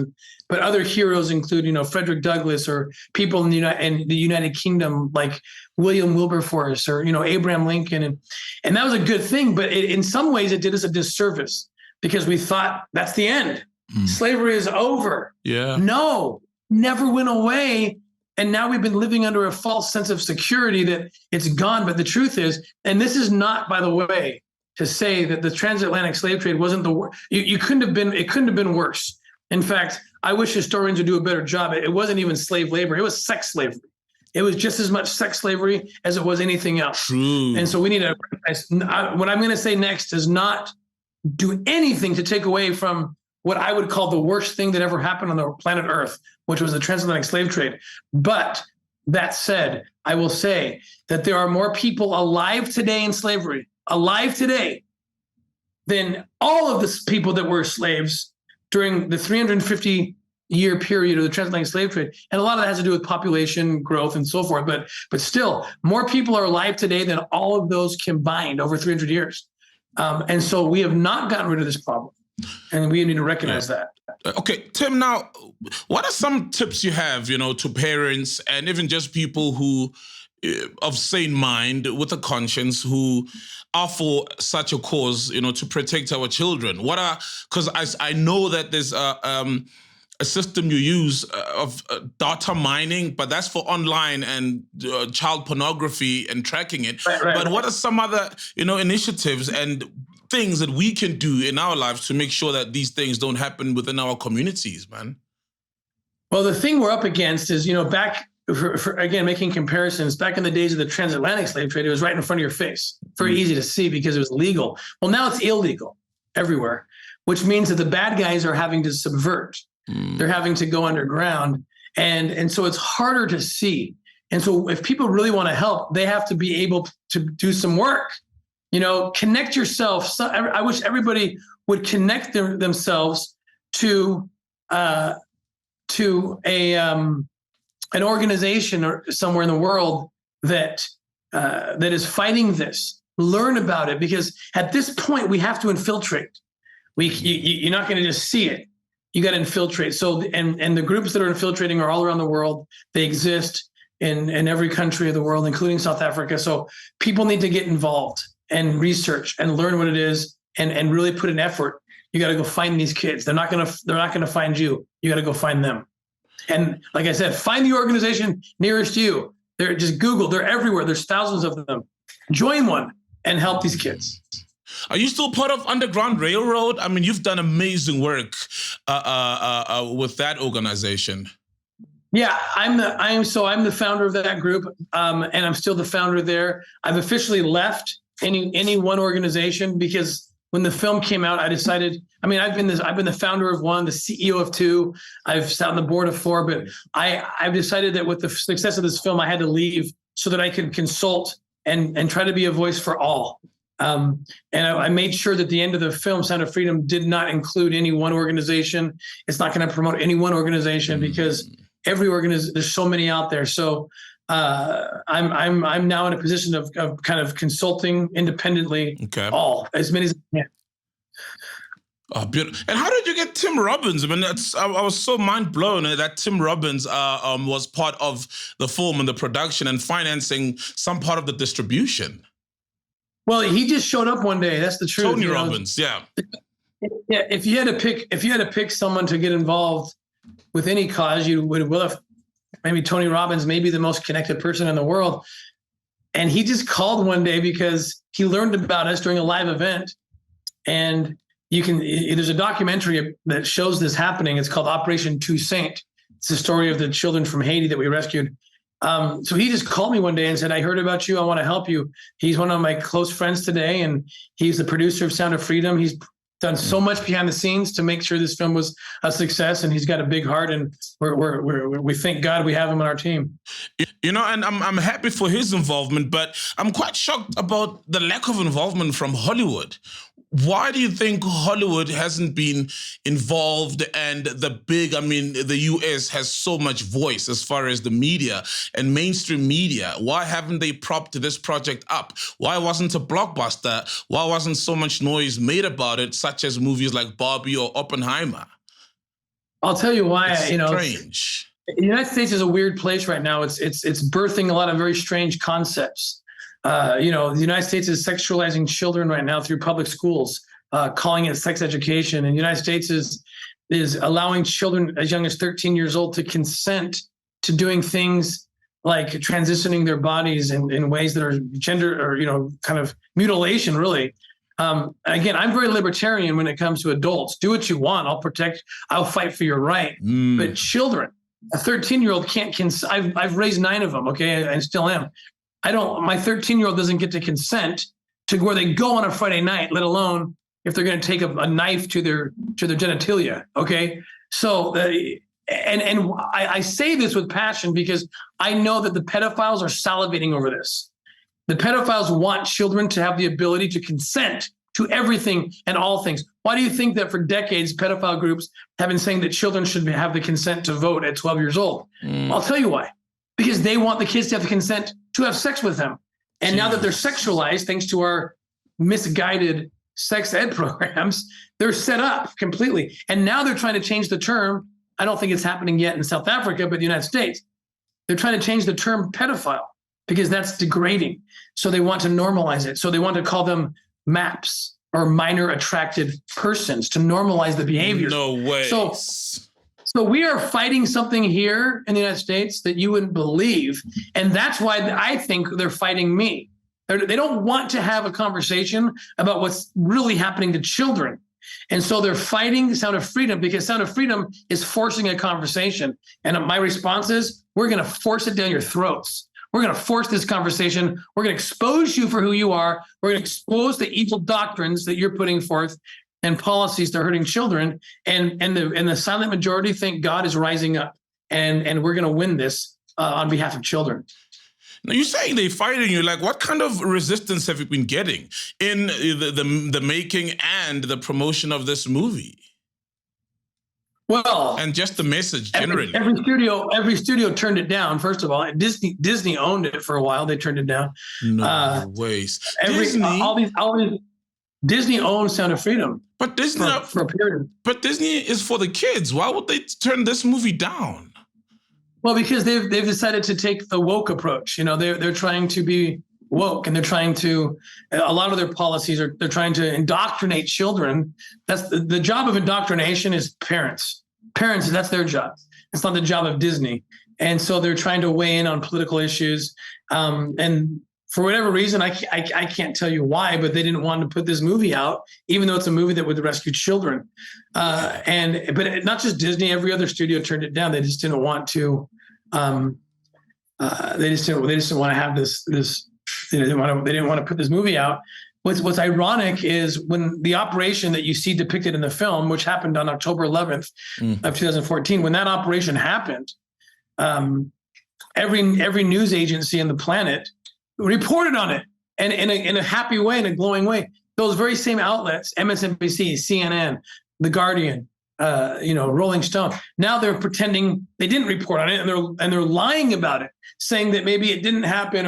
but other heroes include, Frederick Douglass, or people in the United Kingdom like William Wilberforce, or Abraham Lincoln, and that was a good thing. But in some ways, it did us a disservice because we thought that's the end. Slavery is over. Yeah. No, never went away. And now we've been living under a false sense of security that it's gone. But the truth is, and this is not, by the way, to say that the transatlantic slave trade wasn't the worst. It couldn't have been worse. In fact, I wish historians would do a better job. It wasn't even slave labor. It was sex slavery. It was just as much sex slavery as it was anything else. True. And so we need to, what I'm going to say next is not do anything to take away from what I would call the worst thing that ever happened on the planet Earth, which was the transatlantic slave trade. But that said, I will say that there are more people alive today in slavery, than all of the people that were slaves during the 350-year period of the transatlantic slave trade. And a lot of that has to do with population growth and so forth. But still, more people are alive today than all of those combined over 300 years. And so we have not gotten rid of this problem. And we need to recognize that. Okay, Tim, now, what are some tips you have, to parents and even just people who of sane mind with a conscience who are for such a cause, to protect our children? Because I know that there's a system you use of data mining, but that's for online and child pornography and tracking it. Right. But what are some other, initiatives and things that we can do in our lives to make sure that these things don't happen within our communities, man? Well, the thing we're up against is, back, again, making comparisons, back in the days of the transatlantic slave trade, it was right in front of your face. Very easy to see because it was legal. Well, now it's illegal everywhere, which means that the bad guys are having to subvert. They're having to go underground. And so it's harder to see. And so if people really want to help, they have to be able to do some work. Connect yourself. So I wish everybody would connect themselves to an organization or somewhere in the world that is fighting this. Learn about it, because at this point we have to infiltrate. You're not going to just see it. You got to infiltrate. So and the groups that are infiltrating are all around the world. They exist in every country of the world, including South Africa. So people need to get involved and research and learn what it is and really put an effort. You got to go find these kids. They're not going to find you. You got to go find them. And like I said, find the organization nearest you. They're just Google. They're everywhere. There's thousands of them. Join one and help these kids. Are you still part of Underground Railroad? I mean, you've done amazing work with that organization. Yeah, I'm the founder of that group, and I'm still the founder there. I've officially left any one organization because when the film came out, I decided. I mean, I've been the founder of one, the CEO of two. I've sat on the board of four, but I've decided that with the success of this film, I had to leave so that I could consult and try to be a voice for all. And I made sure that the end of the film, Sound of Freedom, did not include any one organization. It's not going to promote any one organization because every organization, there's so many out there. So I'm now in a position of kind of consulting independently, as many as I can. Oh, beautiful. And how did you get Tim Robbins? I mean, I was so mind blown that Tim Robbins was part of the film and the production and financing some part of the distribution. Well, he just showed up one day. That's the truth. Tony Robbins, yeah. Yeah, if you had to pick someone to get involved with any cause, you would have maybe Tony Robbins, maybe the most connected person in the world. And he just called one day because he learned about us during a live event. And there's a documentary that shows this happening. It's called Operation Toussaint. It's the story of the children from Haiti that we rescued. So he just called me one day and said, I heard about you. I want to help you. He's one of my close friends today, and he's the producer of Sound of Freedom. He's done so much behind the scenes to make sure this film was a success, and he's got a big heart, and we thank God we have him on our team. You know, and I'm happy for his involvement, but I'm quite shocked about the lack of involvement from Hollywood. Why do you think Hollywood hasn't been involved and the US has so much voice as far as the media and mainstream media? Why haven't they propped this project up? Why wasn't a blockbuster? Why wasn't so much noise made about it, such as movies like Barbie or Oppenheimer? I'll tell you why. It's strange. The United States is a weird place right now. It's birthing a lot of very strange concepts. The United States is sexualizing children right now through public schools, calling it sex education. And the United States is allowing children as young as 13 years old to consent to doing things like transitioning their bodies in ways that are gender or, kind of mutilation, really. Again, I'm very libertarian when it comes to adults. Do what you want. I'll fight for your right. But children, a 13-year-old can't consent. I've raised 9 of them, okay, and still am. My 13-year-old doesn't get to consent to where they go on a Friday night, let alone if they're going to take a knife to their genitalia. Okay. So, I say this with passion because I know that the pedophiles are salivating over this. The pedophiles want children to have the ability to consent to everything and all things. Why do you think that for decades, pedophile groups have been saying that children should have the consent to vote at 12 years old? I'll tell you why. Because they want the kids to have the consent to have sex with them. And now that they're sexualized, thanks to our misguided sex ed programs, they're set up completely. And now they're trying to change the term. I don't think it's happening yet in South Africa, but the United States. They're trying to change the term pedophile because that's degrading. So they want to normalize it. So they want to call them MAPs or minor attracted persons to normalize the behavior. No way. So we are fighting something here in the United States that you wouldn't believe. And that's why I think they're fighting me. They don't want to have a conversation about what's really happening to children. And so they're fighting Sound of Freedom because Sound of Freedom is forcing a conversation. And my response is, we're going to force it down your throats. We're going to force this conversation. We're going to expose you for who you are. We're going to expose the evil doctrines that you're putting forth and policies that are hurting children, and the silent majority think God is rising up, and we're going to win this on behalf of children. Now, you're saying they're fighting you. Like, what kind of resistance have you been getting in the making and the promotion of this movie? Well, and just the message generally. Every studio turned it down. First of all, Disney owned it for a while. They turned it down. No ways. All these Disney owns Sound of Freedom. But Disney for a period. But Disney is for the kids. Why would they turn this movie down? Well, because they've decided to take the woke approach. They're trying to be woke, and they're trying to. A lot of their policies they're trying to indoctrinate children. That's the job of indoctrination is parents. Parents, that's their job. It's not the job of Disney. And so they're trying to weigh in on political issues. And for whatever reason, I can't tell you why, but they didn't want to put this movie out, even though it's a movie that would rescue children. But not just Disney, every other studio turned it down. They just didn't want to. They just didn't want to have this. They didn't want to put this movie out. What's ironic is when the operation that you see depicted in the film, which happened on October 11th of 2014, when that operation happened, every news agency on the planet reported on it, and in a happy way, in a glowing way. Those very same outlets, MSNBC, CNN, The Guardian, Rolling Stone. Now they're pretending they didn't report on it, and they're lying about it, saying that maybe it didn't happen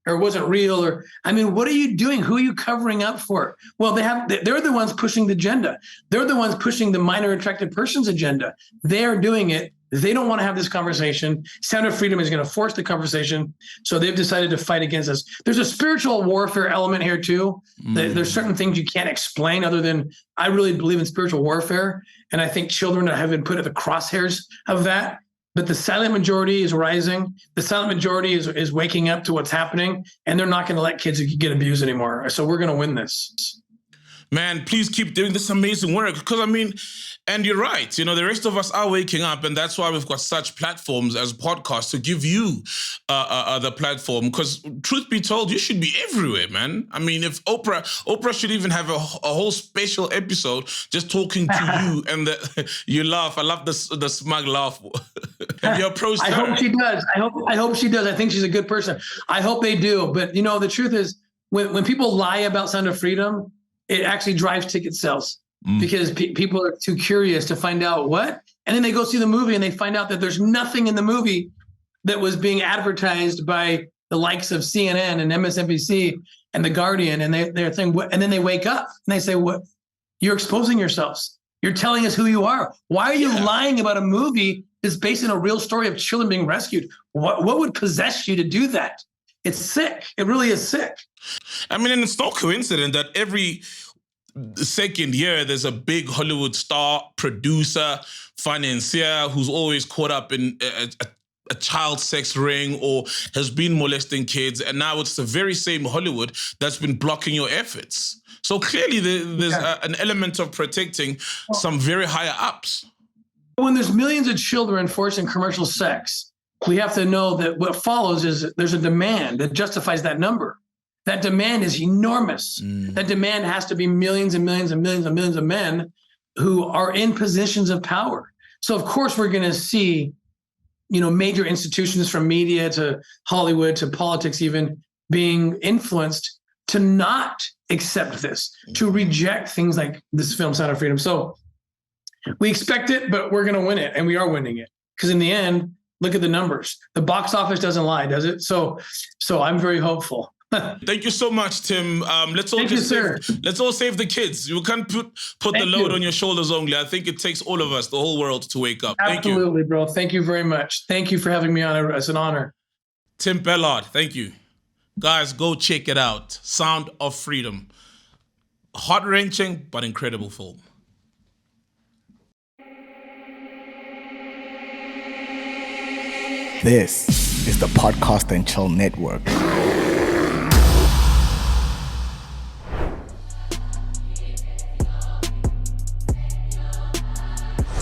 or wasn't real. What are you doing? Who are you covering up for? Well, they're the ones pushing the agenda. They're the ones pushing the minor attracted persons agenda. They're doing it. They don't want to have this conversation. Sound of Freedom is going to force the conversation. So they've decided to fight against us. There's a spiritual warfare element here too. There's certain things you can't explain other than I really believe in spiritual warfare. And I think children have been put at the crosshairs of that. But the silent majority is rising. The silent majority is waking up to what's happening. And they're not going to let kids get abused anymore. So we're going to win this. Man, please keep doing this amazing work. Because, I mean, and you're right, you know, the rest of us are waking up, and that's why we've got such platforms as podcasts to give you the platform. Because truth be told, you should be everywhere, man. I mean, if Oprah should even have a whole special episode just talking to you, and you laugh. I love the smug laugh. Have you approached her? I hope she does. I hope she does. I think she's a good person. I hope they do. But, you know, the truth is, when people lie about Sound of Freedom, it actually drives ticket sales because people are too curious to find out what. And then they go see the movie and they find out that there's nothing in the movie that was being advertised by the likes of CNN and MSNBC and The Guardian. And they're saying, what? And then they wake up and they say, what? You're exposing yourselves. You're telling us who you are. Why are you lying about a movie that's based on a real story of children being rescued? What would possess you to do that? It's sick. It really is sick. I mean, and it's no coincidence that every second year there's a big Hollywood star, producer, financier who's always caught up in a child sex ring or has been molesting kids. And now it's the very same Hollywood that's been blocking your efforts. So clearly there's an element of protecting some very higher ups. When there's millions of children forced in commercial sex, we have to know that what follows is there's a demand that justifies that number. That demand is enormous. That demand has to be millions and millions and millions and millions of men who are in positions of power. So of course we're going to see, you know, major institutions from media to Hollywood to politics even being influenced to not accept this, to reject things like this film, Sound of Freedom. So we expect it, but we're going to win it, and we are winning it. Because in the end, look at the numbers. The box office doesn't lie, does it? So I'm very hopeful. Thank you so much, Tim. Let's all save the kids. You can't put the load on your shoulders only. I think it takes all of us, the whole world, to wake up. Absolutely, bro. Thank you very much. Thank you for having me on. It's an honor. Tim Bellard, thank you. Guys, go check it out. Sound of Freedom. Heart-wrenching, but incredible film. This is the Podcast and Chill Network.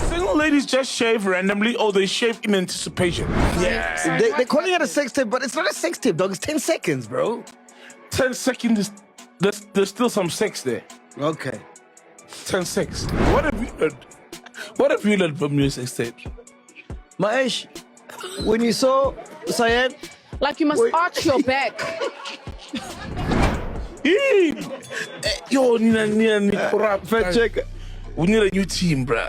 Single ladies just shave randomly or they shave in anticipation. Yeah. They're calling it a sex tape, but it's not a sex tape, dog. It's 10 seconds, bro. 10 seconds, there's still some sex there. Okay. 10 seconds. What have you learned from your sex tapes? Maesh, when you saw Cyan, like you must arch your back. Yo, Nina, corrupt. Fact check. We need a new team, bruh.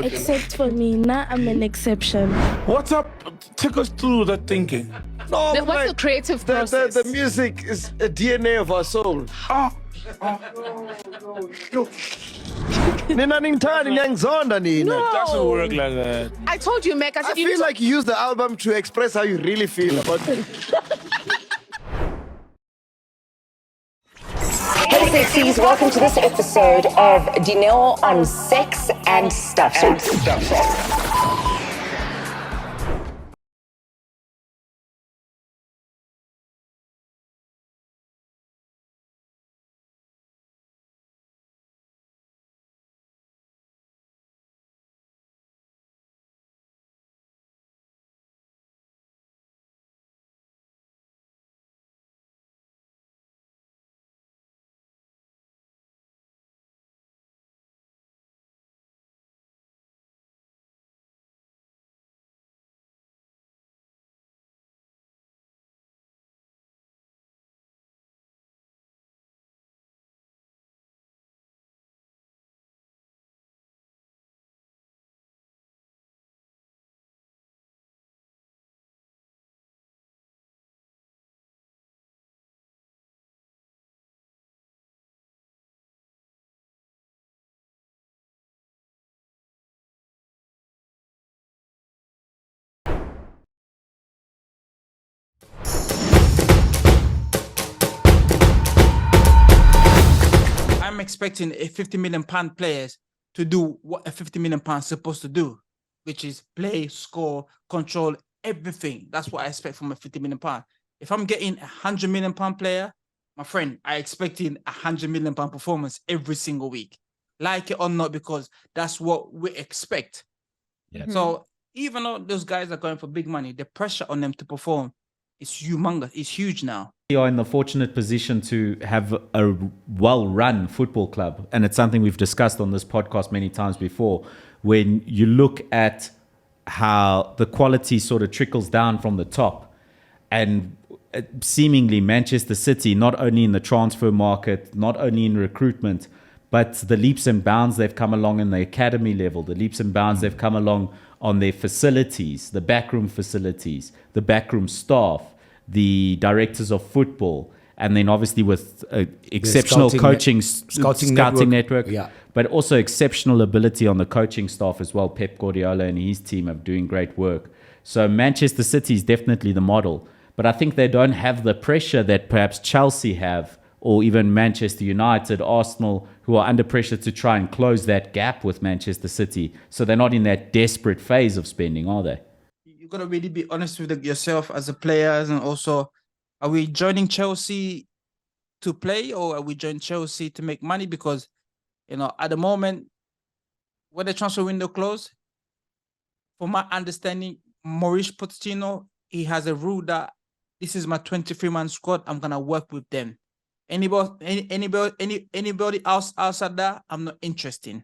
Except for me, now I'm an exception. What's up? Take us through that thinking. No, what's the creative process? The music is a DNA of our soul. Nina Nintani Nyangzonda Nina. It doesn't work like that. I told you, Mac. I feel like you use the album to express how you really feel about it. Hey sexies, welcome to this episode of Dineo on Sex and Stuff. I'm expecting a 50 million pound players to do what a 50 million pound is supposed to do, which is play, score, control, everything. That's what I expect from a 50 million pound. If I'm getting a 100 million pound player, my friend, I expecting £100 million performance every single week, like it or not, because that's what we expect. Yeah. So even though those guys are going for big money, the pressure on them to perform is humongous. It's huge now. We are in the fortunate position to have a well-run football club, and it's something we've discussed on this podcast many times before. When you look at how the quality sort of trickles down from the top, and seemingly Manchester City, not only in the transfer market, not only in recruitment, but the leaps and bounds they've come along in the academy level, the leaps and bounds they've come along on their facilities, the backroom facilities, the backroom staff, the directors of football, and then obviously with exceptional scouting network, yeah, but also exceptional ability on the coaching staff as well. Pep Guardiola and his team are doing great work. So Manchester City is definitely the model, but I think they don't have the pressure that perhaps Chelsea have, or even Manchester United, Arsenal, who are under pressure to try and close that gap with Manchester City. So they're not in that desperate phase of spending, are they? You got to really be honest with yourself as a player, and also, are we joining Chelsea to play, or are we joining Chelsea to make money? Because, at the moment, when the transfer window closed, from my understanding, Maurice Pochettino, he has a rule that this is my 23-man squad. I'm gonna work with them. Anybody else outside that, I'm not interested in.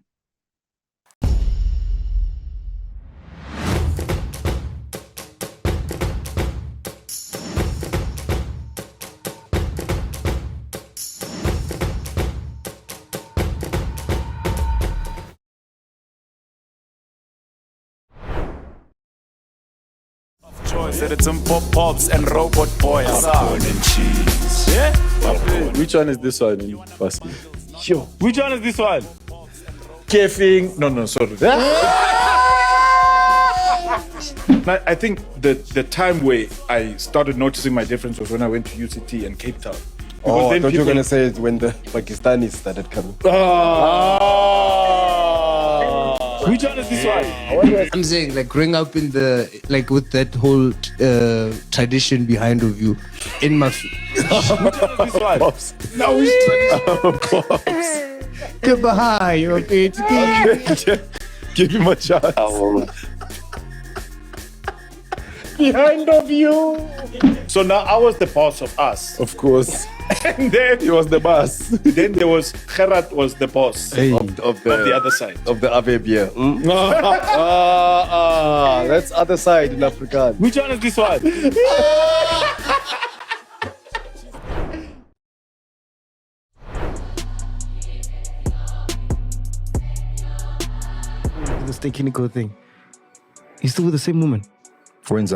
Said it's some pop-pops and robot boys. Popcorn and cheese. Yeah? Which one is this one, firstly? Sure. Which one is this one? Kefing. No, sorry. I think the time where I started noticing my difference was when I went to UCT and Cape Town. Oh, I thought you were going to say it when the Pakistanis started coming. Which one is this one? I'm saying, like, growing up in with that whole tradition behind of you in my. Which one is this one? Pops. No, Pops. Goodbye, your bitch. Okay. Give him a chance. Behind of you. So now I was the boss of us. Of course. And then he was the boss. Then there was Gerard was the boss of the other side. Of the Avebia. That's other side in Afrikaans. Which one is this one? This technical thing. You still with the same woman? Friends.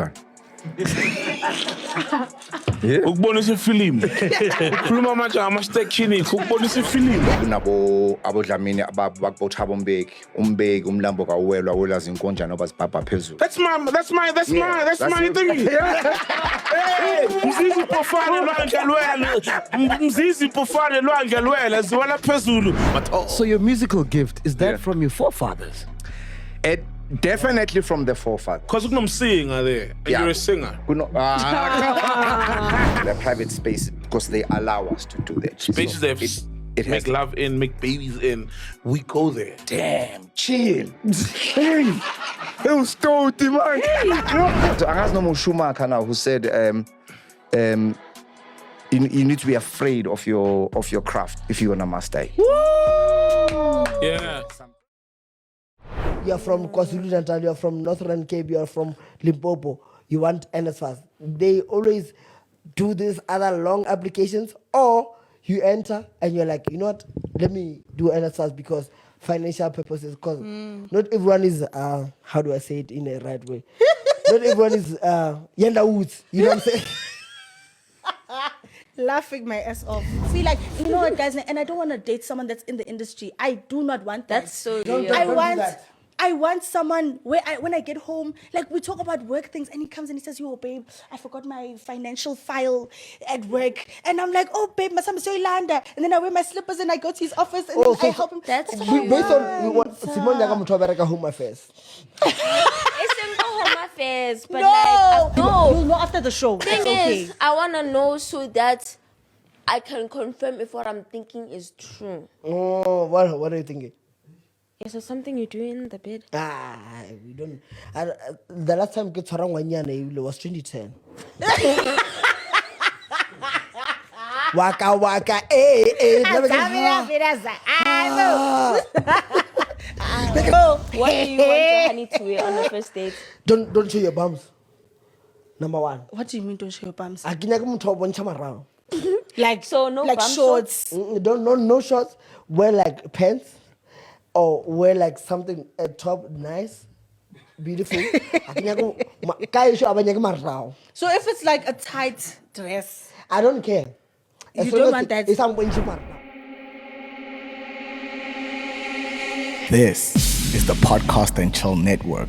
Ukubonisa film. Ukhuluma manje ama-stekini, ukubonisa film. Kunabo abodlamini abakubothaba umbeki umlambo kawelwa welaza inkonjane obazibhabha phezulu. That's my thing. Hey, mzizi pofane lwandle lwela ziwela phezulu. So your musical gift, is that from your forefathers? Definitely from the forefathers. Because kunomsinger there, and you're a singer. The private space, because they allow us to do that. Spaces they make love in, make babies in. We go there. Damn, chill. Hey, it was stoked, man. So I no Schumacher now who said, you need to be afraid of your craft if you want to master it. Yeah. You're from KwaZulu-Natal, you're from Northern Cape, you're from Limpopo, you want NSFAS. They always do these other long applications, or you enter and you're like, you know what, let me do NSFAS because financial purposes, because not everyone is, how do I say it in a right way? Not everyone is Yenda Woods, you know what I'm saying? Laughing my ass off. See, like, you know what, guys, and I don't want to date someone that's in the industry. I do not want that. That's so real. I want someone where when I get home, like we talk about work things, and he comes and he says, "Yo, babe, I forgot my financial file at work," and I'm like, "Oh, babe, masam so ilanda," and then I wear my slippers and I go to his office and I help him. That's based on what Simon Yagamutu Home Affairs. It's simple Home Affairs, but no, no. You'll know after the show. Thing okay. is, I want to know so that I can confirm if what I'm thinking is true. Oh, what are you thinking? Is there something you do in the bed? We don't. The last time get was 2010. Waka waka, never get What do you want your honey to wear on the first date? Don't show your bums. Number one. What do you mean don't show your bums? Like so, no like bum shorts. No shorts. Wear like pants, or wear like something at top nice, beautiful. So if it's like a tight dress, I don't care. You don't want that. This is the Podcast and Chill Network.